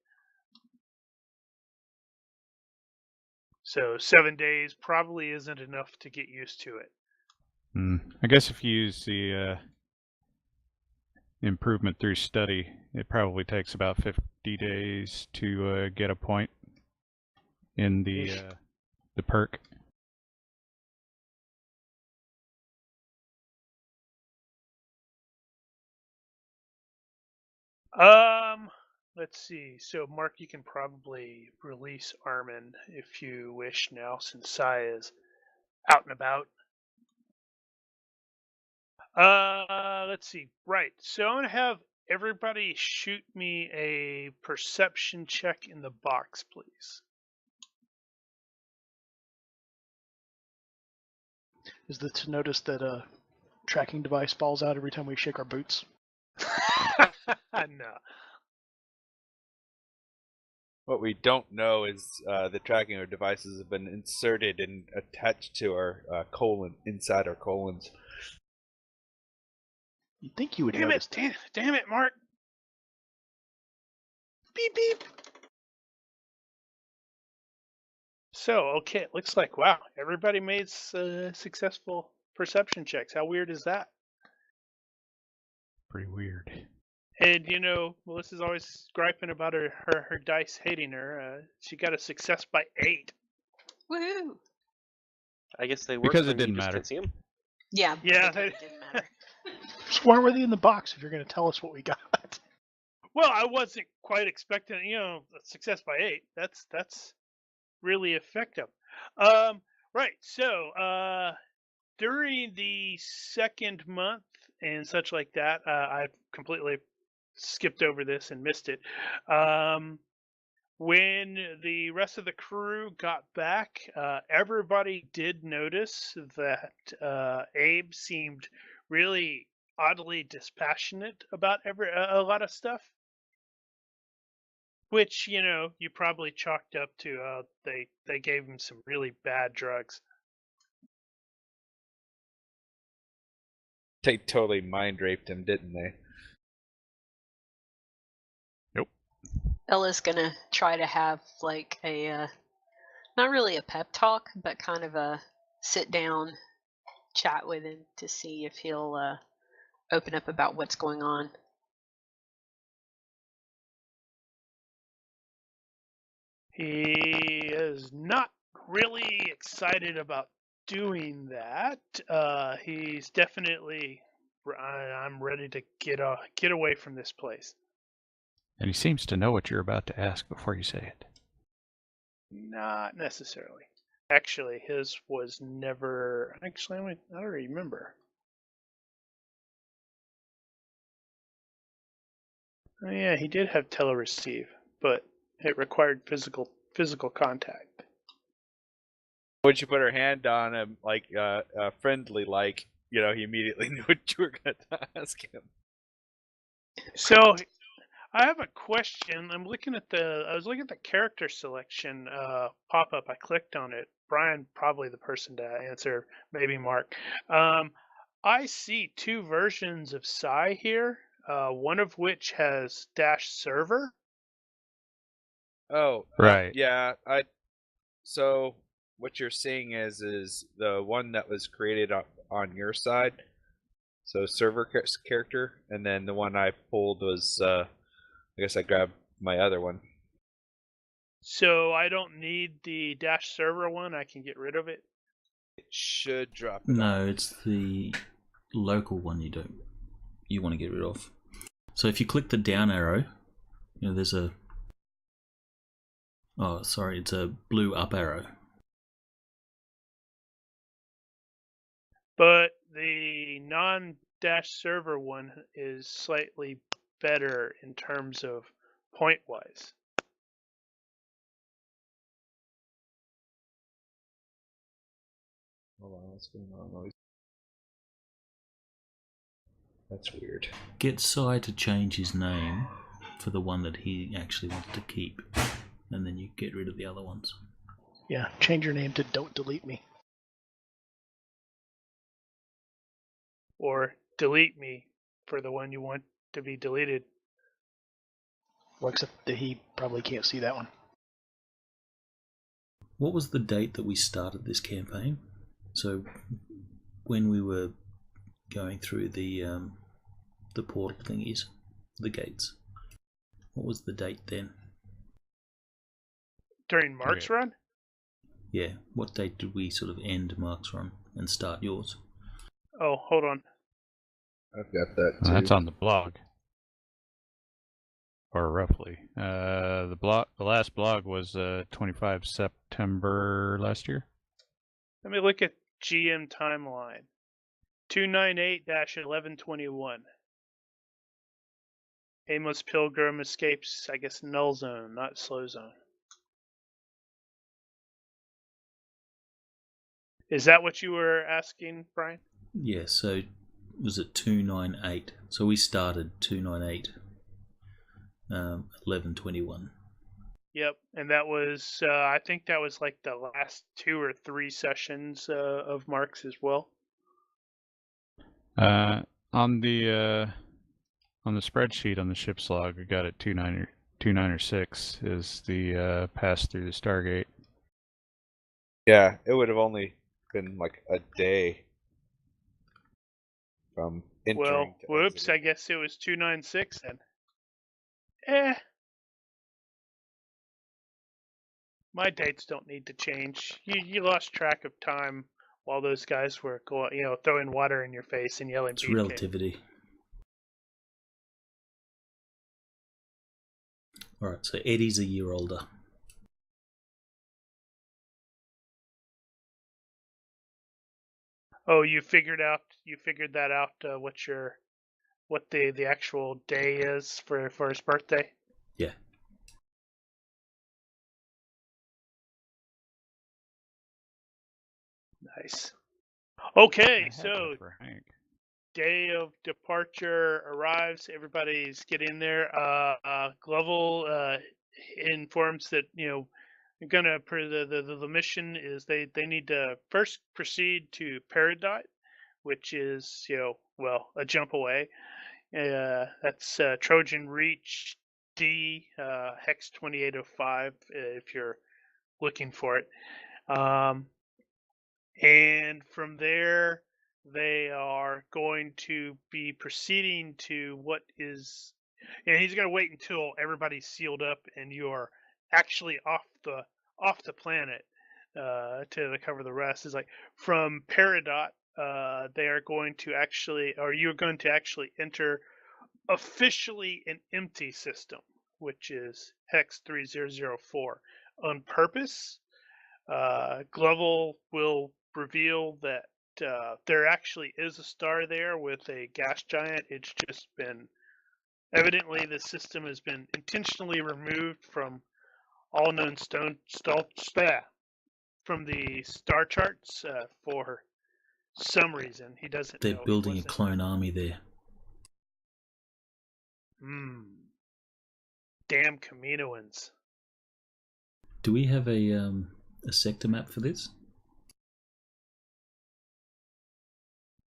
So 7 days probably isn't enough to get used to it. I guess if you use the improvement through study, it probably takes about 50 days to get a point in the perk. Let's see. So, Mark, you can probably release Armin if you wish now, since Sai is out and about. Let's see. Right. So I'm gonna have everybody shoot me a perception check in the box, please. Is it to notice that a tracking device falls out every time we shake our boots? No. What we don't know is the tracking devices have been inserted and attached to our colon, inside our colons. You'd think you would Damn notice. Damn it, Mark. Beep, beep. So, okay, it looks like, wow, everybody made successful perception checks. How weird is that? Pretty weird. And, Melissa's always griping about her dice hating her. She got a success by 8. Woohoo! I guess they work Because it when you didn't just matter. can't see them. Yeah. Yeah, because it didn't matter. So why were they in the box if you're going to tell us what we got? Well, I wasn't quite expecting, a success by 8. That's really effective. Right. So, during the second month and such like that, I completely skipped over this and missed it. When the rest of the crew got back, everybody did notice that Abe seemed really oddly dispassionate about a lot of stuff. Which, you probably chalked up to they gave him some really bad drugs. They totally mind raped him, didn't they? Ella's gonna try to have like a not really a pep talk, but kind of a sit down chat with him to see if he'll open up about what's going on. He is not really excited about doing that. He's definitely, I'm ready to get away from this place. And he seems to know what you're about to ask before you say it. Not necessarily. Actually, his was never. Actually, I don't remember. Oh yeah, he did have telereceive, but it required physical contact. Once you put her hand on him, like friendly, like he immediately knew what you were going to ask him. So, I have a question. I was looking at the character selection pop up. I clicked on it. Brian, probably the person to answer. Maybe Mark. I see two versions of Psy here. One of which has dash server. Oh, right. Yeah. So what you're seeing is the one that was created on your side. So server character, and then the one I pulled was I guess I grabbed my other one. So I don't need the dash server one. I can get rid of it. It should drop it No, off. it's the local one you want to get rid of. So if you click the down arrow, there's a... Oh, sorry, it's a blue up arrow. But the non-dash server one is slightly better in terms of point-wise. Hold on, what's going on? That's weird. Get Sai to change his name for the one that he actually wanted to keep, and then you get rid of the other ones. Yeah, change your name to Don't Delete Me. Or delete me for the one you want to be deleted. Well, except that he probably can't see that one. What was the date that we started this campaign? So when we were going through the portal thingies, the gates, what was the date then? During Mark's run? Yeah, what date did we sort of end Mark's run and start yours? Oh, hold on. I've got that too. That's on the blog. Or roughly. The last blog was 25 September last year. Let me look at GM timeline. 298-1121. Aimless Pilgrim escapes, I guess, null zone, not slow zone. Is that what you were asking, Brian? Yeah, so was it 298? So we started 298, 1121. Yep, and that was, I think that was like the last 2 or 3 sessions of Mark's as well. On the spreadsheet on the ship's log, we got it 296 is the pass through the Stargate. Yeah, it would have only been like a day from entering. Well, to whoops, exiting. I guess it was 296 then. My dates don't need to change. You lost track of time while those guys were going, throwing water in your face and yelling. It's relativity. Alright, so Eddie's a year older. Oh, you figured that out. What the actual day is for his birthday? Yeah. Nice. Okay, I had so that for Hank. day of departure arrives. Everybody's getting there. Glovel informs that gonna the mission is they need to first proceed to Peridot, which is, a jump away. That's Trojan Reach D, Hex 2805, if you're looking for it. And from there, they are going to be proceeding to what is, and he's going to wait until everybody's sealed up and you're actually off the planet to cover the rest. Is like from Peridot, they are going to actually, or you're going to actually enter officially an empty system, which is Hex 3004 on purpose. Glovel will reveal that there actually is a star there with a gas giant. It's just been, evidently the system has been intentionally removed from all known from the star charts for some reason. He doesn't They're know. building a clone army there. Damn Kaminoans. Do we have a sector map for this?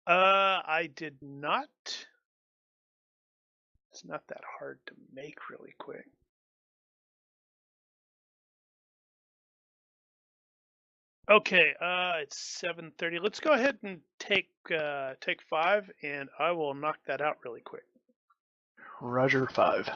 I did not. It's not that hard to make really quick. Okay, it's 7:30. Let's go ahead and take 5, and I will knock that out really quick. Roger, 5.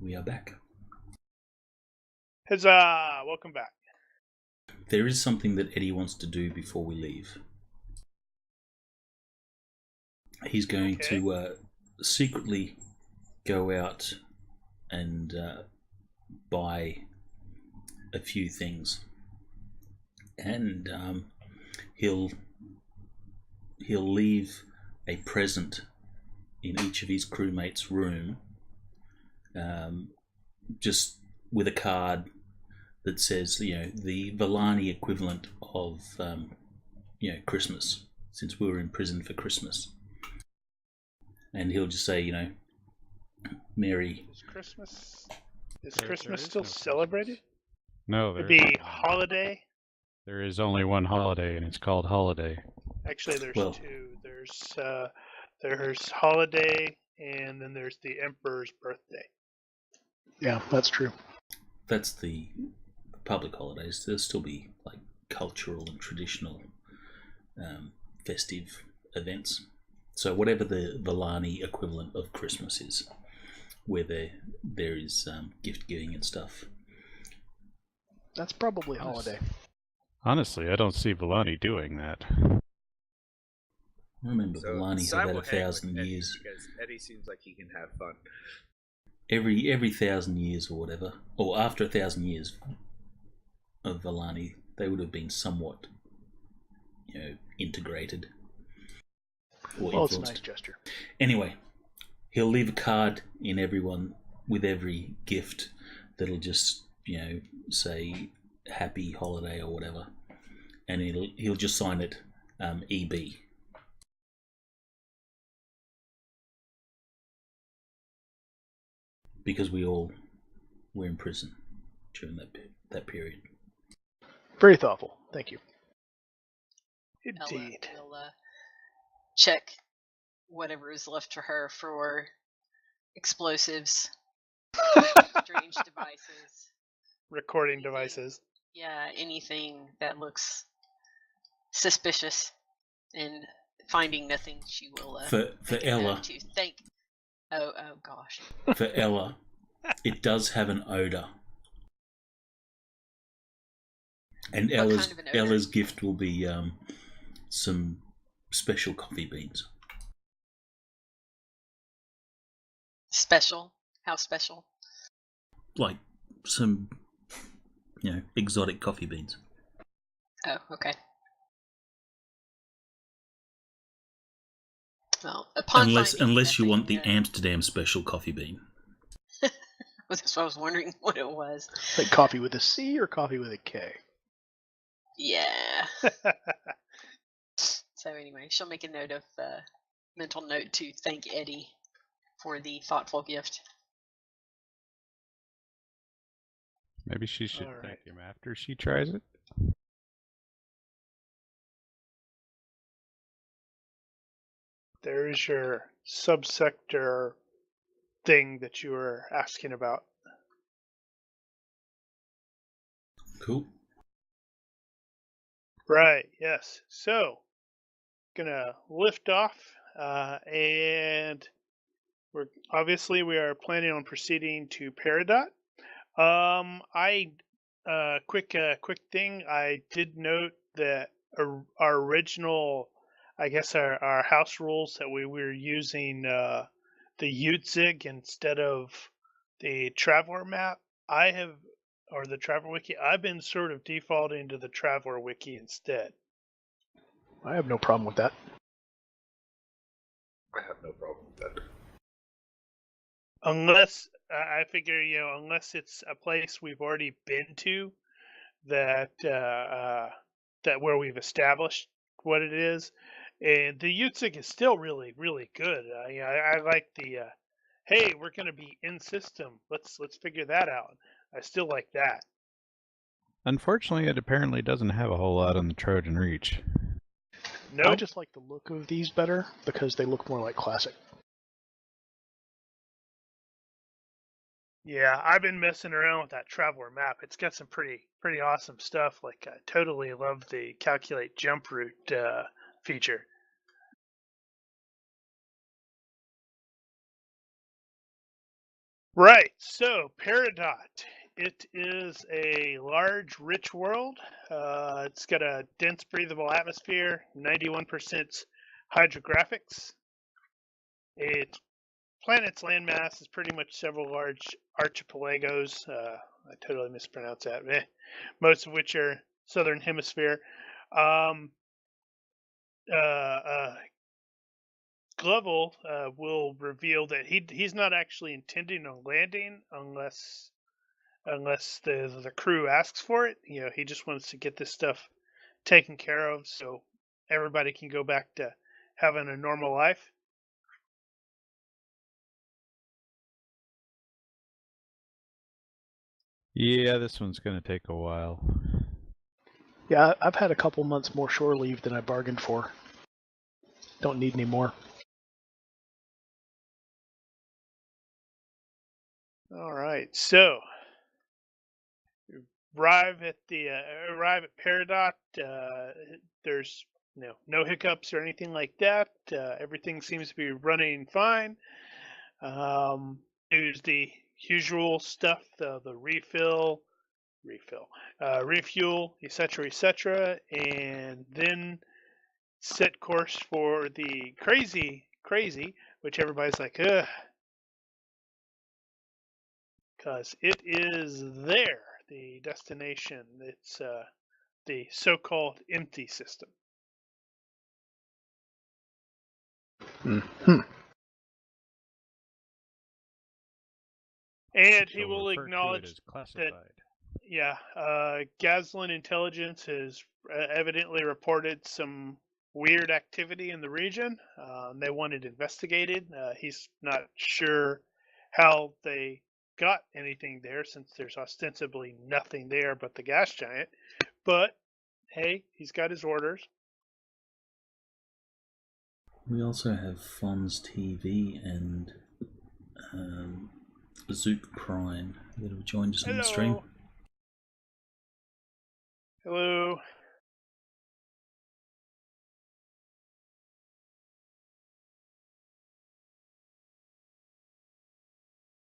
We are back. Huzzah! Welcome back. There is something that Eddie wants to do before we leave. He's going to secretly go out and buy a few things, and he'll leave a present in each of his crewmates' room, just with a card that says, the Villani equivalent of, Christmas, since we were in prison for Christmas. And he'll just say, Merry. Is Christmas still celebrated? No, It'd be holiday. There is only one holiday, and it's called holiday. Actually, there's two. There's holiday, and then there's the Emperor's birthday. Yeah, that's true. That's the public holidays. There'll still be like cultural and traditional festive events. So whatever the Villani equivalent of Christmas is, where there is gift giving and stuff. That's probably holiday. Honestly, I don't see Villani doing that. I remember Villani had about 1,000 years. Because Eddie seems like he can have fun. Every 1,000 years or whatever, or after 1,000 years of Villani, they would have been somewhat, integrated. Well, it's a nice gesture. Anyway, he'll leave a card in everyone with every gift that'll just, say happy holiday or whatever, and he'll just sign it EB. Because we all were in prison during that period. Very thoughtful. Thank you. Indeed. Ella will check whatever is left for her for explosives, strange devices, Recording devices. Yeah, anything that looks suspicious, and finding nothing, she will for Ella. To thank. Oh gosh. For Ella, it does have an odor. And Ella's gift will be some special coffee beans. Special? How special? Like some, exotic coffee beans. Oh, okay. Well, unless you want the Amsterdam special coffee bean. That's what I was wondering what it was. Like coffee with a C or coffee with a K? Yeah. So anyway, she'll make a note of mental note to thank Eddie for the thoughtful gift. Maybe she should thank him after she tries it. There is your subsector thing that you were asking about. Cool. Right, yes. So, gonna lift off, and we are planning on proceeding to Peridot. Quick thing. I did note that our original, I guess our house rules that we were using the Utzig instead of the Traveller map. The Traveller Wiki. I've been sort of defaulting to the Traveller Wiki instead. I have no problem with that. I have no problem with that. Unless I figure, unless it's a place we've already been to, that where we've established what it is, and the Utzig is still really, really good. I like the hey, we're going to be in system. Let's figure that out. I still like that. Unfortunately, it apparently doesn't have a whole lot on the Trojan Reach. No, I just like the look of these better because they look more like classic. Yeah, I've been messing around with that Traveller map. It's got some pretty awesome stuff. Like, I totally love the calculate jump route feature. Right. So, Peridot. It is a large, rich world. It's got a dense, breathable atmosphere, 91% hydrographics. Its planet's landmass is pretty much several large archipelagos. I totally mispronounced that. Most of which are southern hemisphere. Um, Glovel will reveal that he's not actually intending on landing unless the crew asks for it. You know, he just wants to get this stuff taken care of so everybody can go back to having a normal life. Yeah, this one's going to take a while. Yeah, I've had a couple months more shore leave than I bargained for. Don't need any more. All right, so arrive at Peridot. There's no hiccups or anything like that. Everything seems to be running fine. There's the usual stuff: the refuel, refuel, etc., and then set course for the crazy, which everybody's like, ugh, because it is there, the destination. It's the so-called empty system. Mm-hmm. And he Shall will refer to it acknowledge as classified. Gaslin Intelligence has evidently reported some weird activity in the region. They want it investigated. He's not sure how they got anything there since there's ostensibly nothing there but the gas giant. But hey, he's got his orders. We also have Fonz TV and Zook Prime that have joined us on the stream. Hello.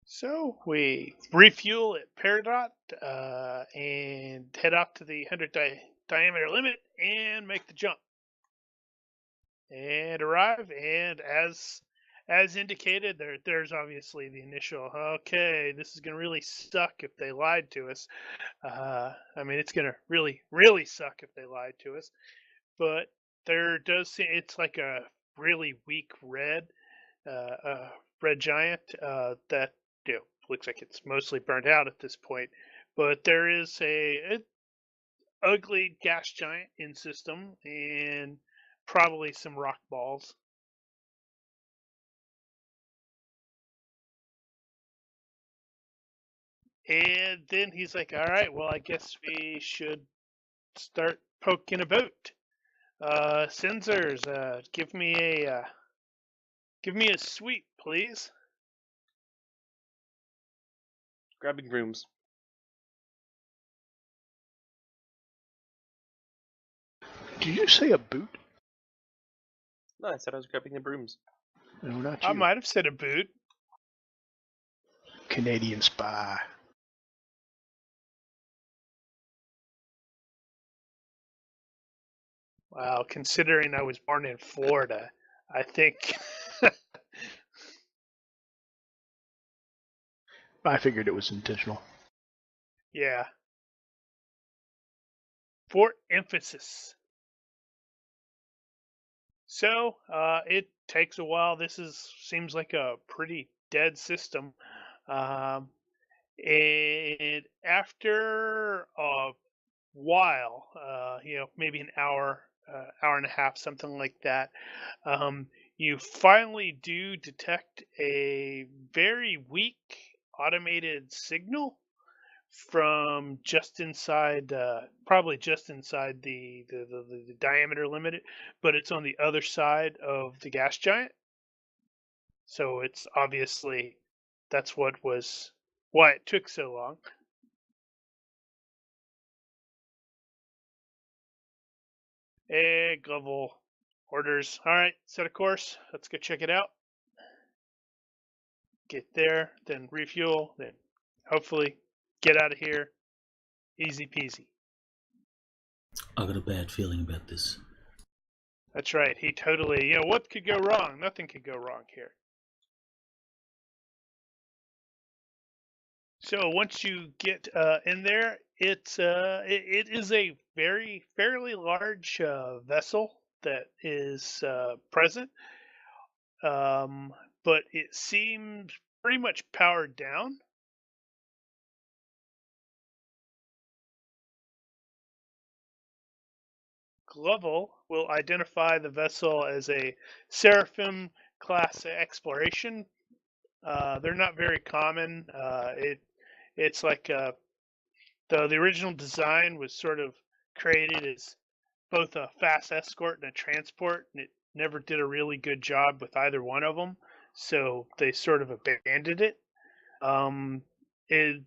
So we refuel at Peridot and head off to the 100 diameter limit and make the jump. And arrive, and as indicated, there's obviously the initial, okay, this is gonna really suck if they lied to us. I mean, it's gonna really suck if they lied to us. But there does seem it's like a really weak red giant that looks like it's mostly burnt out at this point. But there is a ugly gas giant in system and probably some rock balls. And then he's like, all right, well, I guess we should start poking about. Sensors, give me a sweep, please. Grabbing brooms. Did you say a boot? No, I said I was grabbing the brooms. No, not you. I might have said a boot. Canadian spy. Wow, considering I was born in Florida, I think. I figured it was intentional. Yeah. For emphasis. So, it takes a while. This seems like a pretty dead system. And after a while, maybe an hour, hour and a half, something like that, you finally do detect a very weak automated signal from just inside, probably just inside the diameter limit, but it's on the other side of the gas giant. So it's obviously that's why it took so long. Global orders. All right, set a course. Let's go check it out. get there, then refuel, then hopefully get out of here. Easy peasy. I got a bad feeling about this. That's right. He totally, what could go wrong? Nothing could go wrong here. So once you get in there, it is a fairly large vessel that is present, but it seems pretty much powered down. Glovel will identify the vessel as a Seraphim class exploration. They're not very common. It's like the original design was sort of created as both a fast escort and a transport, and it never did a really good job with either one of them, so they sort of abandoned it.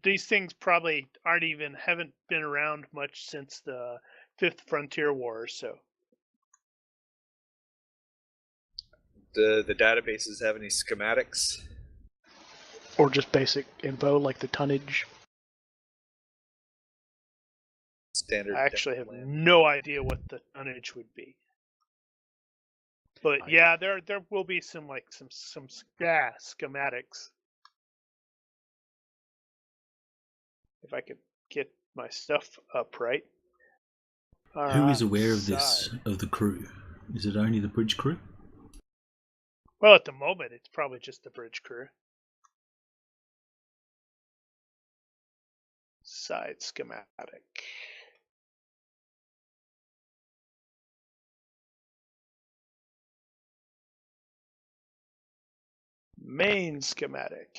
These things probably haven't been around much since the Fifth Frontier Wars. So, Do the databases have any schematics? Or just basic info like the tonnage. Standard. I actually have no idea what the tonnage would be. But yeah, there will be some schematics. If I could get my stuff up right. Who is aware of this, of the crew? Is it only the bridge crew? Well, at the moment, it's probably just the bridge crew. Side schematic. Main schematic.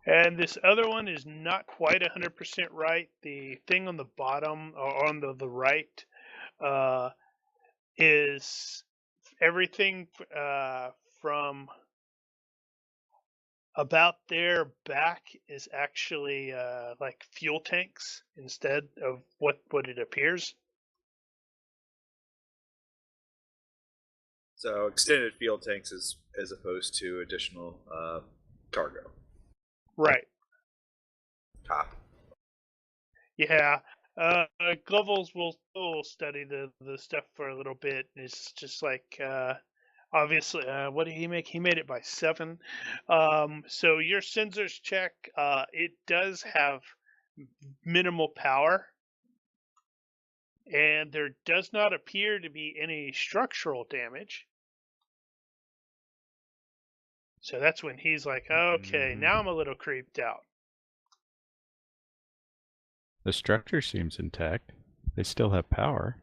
And this other one is not quite 100% right. The thing on the bottom, or on the right, is everything from about there back is actually like fuel tanks instead of what it appears. So extended fuel tanks as opposed to additional cargo. Right. Top. Yeah. Glovels will study the stuff for a little bit. It's just like obviously, what did he make? He made it by 7. So your sensors check. It does have minimal power, and there does not appear to be any structural damage. So that's when he's like, okay, now I'm a little creeped out. The structure seems intact. They still have power.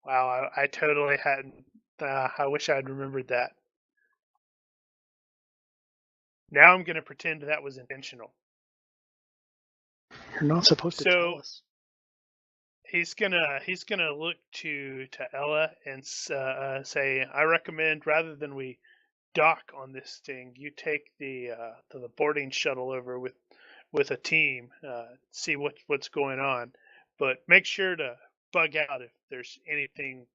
Wow, I totally hadn't. I wish I'd remembered that. Now I'm going to pretend that was intentional. You're not supposed to tell us. He's gonna look to Ella and say, I recommend rather than we dock on this thing, you take the boarding shuttle over with a team, see what's going on, but make sure to bug out if there's anything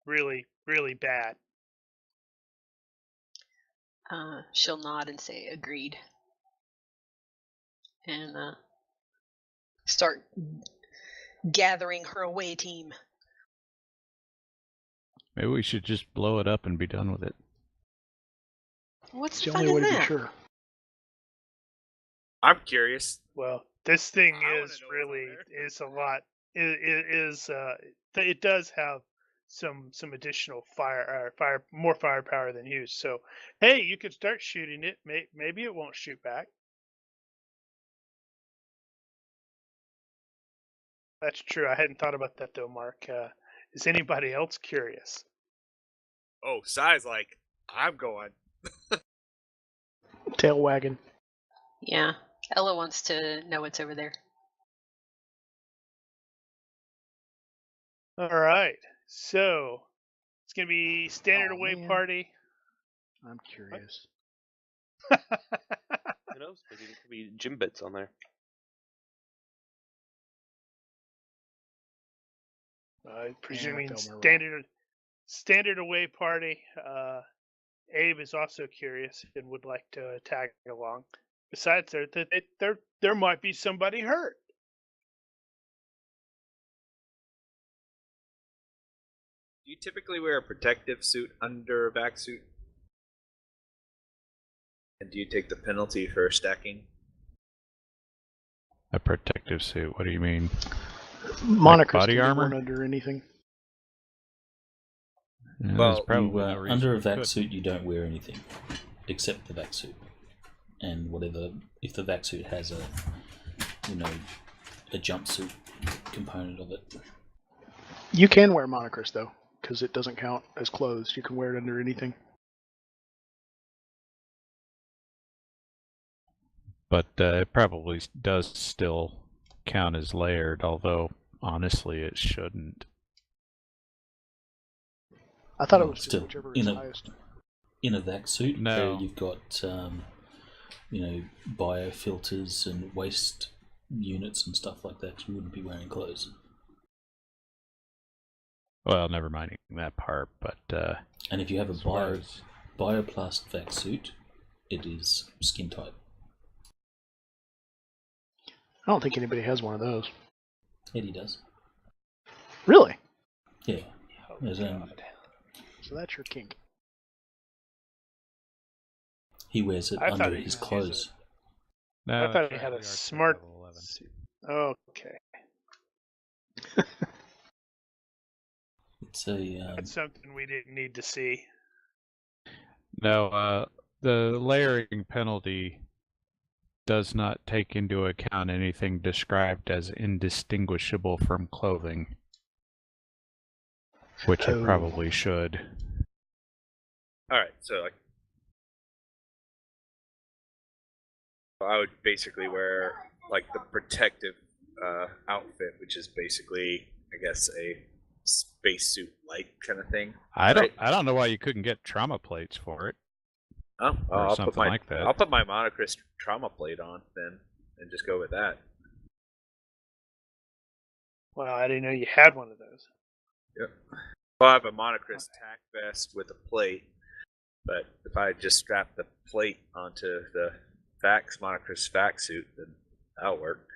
really, really bad. She'll nod and say agreed. And start gathering her away team. Maybe we should just blow it up and be done with it. What's It's the fun only way in to be that? sure. I'm curious. Well, this thing I is wanna know really what's is a lot. It does have some additional more firepower than used. So, hey, you could start shooting it. Maybe it won't shoot back. That's true. I hadn't thought about that though, Mark. Is anybody else curious? Oh, Sai's like, I'm going. Tail wagging. Yeah. Ella wants to know what's over there. All right. So it's gonna be standard away man. party. I'm curious. Who knows? Maybe there could be gym bits on there. Presuming I felt my standard away party. Abe is also curious and would like to tag along. Besides, there might be somebody hurt. Do you typically wear a protective suit under a vac suit? And do you take the penalty for stacking? A protective suit. What do you mean? Monikers body can get armor? one under anything. Yeah, Well, there's probably no reason under a you vac couldn't. suit, you don't wear anything except the vac suit, and whatever. If the vac suit has a jumpsuit component of it. You can wear monikers though, because it doesn't count as clothes. You can wear it under anything. But it probably does still count as layered, although honestly it shouldn't. I thought it Well, was just still, whichever in is a- highest. In a vac suit, No. you've got biofilters and waste units and stuff like that. You wouldn't be wearing clothes. Well, never minding that part, but And if you have a as far as- bioplast vac suit, it is skin tight. I don't think anybody has one of those. Eddie does. Really? Yeah. Oh, There's, God. So that's your kink. he wears it I thought under he his was clothes. no, I thought it's he had a actually Arctic smart level 11. suit. Okay, It's a that's something we didn't need to see. No, the layering penalty does not take into account anything described as indistinguishable from clothing, which it Oh. probably should. Alright, so I would basically wear the protective outfit, which is basically, I guess, a spacesuit like kind of thing. I Right. don't know why you couldn't get trauma plates for it. Oh, well, Or I'll something put my like that. I'll put my Monochrist trauma plate on then, and just go with that. Well, I didn't know you had one of those. Yep. Well, I have a Monochrist tack vest with a plate, but if I just strap the plate onto the Monochrist vac suit, then that'll work.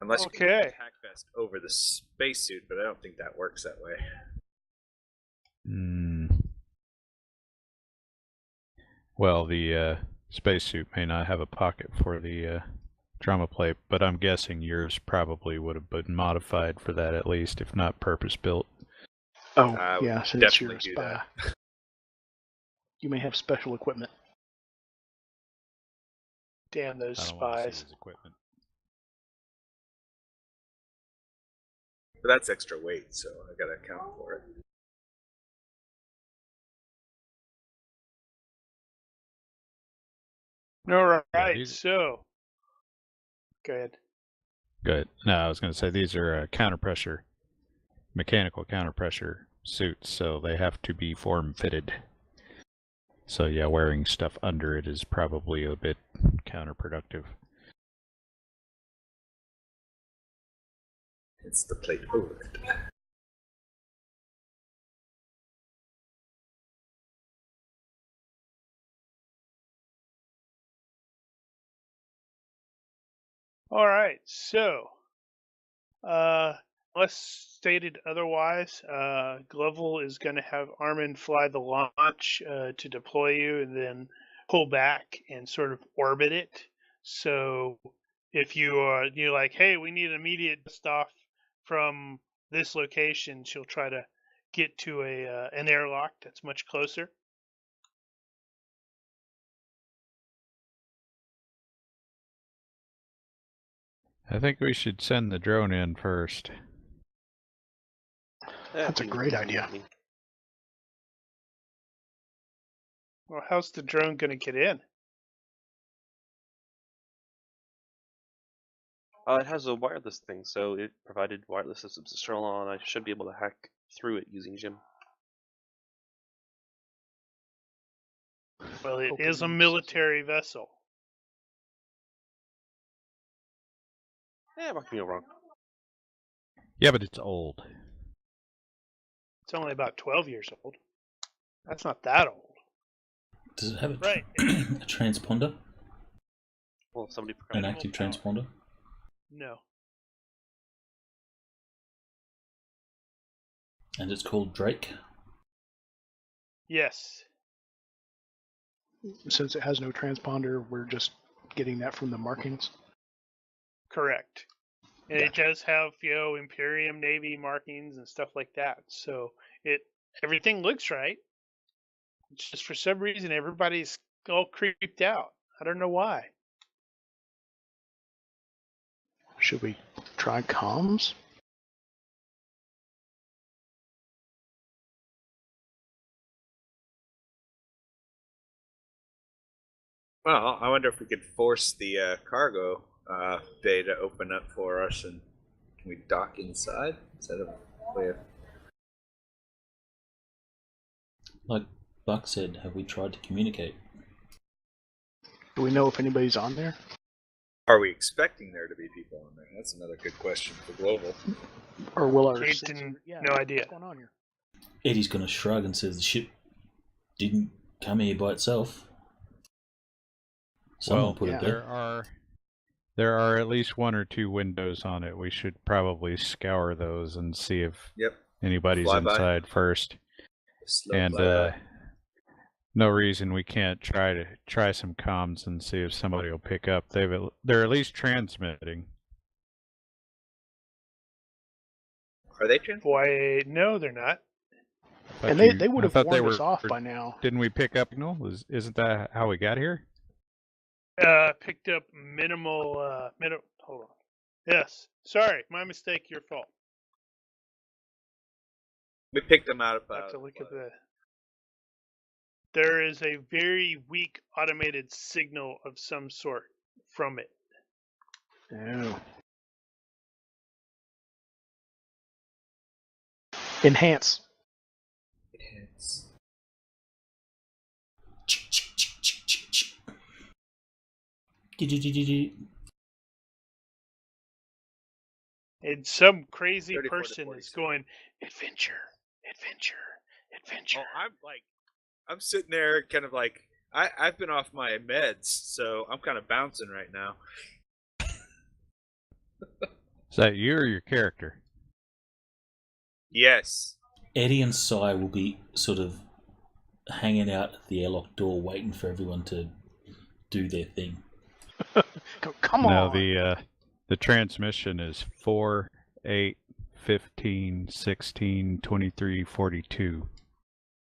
Unless you can put Okay. the tack vest over the spacesuit, but I don't think that works that way. Well, the spacesuit may not have a pocket for the trauma plate, but I'm guessing yours probably would have been modified for that at least, if not purpose-built. Oh, I would yeah, since you're a definitely do spy. You may have special equipment. Damn those I don't want to see spies. his equipment. But that's extra weight, so I gotta account for it. All right, these- so go ahead. Good. No, I was going to say these are mechanical counterpressure suits, so they have to be form-fitted. So yeah, wearing stuff under it is probably a bit counterproductive. It's the plate over it. All right, so unless stated otherwise, Glovel is going to have Armin fly the launch to deploy you, and then pull back and sort of orbit it. So if you're like, hey, we need immediate stuff from this location, she'll try to get to an airlock that's much closer. I think we should send the drone in first. That's a great idea. Well, how's the drone going to get in? It has a wireless thing, so it provided wireless systems to Sterling on. I should be able to hack through it using Jim. Well, it Okay, is a then. military vessel. Yeah, might be wrong. Yeah, but it's old. It's only about 12 years old. That's not that old. Does it have a, Right. a transponder? Well, if somebody An forgot. active power. transponder? No. And it's called Drake? Yes. Since it has no transponder, we're just getting that from the markings. Correct. And it Gotcha. does have, Imperium Navy markings and stuff like that. So everything looks right. It's just for some reason everybody's all creeped out. I don't know why. Should we try comms? Well, I wonder if we could force the cargo bay to open up for us, and can we dock inside? Is that a way of... Like Buck said, have we tried to communicate? Do we know if anybody's on there? Are we expecting there to be people on there? That's another good question for Global. Or will our Kate sensor- didn't- yeah, no idea. What's going on here? Eddie's going to shrug and says the ship didn't come here by itself. Someone put it there. There are at least one or two windows on it. We should probably scour those and see if anybody's Fly by. inside first. Slow And fly. no reason we can't try some comms and see if somebody will pick up. They're at least transmitting. Are they transmitting? Why? No, they're not. And they would have warned us off by now. Didn't we pick up signal? Isn't that how we got here? Picked up minimal. Hold on. Yes. Sorry, my mistake. Your fault. We picked them out of... I have to look at the... There is a very weak automated signal of some sort from it. Oh. Enhance. And some crazy 34 to person 46. is going, adventure, adventure, adventure. Oh, I'm sitting there kind of like... I've been off my meds, so I'm kind of bouncing right now. Is that you or your character? Yes. Eddie and Sai will be sort of hanging out at the airlock door waiting for everyone to do their thing. Come on. No, the transmission is 4, 8, 15, 16, 23, 42.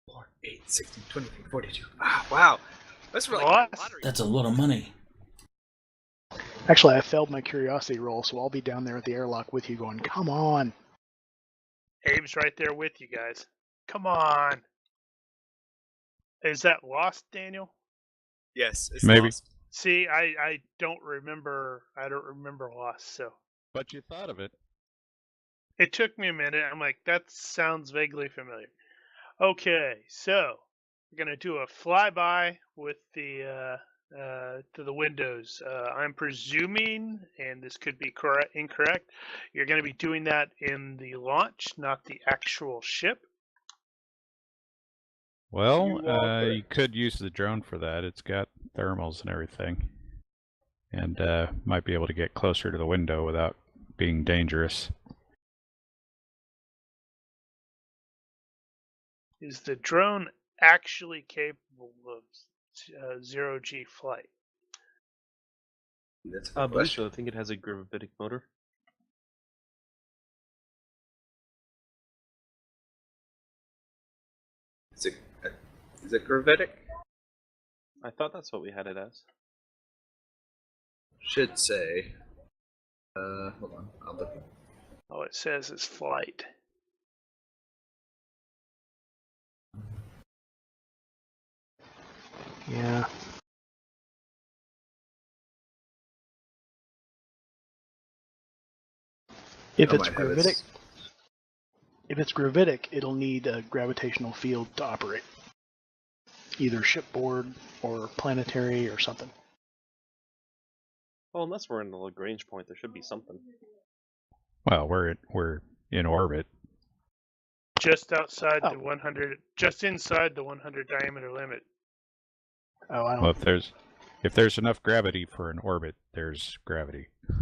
4, 8, 16, 23, 42. Ah, wow. That's really What? good lottery. That's a lot of money. Actually, I failed my curiosity roll, so I'll be down there at the airlock with you going, come on. Abe's right there with you guys. Come on. Is that lost, Daniel? Yes, it's Maybe. lost. See, I don't remember. I don't remember lost. So But you thought of it. it took me a minute. I'm like, that sounds vaguely familiar. Okay, so we're gonna do a flyby with the to the windows. I'm presuming, and this could be incorrect, you're going to be doing that in the launch, not the actual ship. Well, you could use the drone for that. It's got thermals and everything. And might be able to get closer to the window without being dangerous. Is the drone actually capable of zero-G flight? That's a I good believe question. so. I think it has a gravitic motor. Is it gravitic? I thought that's what we had it as. Should say. Hold on. I'll look. Oh, it says it's flight. Yeah. If I it's might have gravitic, it'll need a gravitational field to operate. Either shipboard or planetary or something. Well, unless we're in the Lagrange point, there should be something. Well, we're in orbit. Just outside Oh. the 100, just inside the 100 diameter limit. Oh, I don't. Well, if there's enough gravity for an orbit, there's gravity. Yeah,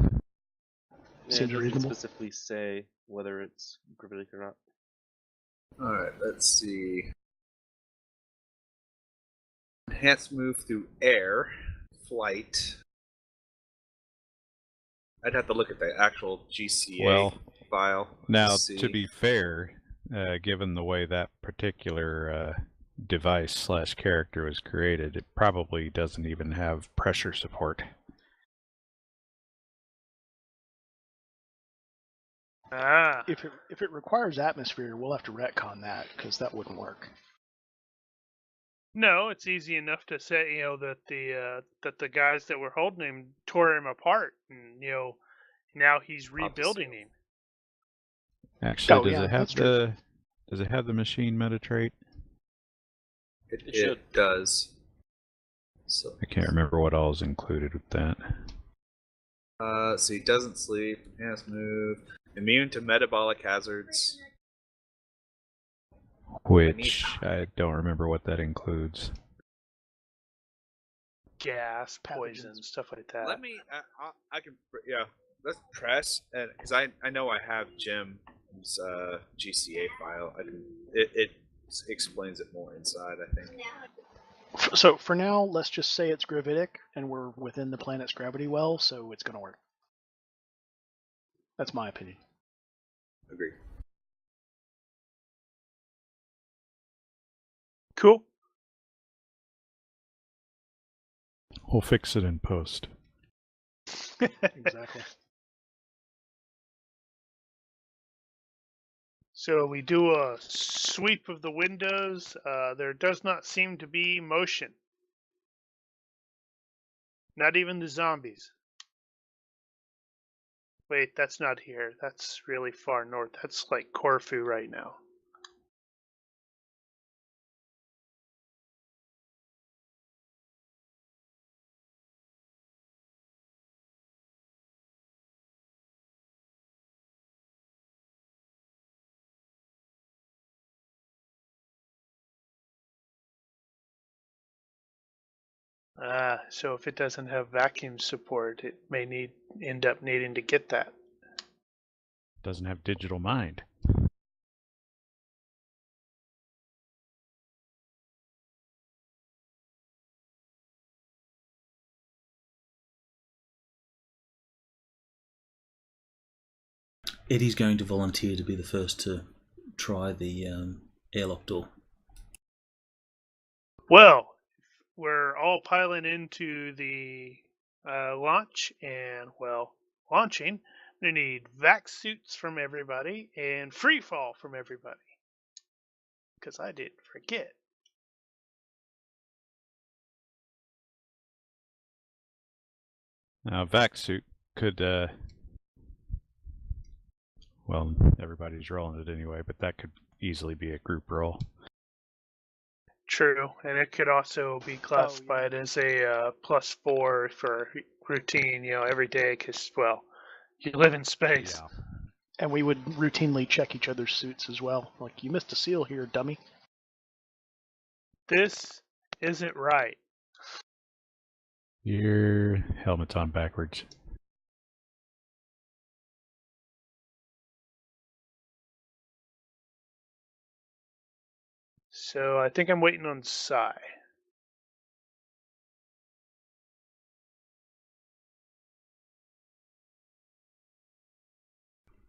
it Seems doesn't reasonable. specifically say whether it's gravitic or not. Alright, let's see. Enhanced move through air, flight. I'd have to look at the actual GCA file. Now, to be fair, given the way that particular device / character was created, it probably doesn't even have pressure support. If it requires atmosphere, we'll have to retcon that because that wouldn't work. No, it's easy enough to say, that the guys that were holding him tore him apart, and now he's rebuilding him. Actually, Oh, does it have the machine meta trait? It should. It does. So I can't remember what all is included with that. so he doesn't sleep, enhanced move, immune to metabolic hazards. Which I don't remember what that includes. Gas, poison, stuff like that. Let me. I can. Yeah. Let's press, and because I know I have Jim's GCA file. I can. It explains it more inside, I think. So for now, let's just say it's gravitic, and we're within the planet's gravity well, so it's going to work. That's my opinion. Agreed. Cool. We'll fix it in post. Exactly. So we do a sweep of the windows. There does not seem to be motion. Not even the zombies. Wait, that's not here. That's really far north. That's like Corfu right now. So if it doesn't have vacuum support, it may end up needing to get that. Doesn't have digital mind. Eddie's going to volunteer to be the first to try the airlock door. Well, we're all piling into the launch, and launching. We need vac suits from everybody and free fall from everybody. Because I didn't forget. Now, vac suit could, well, everybody's rolling it anyway, but that could easily be a group roll. True, and it could also be classified as a +4 for routine, every day, because, you live in space. Yeah. And we would routinely check each other's suits as well. Like, you missed a seal here, dummy. This isn't right. Your helmet's on backwards. So I think I'm waiting on Psy.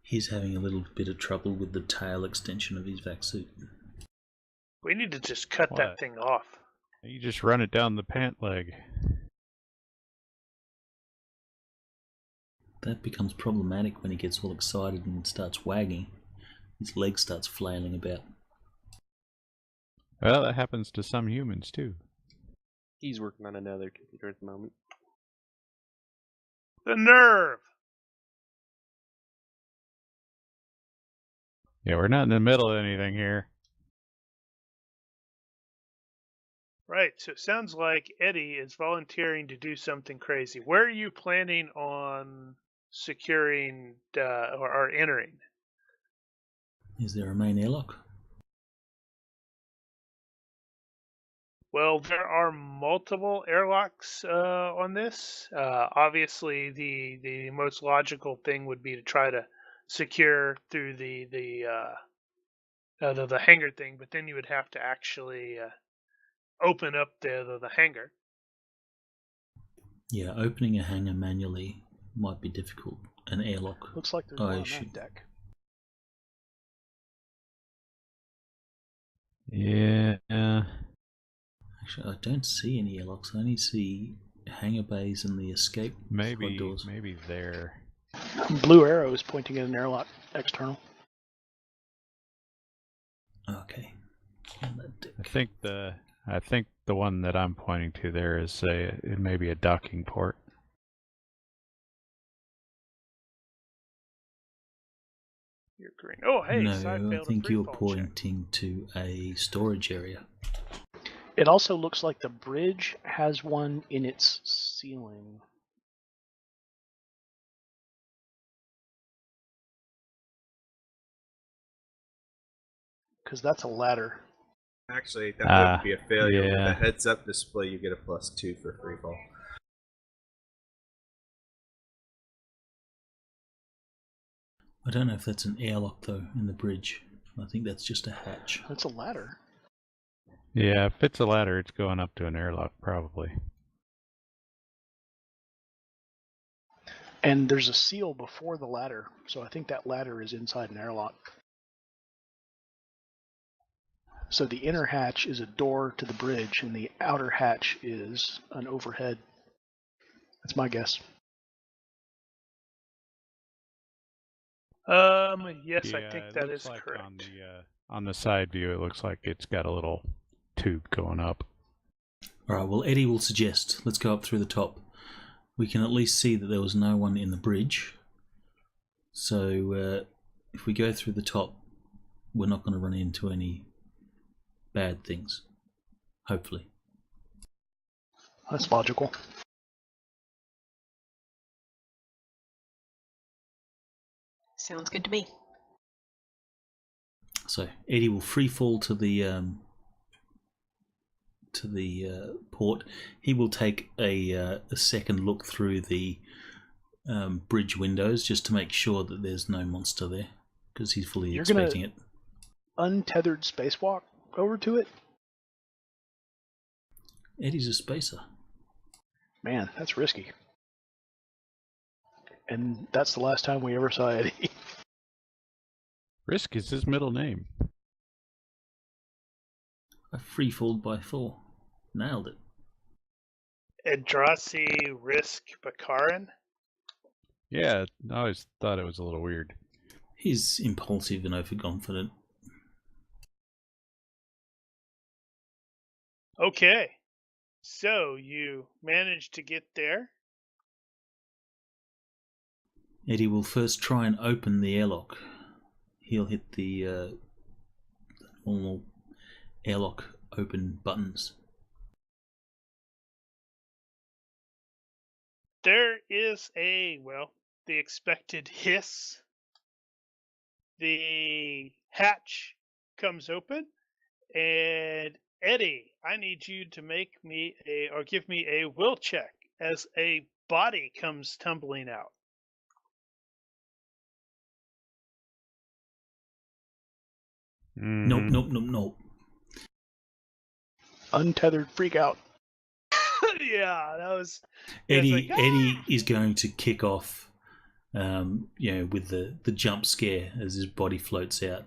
He's having a little bit of trouble with the tail extension of his vac suit. We need to just cut that What? thing off. You just run it down the pant leg. That becomes problematic when he gets all excited and starts wagging. His leg starts flailing about. Well, that happens to some humans too. He's working on another computer at the moment. The nerve! Yeah, we're not in the middle of anything here. Right, so it sounds like Eddie is volunteering to do something crazy. Where are you planning on securing or entering? Is there a main airlock? Well, there are multiple airlocks on this. Obviously, the most logical thing would be to try to secure through the hangar thing, but then you would have to actually open up the hangar. Yeah, opening a hangar manually might be difficult. An airlock. Looks like there's one on that deck. Yeah. Actually, I don't see any airlocks. I only see hangar bays and the escape pod doors. Maybe there. Blue arrow is pointing at an airlock external. Okay. On that deck. I think the one that I'm pointing to there is it may be a docking port. You're green. Oh, hey, No, so I failed I think a you're free fall pointing to a storage area. It also looks like the bridge has one in its ceiling. Because that's a ladder. Actually, that would be a failure. Yeah. With the heads-up display, you get a +2 for free fall. I don't know if that's an airlock though in the bridge. I think that's just a hatch. That's a ladder. Yeah, if it's a ladder, it's going up to an airlock, probably. And there's a seal before the ladder, so I think that ladder is inside an airlock. So the inner hatch is a door to the bridge, and the outer hatch is an overhead. That's my guess. Yes, Yeah, I think it that looks is like correct. On the side view, it looks like it's got a little tube going up. Alright, well Eddie will suggest let's go up through the top. We can at least see that there was no one in the bridge. So if we go through the top, we're not going to run into any bad things. Hopefully. That's logical. Sounds good to me. So Eddie will free fall to the port. He will take a second look through the bridge windows just to make sure that there's no monster there, because he's fully expecting it. Untethered spacewalk over to it? Eddie's a spacer. Man, that's risky. And that's the last time we ever saw Eddie. Risk is his middle name. I free-falled by 4. Nailed it. Eldrazi Risk Bakarin? Yeah, I always thought it was a little weird. He's impulsive and overconfident. Okay. So, you managed to get there? Eddie will first try and open the airlock. He'll hit the normal airlock open buttons. There is the expected hiss. The hatch comes open, and Eddie, I need you to give me a will check as a body comes tumbling out. Nope. Untethered freak out. Yeah, that was... Eddie like, Eddie is going to kick off, with the jump scare as his body floats out,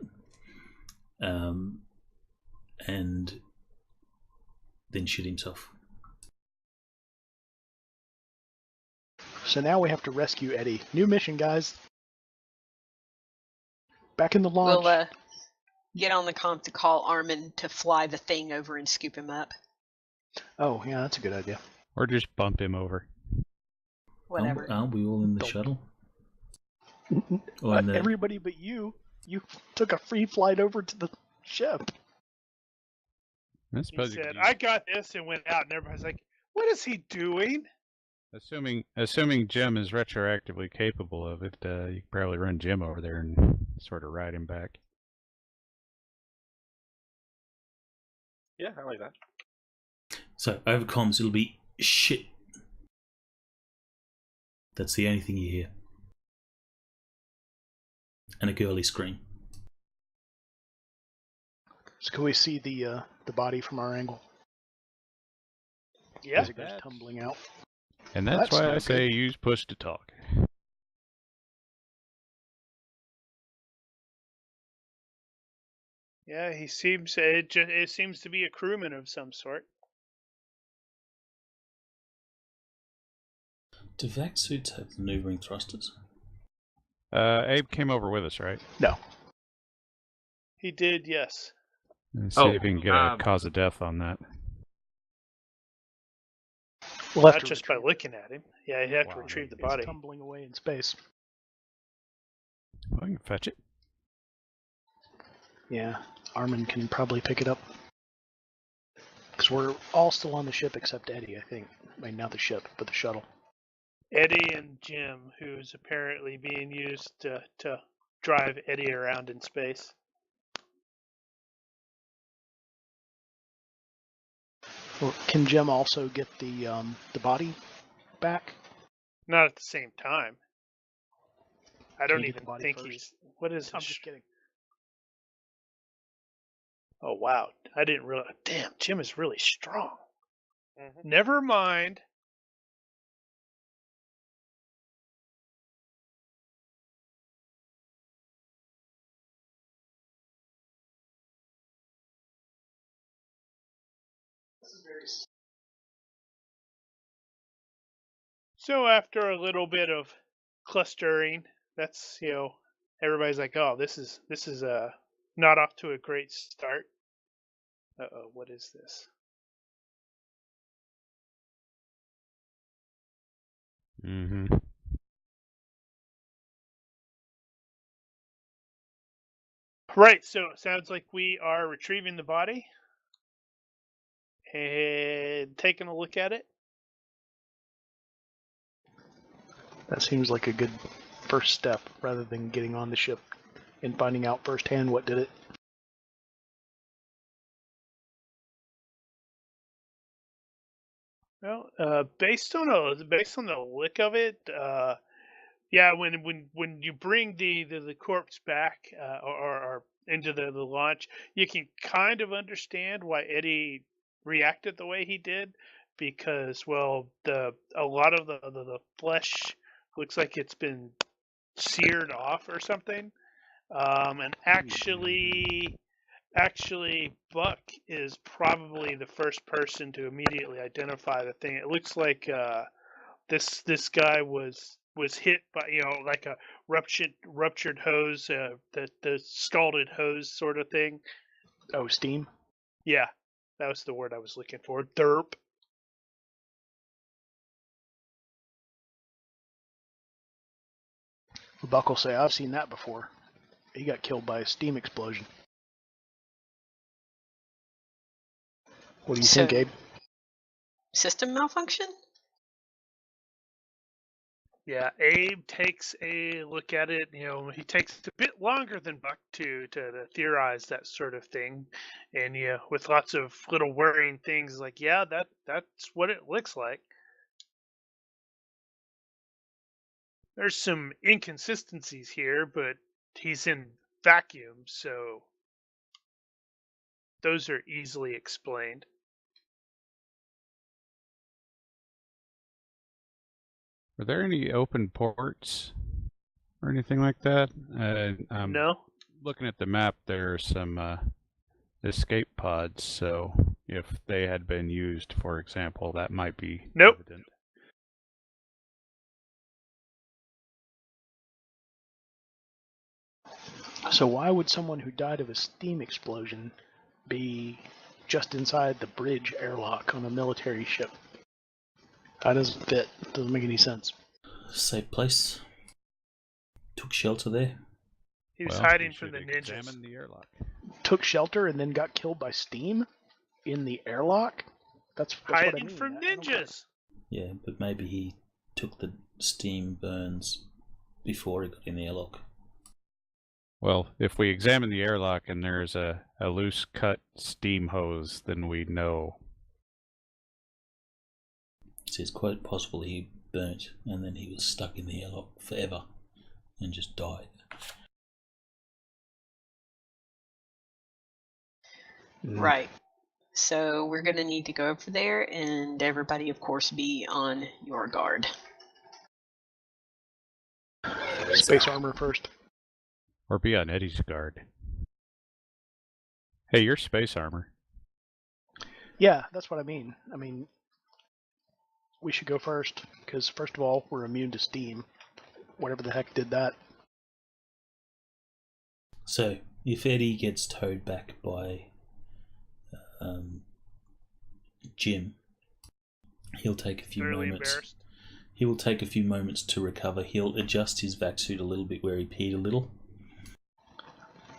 and then shoot himself. So now we have to rescue Eddie. New mission, guys. Back in the launch. We'll get on the comp to call Armin to fly the thing over and scoop him up. Oh, yeah, that's a good idea. Or just bump him over. Whatever. Aren't we all in the shuttle? Everybody but you. You took a free flight over to the ship. I He suppose you said, could I got this, and went out, and everybody's like, what is he doing? assuming Jim is retroactively capable of it, you could probably run Jim over there and sort of ride him back. Yeah, I like that. So, over comms, it'll be shit. That's the only thing you hear. And a girly scream. So can we see the body from our angle Yeah. as it goes tumbling out? And Well, that's that's why not I say good. use push to talk. Yeah, he seems it seems to be a crewman of some sort. Do vac suits have maneuvering thrusters? Abe came over with us, right? No. He did, yes. Let's see if we can get a cause of death on that. We'll have Not to just by retrieve looking at him. Yeah, he'd have to Wow, retrieve the it. body. It's tumbling away in space. Well, I can fetch it. Yeah, Armin can probably pick it up. Because we're all still on the ship except Eddie, I think. I mean, not the ship, but the shuttle. Eddie and Jim, who's apparently being used to drive Eddie around in space. Well, can Jim also get the body back? Not at the same time. I don't he get the even body think first? he's. What is I'm this? just kidding. Oh wow! I didn't realize. Damn, Jim is really strong. Mm-hmm. Never mind. So after a little bit of clustering, that's everybody's like, oh, this is not off to a great start. Uh-oh, what is this? Mm-hmm. Right, so it sounds like we are retrieving the body and taking a look at it. That seems like a good first step, rather than getting on the ship and finding out firsthand what did it. Well, based on the look of it, yeah, when you bring the corpse back or into the launch, you can kind of understand why Eddie reacted the way he did, because a lot of the flesh looks like it's been seared off or something, and actually Buck is probably the first person to immediately identify the thing. It looks like this guy was hit by like a ruptured hose, the scalded hose sort of thing. Oh, steam? Yeah, that was the word I was looking for. Derp. Buck will say, I've seen that before. He got killed by a steam explosion. What do you think, Abe? System malfunction? Yeah, Abe takes a look at it. He takes a bit longer than Buck to theorize that sort of thing, and with lots of little worrying things like, yeah, that's what it looks like. There's some inconsistencies here, but he's in vacuum, so those are easily explained. Are there any open ports or anything like that? No? Looking at the map, there are some escape pods, so if they had been used, for example, that might be Nope. evident. So why would someone who died of a steam explosion be just inside the bridge airlock on a military ship? That doesn't fit. Doesn't make any sense. Safe place. Took shelter there. He was Well, hiding we from the should ninjas. examine the airlock. Took shelter and then got killed by steam in the airlock? That's what I Hiding mean. from I don't get it. ninjas. Yeah, but maybe he took the steam burns before he got in the airlock. Well, if we examine the airlock and there's a loose cut steam hose, then we know. It says quite possibly he burnt and then he was stuck in the airlock forever and just died. Right. So we're going to need to go over there, and everybody, of course, be on your guard. Space armor first. Or be on Eddie's guard. Hey, you're space armor. Yeah, that's what I mean. I mean, we should go first, because first of all, we're immune to steam. Whatever the heck did that. So, if Eddie gets towed back by Jim, he'll take a few moments. He will take a few moments to recover. He'll adjust his vac suit a little bit where he peed a little.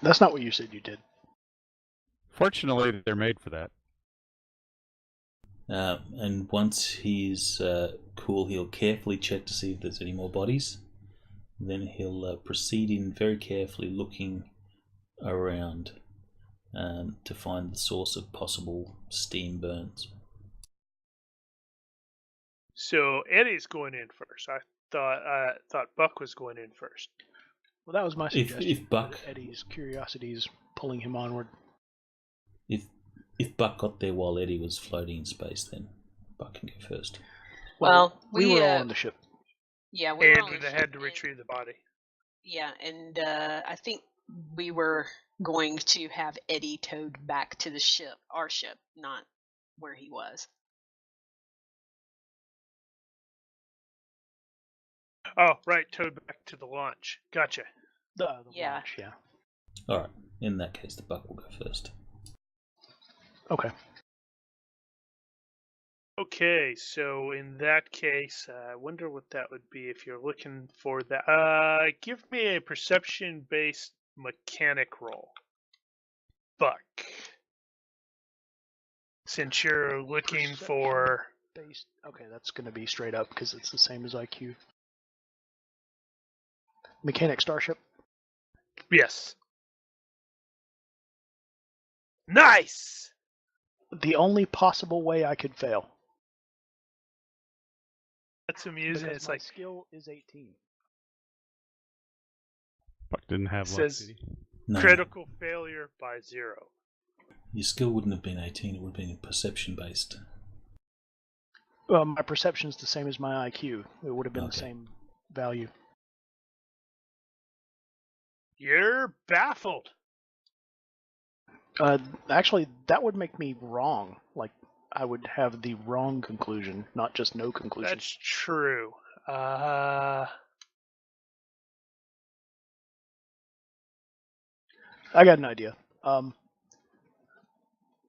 That's not what you said you did. Fortunately, they're made for that. And once he's cool, he'll carefully check to see if there's any more bodies. Then he'll proceed in very carefully, looking around to find the source of possible steam burns. So Eddie's going in first. I thought Buck was going in first. Well, that was my suggestion. If Buck, Eddie's curiosity is pulling him onward. If Buck got there while Eddie was floating in space, then Buck can go first. Well, we were all on the ship. Yeah, we were And we had to retrieve the body. Yeah, and I think we were going to have Eddie towed back to the ship, our ship, not where he was. Oh, right, towed back to the launch. Gotcha. The Yeah. launch, yeah. Alright, in that case, the Buck will go first. Okay. Okay, so in that case, I wonder what that would be if you're looking for that. Give me a perception-based mechanic roll. Buck. Since you're looking for... Based. Okay, that's going to be straight up because it's the same as IQ. Mechanic Starship. Yes. Nice! The only possible way I could fail. That's amusing. Because It's my like skill is 18. Buck didn't have luck, says did he? No, critical failure by 0. your skill wouldn't have been 18, it would have been perception-based. Well, my perception's the same as my IQ. It would have been the Okay. same value. You're baffled. Actually, that would make me wrong. Like, I would have the wrong conclusion, not just no conclusion. That's true. I got an idea.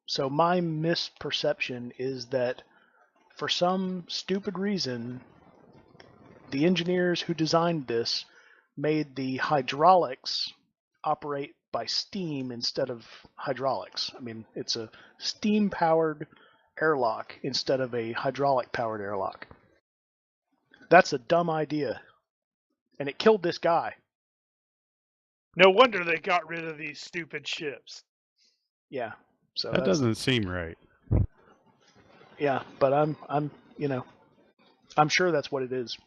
So my misperception is that for some stupid reason, the engineers who designed this made the hydraulics operate by steam instead of hydraulics. I mean, it's a steam-powered airlock instead of a hydraulic-powered airlock. That's a dumb idea. And it killed this guy. No wonder they got rid of these stupid ships. Yeah. So That doesn't seem right. Yeah, but I'm sure that's what it is.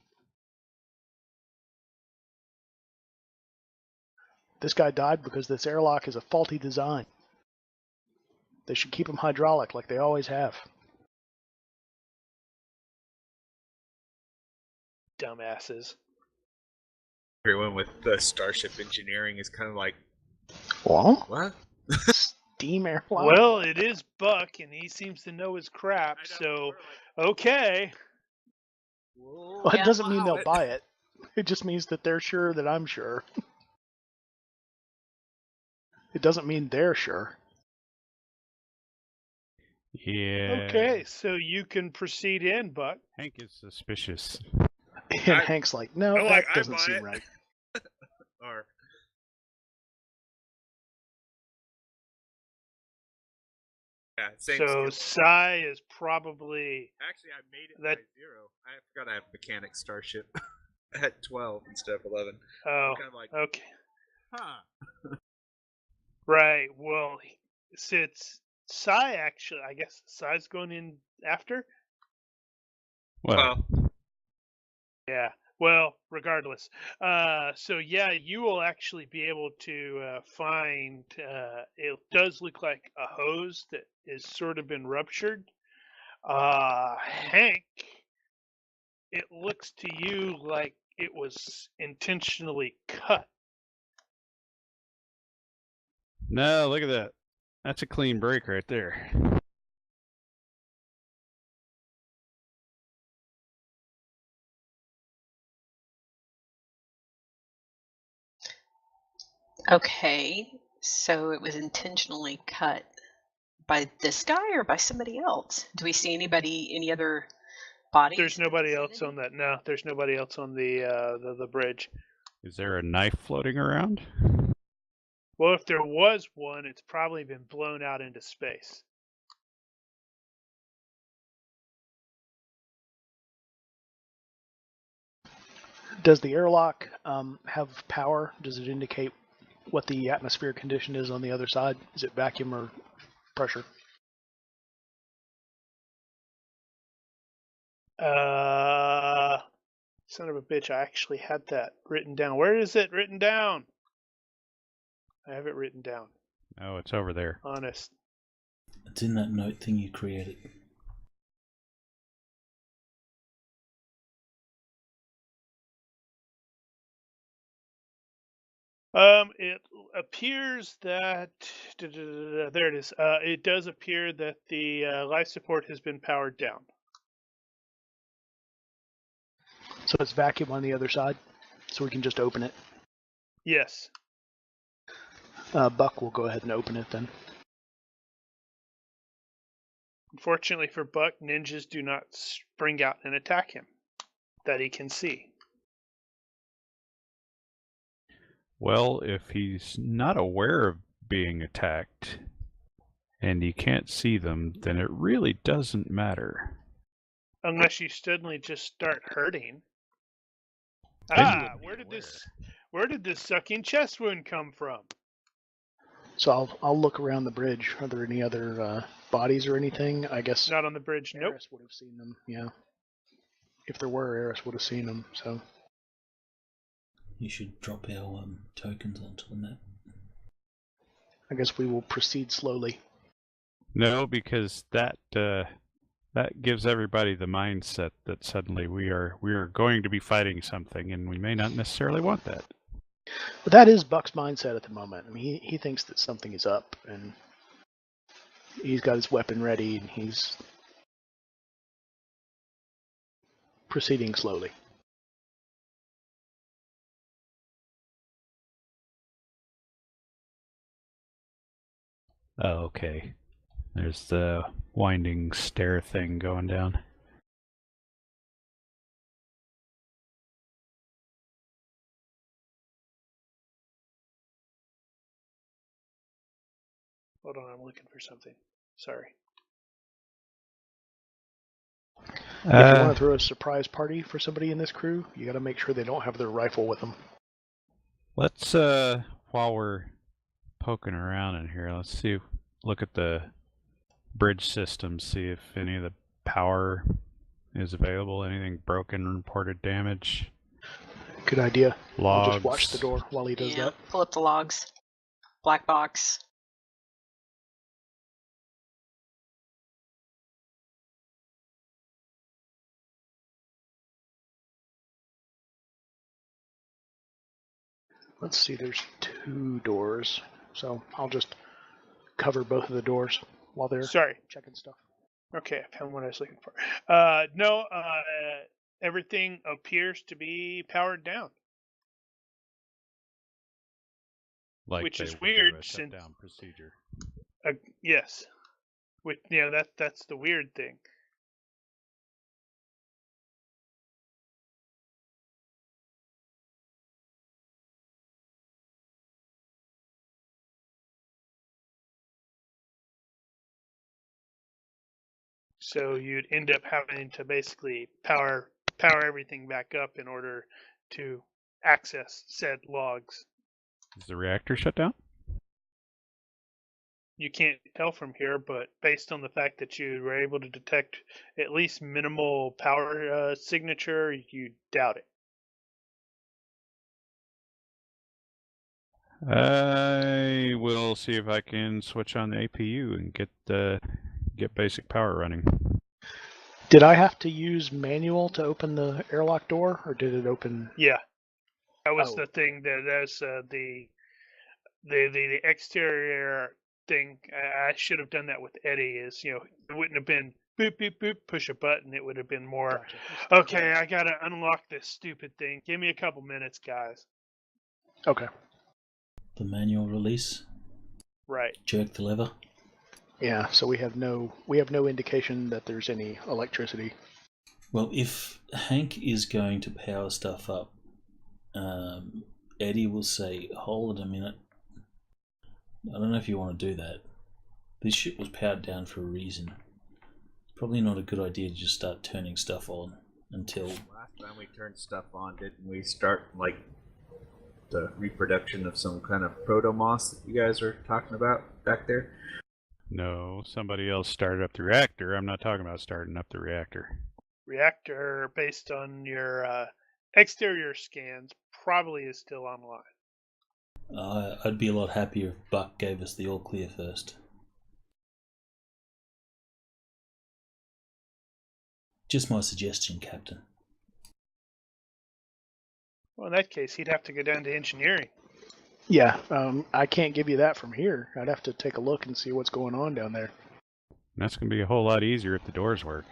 This guy died because this airlock is a faulty design. They should keep them hydraulic like they always have. Dumbasses. Everyone with the Starship engineering is kind of like, What? what? Steam airlock? Well, it is Buck, and he seems to know his crap, so okay. Well, it Yeah. doesn't mean they'll buy it. It just means that they're sure that I'm sure. It doesn't mean they're sure. Yeah. Okay, so you can proceed in, Buck. Hank is suspicious. And Hank's like, no, I'm that like, I doesn't buy seem it. right. Or yeah, same So skill. Sai is probably Actually, I made it that- by 0. I forgot I have mechanic Starship at 12 instead of 11. oh Kind of like, okay. Right. Well, since Psy actually, I guess Psy's going in after. Well, Yeah. Well, regardless. So yeah, you will actually be able to find. It does look like a hose that has sort of been ruptured. Hank, it looks to you like it was intentionally cut. no, look at that. That's a clean break right there. Okay, so it was intentionally cut by this guy or by somebody else? Do we see any other bodies? There's nobody else on that. No, there's nobody else on the bridge. Is there a knife floating around? Well, if there was one, it's probably been blown out into space. Does the airlock have power? Does it indicate what the atmospheric condition is on the other side? Is it vacuum or pressure? Son of a bitch, I actually had that written down. Where is it written down? I have it written down. Oh, it's over there. Honest. It's in that note thing you created. It appears that there it is. It does appear that the life support has been powered down. So it's vacuum on the other side, so we can just open it. Yes. Buck will go ahead and open it then. Unfortunately for Buck, ninjas do not spring out and attack him that he can see. Well, if he's not aware of being attacked and he can't see them, then it really doesn't matter. Unless you suddenly just start hurting. Where did this sucking chest wound come from? So I'll look around the bridge. Are there any other bodies or anything? I guess not on the bridge. Nope. Eris would have seen them. Yeah. If there were, Eris would have seen them. So you should drop our tokens onto the map. I guess we will proceed slowly. No, because that gives everybody the mindset that suddenly we are going to be fighting something, and we may not necessarily want that. But that is Buck's mindset at the moment. I mean, he thinks that something is up, and he's got his weapon ready, and he's proceeding slowly. Oh, okay. There's the winding stair thing going down. Hold on, I'm looking for something. Sorry. If you want to throw a surprise party for somebody in this crew, you got to make sure they don't have their rifle with them. Let's, while we're poking around in here, let's look at the bridge system, see if any of the power is available, anything broken, reported damage. Good idea. Logs. I'll just watch the door while he does that. Pull up the logs. Black box. Let's see, there's 2 doors, so I'll just cover both of the doors while they're checking stuff. Okay, I found what I was looking for. No, everything appears to be powered down. Like which is do weird a since shutdown procedure. Yes, that's the weird thing. So you'd end up having to basically power everything back up in order to access said logs. Is the reactor shut down? You can't tell from here, but based on the fact that you were able to detect at least minimal power signature, you doubt it. I will see if I can switch on the APU and get basic power running. Did I have to use manual to open the airlock door, or did it open? Yeah, that was Oh. the thing. That's the exterior thing. I should have done that with Eddie. Is it wouldn't have been boop boop boop, push a button. It would have been more. Gotcha. Okay, I gotta unlock this stupid thing. Give me a couple minutes, guys. Okay. The manual release. Right. Jerk the lever. Yeah, so we have no indication that there's any electricity. Well, if Hank is going to power stuff up, Eddie will say, "Hold it a minute. I don't know if you want to do that. This ship was powered down for a reason. Probably not a good idea to just start turning stuff on until..." Last time we turned stuff on, didn't we start, like, the reproduction of some kind of proto-moss that you guys are talking about back there? No, somebody else started up the reactor. I'm not talking about starting up the reactor. Reactor, based on your exterior scans, probably is still online. I'd be a lot happier if Buck gave us the all clear first. Just my suggestion, Captain. Well, in that case, he'd have to go down to engineering. Yeah, I can't give you that from here. I'd have to take a look and see what's going on down there. That's going to be a whole lot easier if the doors work.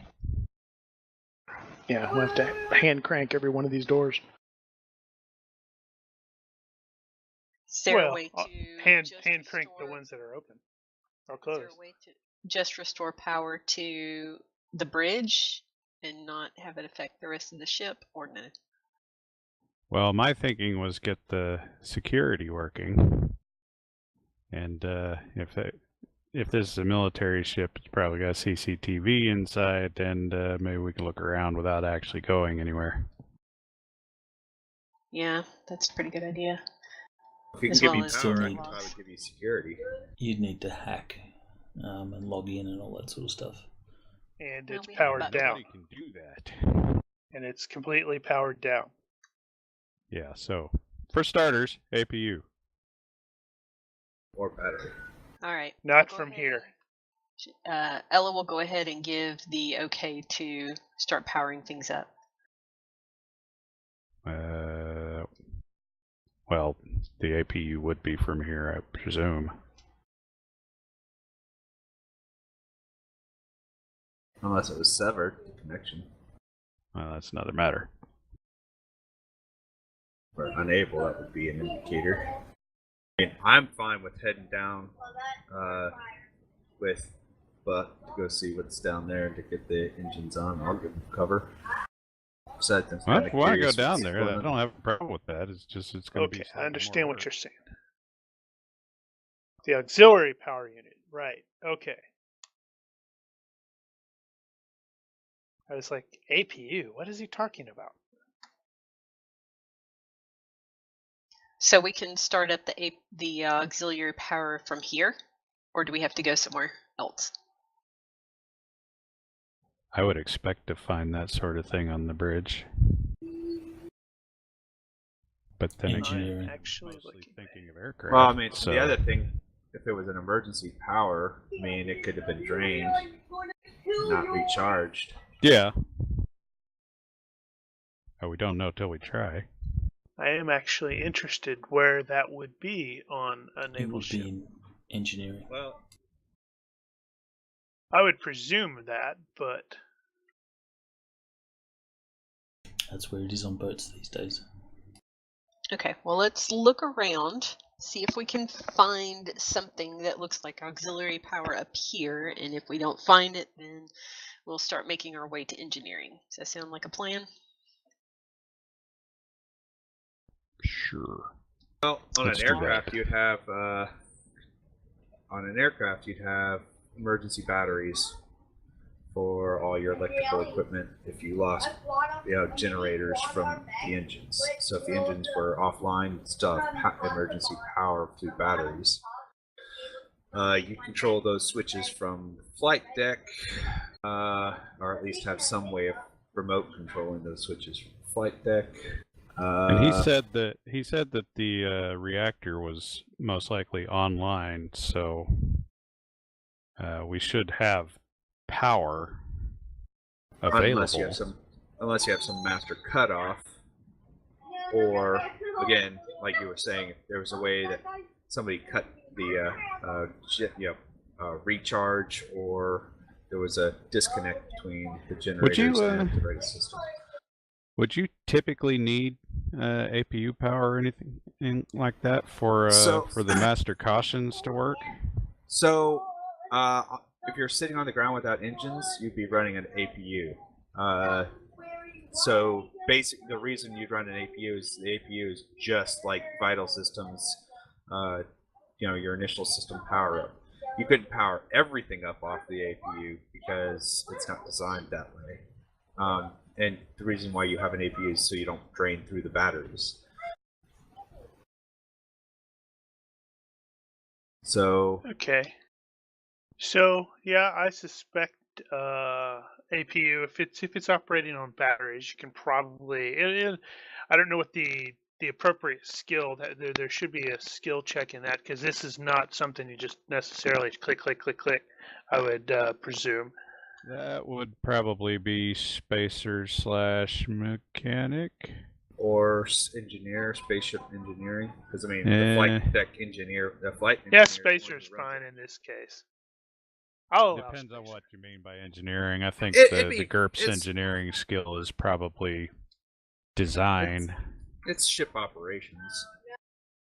Yeah, we'll have to hand crank every one of these doors. Is there well, a way to hand just crank the restore- ones that are open or Is there closed. a way to just restore power to the bridge and not have it affect the rest of the ship, or no? Well, my thinking was get the security working, and if this is a military ship, it's probably got CCTV inside, and maybe we can look around without actually going anywhere. Yeah, that's a pretty good idea. If you can As give well me as power, I the can probably give you security. You'd need to hack and log in and all that sort of stuff. And Well, it's we have powered that. down. Nobody can do that. And it's completely powered down. Yeah, so for starters, APU. Or battery. All right. Not go from ahead here. and- Ella will go ahead and give the okay to start powering things up. Well, the APU would be from here, I presume. Unless it was severed, the connection. Well, that's another matter. Or unable, that would be an indicator. I mean, I'm fine with heading down with Buck to go see what's down there to get the engines on. I'll give them cover. Besides, I'm Well, kinda why go curious down what's there? going I on. don't have a problem with that. It's just it's going to be. Okay, I slightly understand more what work. you're saying. The auxiliary power unit, right? Okay. I was like, APU? What is he talking about? So we can start up the auxiliary power from here, or do we have to go somewhere else? I would expect to find that sort of thing on the bridge. But then Engineering. again, I'm actually mostly looking. thinking of aircraft. Well, I mean, so the other thing, if it was an emergency power, I mean, it could have been drained, not recharged. yeah. Oh, we don't know till we try. I am actually interested where that would be on a It naval would ship. be in engineering. Well, I would presume that, but That's where it is on boats these days. Okay, well, let's look around, see if we can find something that looks like auxiliary power up here, and if we don't find it, then we'll start making our way to engineering. Does that sound like a plan? Sure. well, on Let's an do aircraft, that. you'd have emergency batteries for all your electrical equipment if you lost generators from the engines. So if the engines were offline, you'd still have emergency power through batteries. You control those switches from flight deck, or at least have some way of remote controlling those switches from flight deck. And he said that the reactor was most likely online, so we should have power available. Unless you have some master cutoff, or again, like you were saying, if there was a way that somebody cut the recharge, or there was a disconnect between the generators and the integrated system. Would you typically need APU power or anything like that for the master cautions to work? So, if you're sitting on the ground without engines, you'd be running an APU. So, basically, the reason you'd run an APU is the APU is just like vital systems, your initial system power up. You couldn't power everything up off the APU because it's not designed that way. And the reason why you have an APU is so you don't drain through the batteries. So... Okay. So, yeah, I suspect APU, if it's operating on batteries, you can probably... I don't know what the appropriate skill... There should be a skill check in that, because this is not something you just necessarily click, click, click, click, I would presume. That would probably be spacer/mechanic. Or engineer, spaceship engineering. Because, the flight deck engineer... Yeah, spacer's fine in this case. Depends on what you mean by engineering. I think the GURPS engineering skill is probably design. It's ship operations.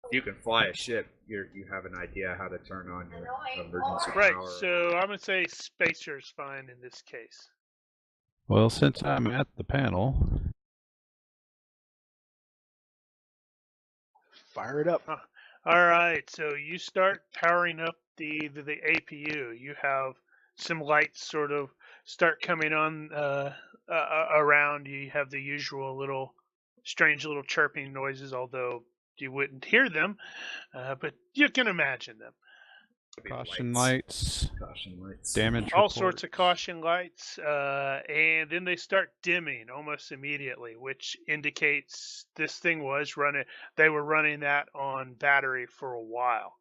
If you can fly a ship, you have an idea how to turn on your emergency power. Right, so I'm going to say spacer's fine in this case. Well, since I'm at the panel... Fire it up. All right, so you start powering up the APU. You have some lights sort of start coming on around. You have the usual strange little chirping noises, although you wouldn't hear them, but you can imagine them. Caution lights, damage all reports. Sorts of caution lights, and then they start dimming almost immediately, which indicates this thing was running. They were running that on battery for a while.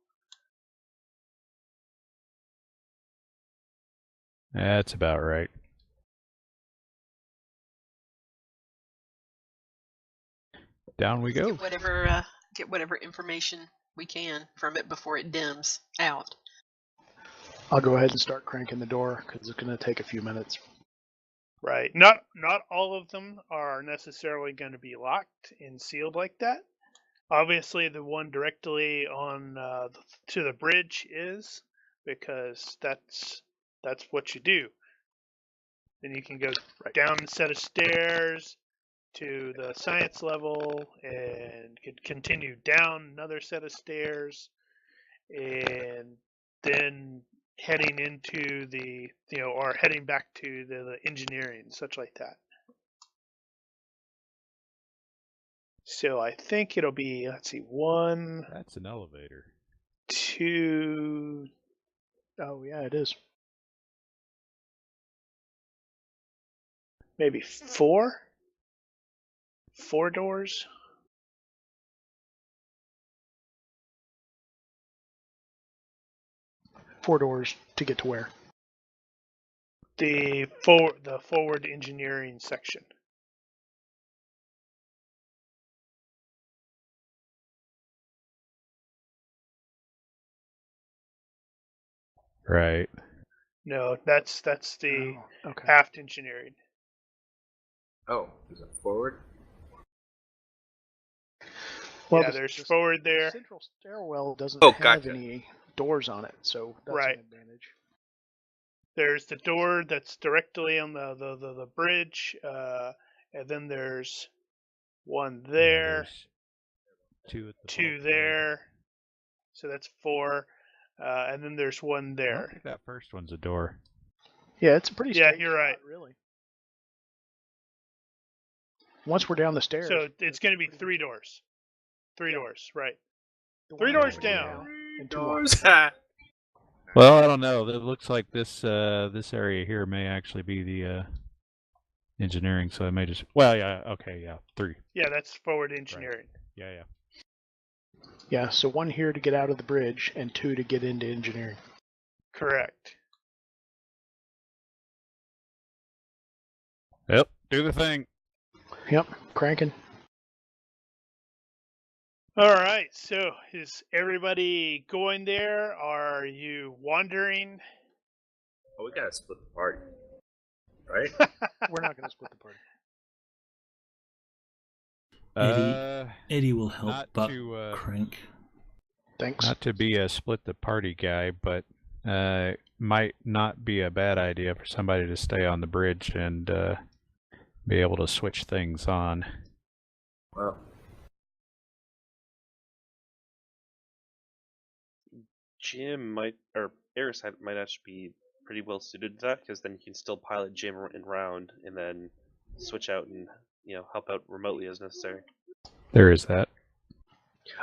That's about right. Down we go. Get whatever information we can from it before it dims out. I'll go ahead and start cranking the door because it's going to take a few minutes. Right. Not all of them are necessarily going to be locked and sealed like that. Obviously, the one directly on to the bridge is, because that's what you do. Then you can go down a set of stairs to the science level and could continue down another set of stairs, and then heading into the or heading back to the engineering, such like that. So I think it'll be, let's see, 1. That's an elevator. 2. Oh yeah, it is. Maybe 4. 4 doors. Four doors to get to where? The forward engineering section. Right. No, that's the aft engineering. Oh, is it forward? Well, yeah, there's forward there. The central stairwell doesn't have any doors on it, so that's an advantage. There's the door that's directly on the bridge, and then there's one there, two there, so that's 4, and then there's one there. I don't think that first one's a door. Yeah, it's a pretty. Yeah, you're right. Really. Once we're down the stairs. So it's going to be 3 doors. 3 doors, right? The 3 one doors up down. and 2 up. Well, I don't know. It looks like this this area here may actually be the engineering, so I may just. Well, yeah. Okay, yeah. 3. Yeah, that's forward engineering. Yeah, yeah. Yeah, so 1 here to get out of the bridge and 2 to get into engineering. Correct. Yep. Do the thing. Yep, cranking. All right. So is everybody going there? Are you wandering? Oh, we gotta split the party, right? We're not going to split the party. Eddie will help not Buck to, crank. Thanks. Not to be a split the party guy, but might not be a bad idea for somebody to stay on the bridge and be able to switch things on. Well, Jim might, or Eris might actually be pretty well suited to that, because then you can still pilot Jim in round and then switch out and help out remotely as necessary. There is that.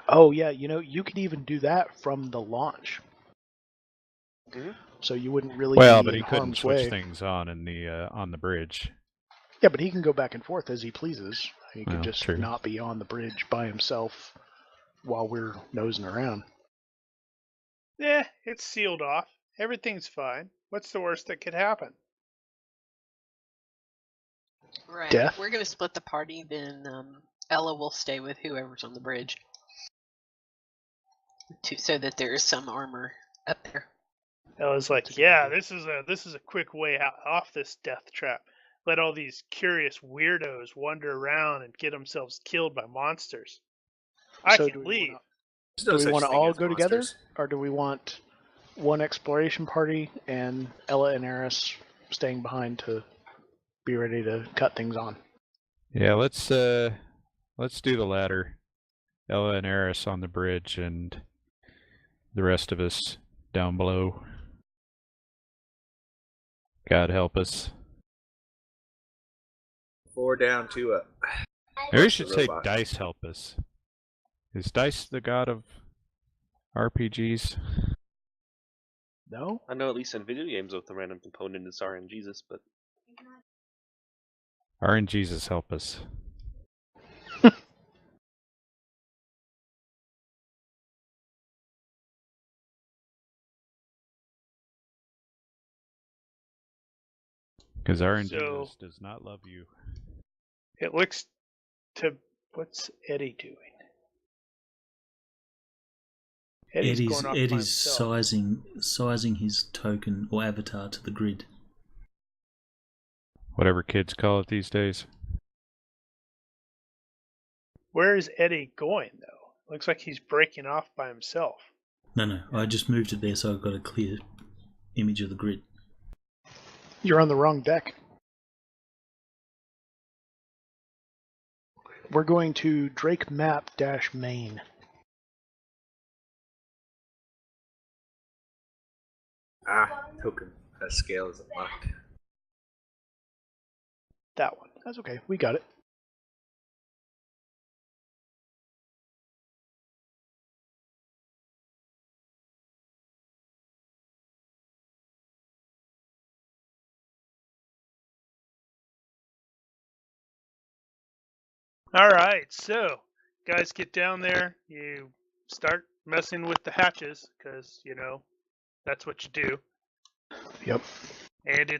Oh, yeah, you could even do that from the launch. Mm-hmm. So you wouldn't really Well, be but in he couldn't harm's switch way. things on in the on the bridge. Yeah, but he can go back and forth as he pleases. He could Well, just true. not be on the bridge by himself while we're nosing around. Yeah, it's sealed off. Everything's fine. What's the worst that could happen? Right. Death? If we're going to split the party, then Ella will stay with whoever's on the bridge, so that there is some armor up there. Ella's like, yeah, this is a quick way out off this death trap. Let all these curious weirdos wander around and get themselves killed by monsters. I So can leave. Do we want to all go together, or do we want one exploration party and Ella and Eris staying behind to be ready to cut things on? Yeah, let's do the latter. Ella and Eris on the bridge, and the rest of us down below. God help us. 4 down, 2 up. Maybe we should say Robot. Dice help us. Is Dice the god of RPGs? No? I know at least in video games with the random component is RNGesus, but RNGesus help us. Because RNGesus does not love you. It looks to... What's Eddie doing? Eddie's going off by himself. sizing his token or avatar to the grid. Whatever kids call it these days. Where is Eddie going, though? Looks like he's breaking off by himself. No, I just moved it there so I've got a clear image of the grid. You're on the wrong deck. We're going to Drake Map-Main. Token. That scale is unlocked. That one. That's okay. We got it. All right, so guys get down there. You start messing with the hatches because that's what you do. Yep. And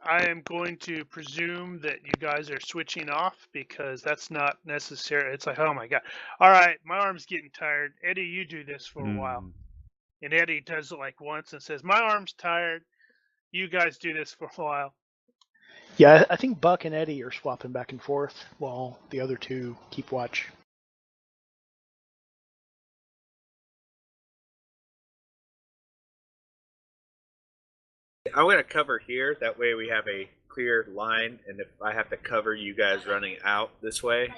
I am going to presume that you guys are switching off because that's not necessary. It's like, oh my god. All right, my arm's getting tired. Eddie, you do this for a while. And Eddie does it like once and says, my arm's tired. You guys do this for a while. Yeah, I think Buck and Eddie are swapping back and forth while the other two keep watch. I'm going to cover here. That way we have a clear line, and if I have to cover you guys running out this way,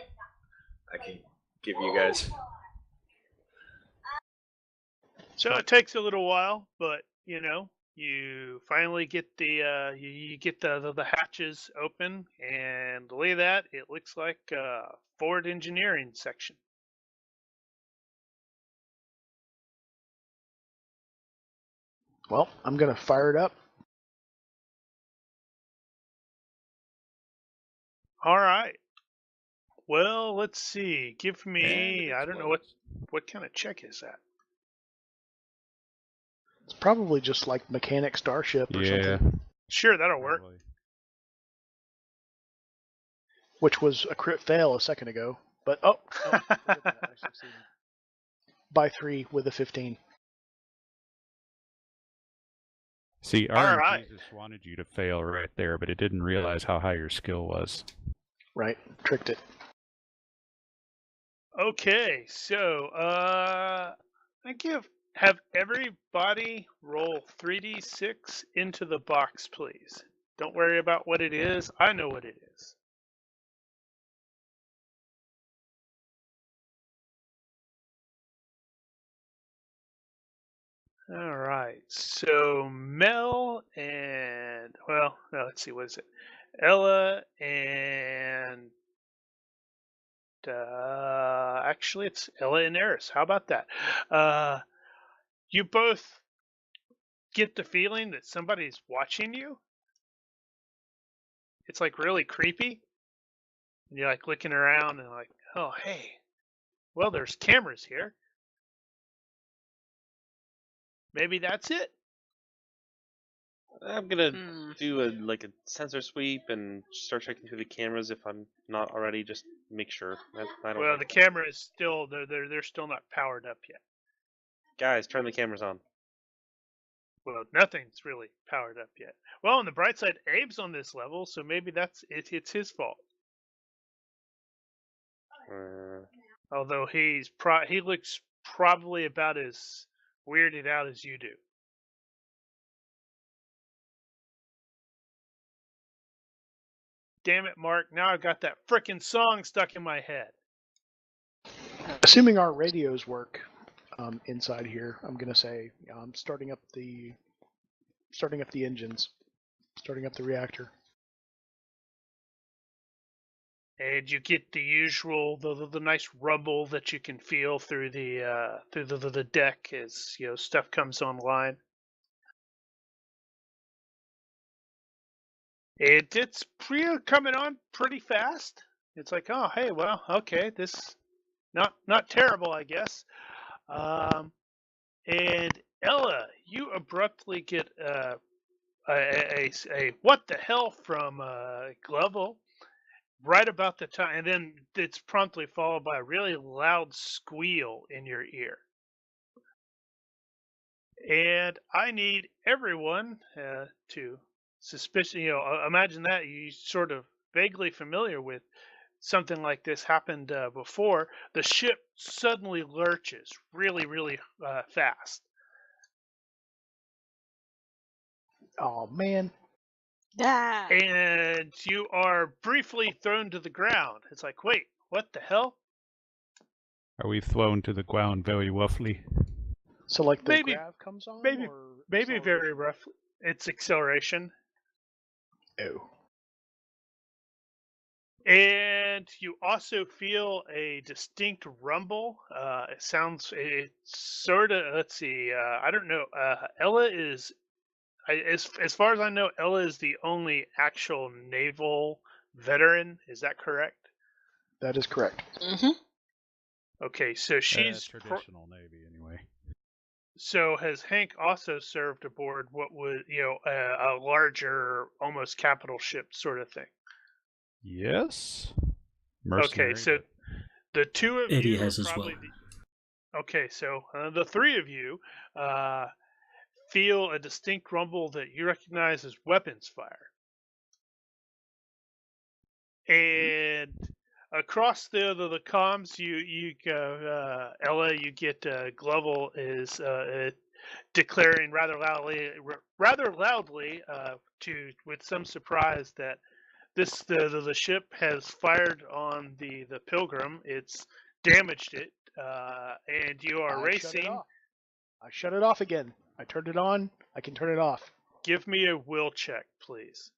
I can give you guys... So it takes a little while, but, you finally get the you get the hatches open, and look at that, it looks like forward engineering section. Well, I'm going to fire it up. All right. Well, let's see. Give me, I don't know what kind of check is that. It's probably just like Mechanic Starship or something. Sure, that'll work. Probably. Which was a crit fail a second ago. But, oh, I succeeded. By 3 with a 15. See, All our right. Jesus wanted you to fail right there, but it didn't realize how high your skill was. Right, tricked it. Okay, so have everybody roll 3d6 into the box, please. Don't worry about what it is. I know what it is. All right. So Mel and let's see, what is it? Ella and actually, it's Ella and Eris. How about that? You both get the feeling that somebody's watching you. It's like really creepy. And you're like looking around and like, oh, hey, well, there's cameras here. Maybe that's it. I'm gonna do a sensor sweep and start checking through the cameras if I'm not already. Just make sure. I don't Well, know. the camera is still they're still not powered up yet. Guys, turn the cameras on. Well, nothing's really powered up yet. Well, on the bright side, Abe's on this level, so maybe it's his fault. Although he looks probably about as weirded out as you do. Damn it, Mark! Now I've got that frickin' song stuck in my head. Assuming our radios work inside here, I'm going to say I'm starting up the engines, starting up the reactor. And you get the usual, the nice rumble that you can feel through the deck as stuff comes online. It's coming on pretty fast. It's like, oh, hey, well, okay, this not terrible, I guess. And Ella, you abruptly get a what the hell from Glovel right about the time, and then it's promptly followed by a really loud squeal in your ear. And I need everyone to suspicion. Imagine that you sort of vaguely familiar with something like this happened before. The ship suddenly lurches really, really fast. Oh man! And you are briefly thrown to the ground. It's like, wait, what the hell? Are we thrown to the ground very roughly? So like the grav comes on? Maybe very roughly. It's acceleration. Oh. And you also feel a distinct rumble. It's sort of, let's see, I don't know. Ella is, as far as I know, Ella is the only actual naval veteran. Is that correct? That is correct. Mm-hmm. Okay, so she's traditional Navy anyway. So has Hank also served aboard what would a larger, almost capital ship sort of thing? Yes. Okay, so the two of Eddie you has are as probably well. Okay, so the three of you feel a distinct rumble that you recognize as weapons fire. And across the comms, Ella, you get Glovel is declaring rather loudly, with some surprise, that the ship has fired on the Pilgrim. It's damaged it, and you are racing. I shut it off again. I turned it on. I can turn it off. Give me a will check, please.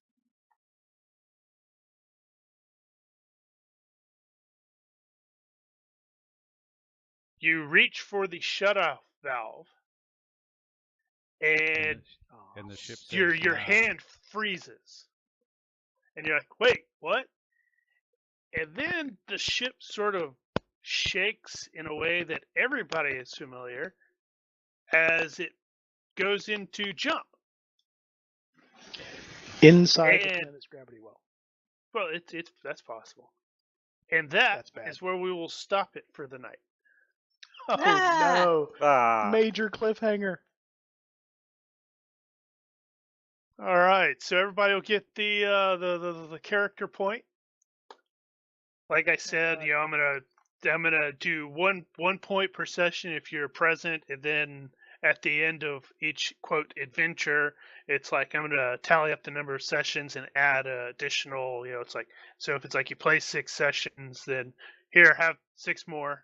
You reach for the shutoff valve, and And the ship says your nah. hand freezes. And you're like, wait, what? And then the ship sort of shakes in a way that everybody is familiar as it goes into jump. Inside the And- planet's gravity well. Well, it's that's possible. And that That's bad. is where we will stop it for the night. Oh Ah! no! Ah, Major cliffhanger. All right, so everybody will get the character point. Like I said, I'm gonna do one point per session if you're present, and then at the end of each quote adventure, it's like I'm gonna tally up the number of sessions and add additional. It's like, so if it's like you play 6 sessions, then here have 6 more.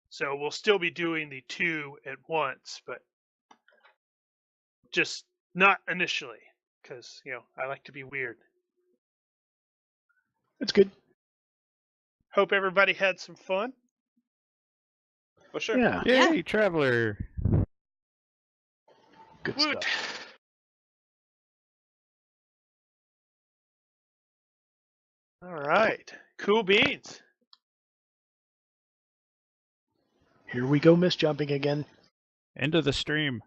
So we'll still be doing the 2 at once, but just not initially, because I like to be weird. It's good. Hope everybody had some fun. well, sure. Yeah. Yay, Traveller! Good Woot. stuff. All right, cool beans. Here we go, miss jumping again. End of the stream.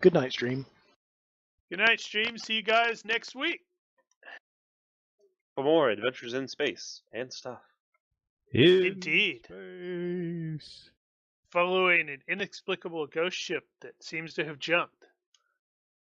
Good night, stream. Good night, stream. See you guys next week. For more adventures in space and stuff. Indeed. Space. Following an inexplicable ghost ship that seems to have jumped.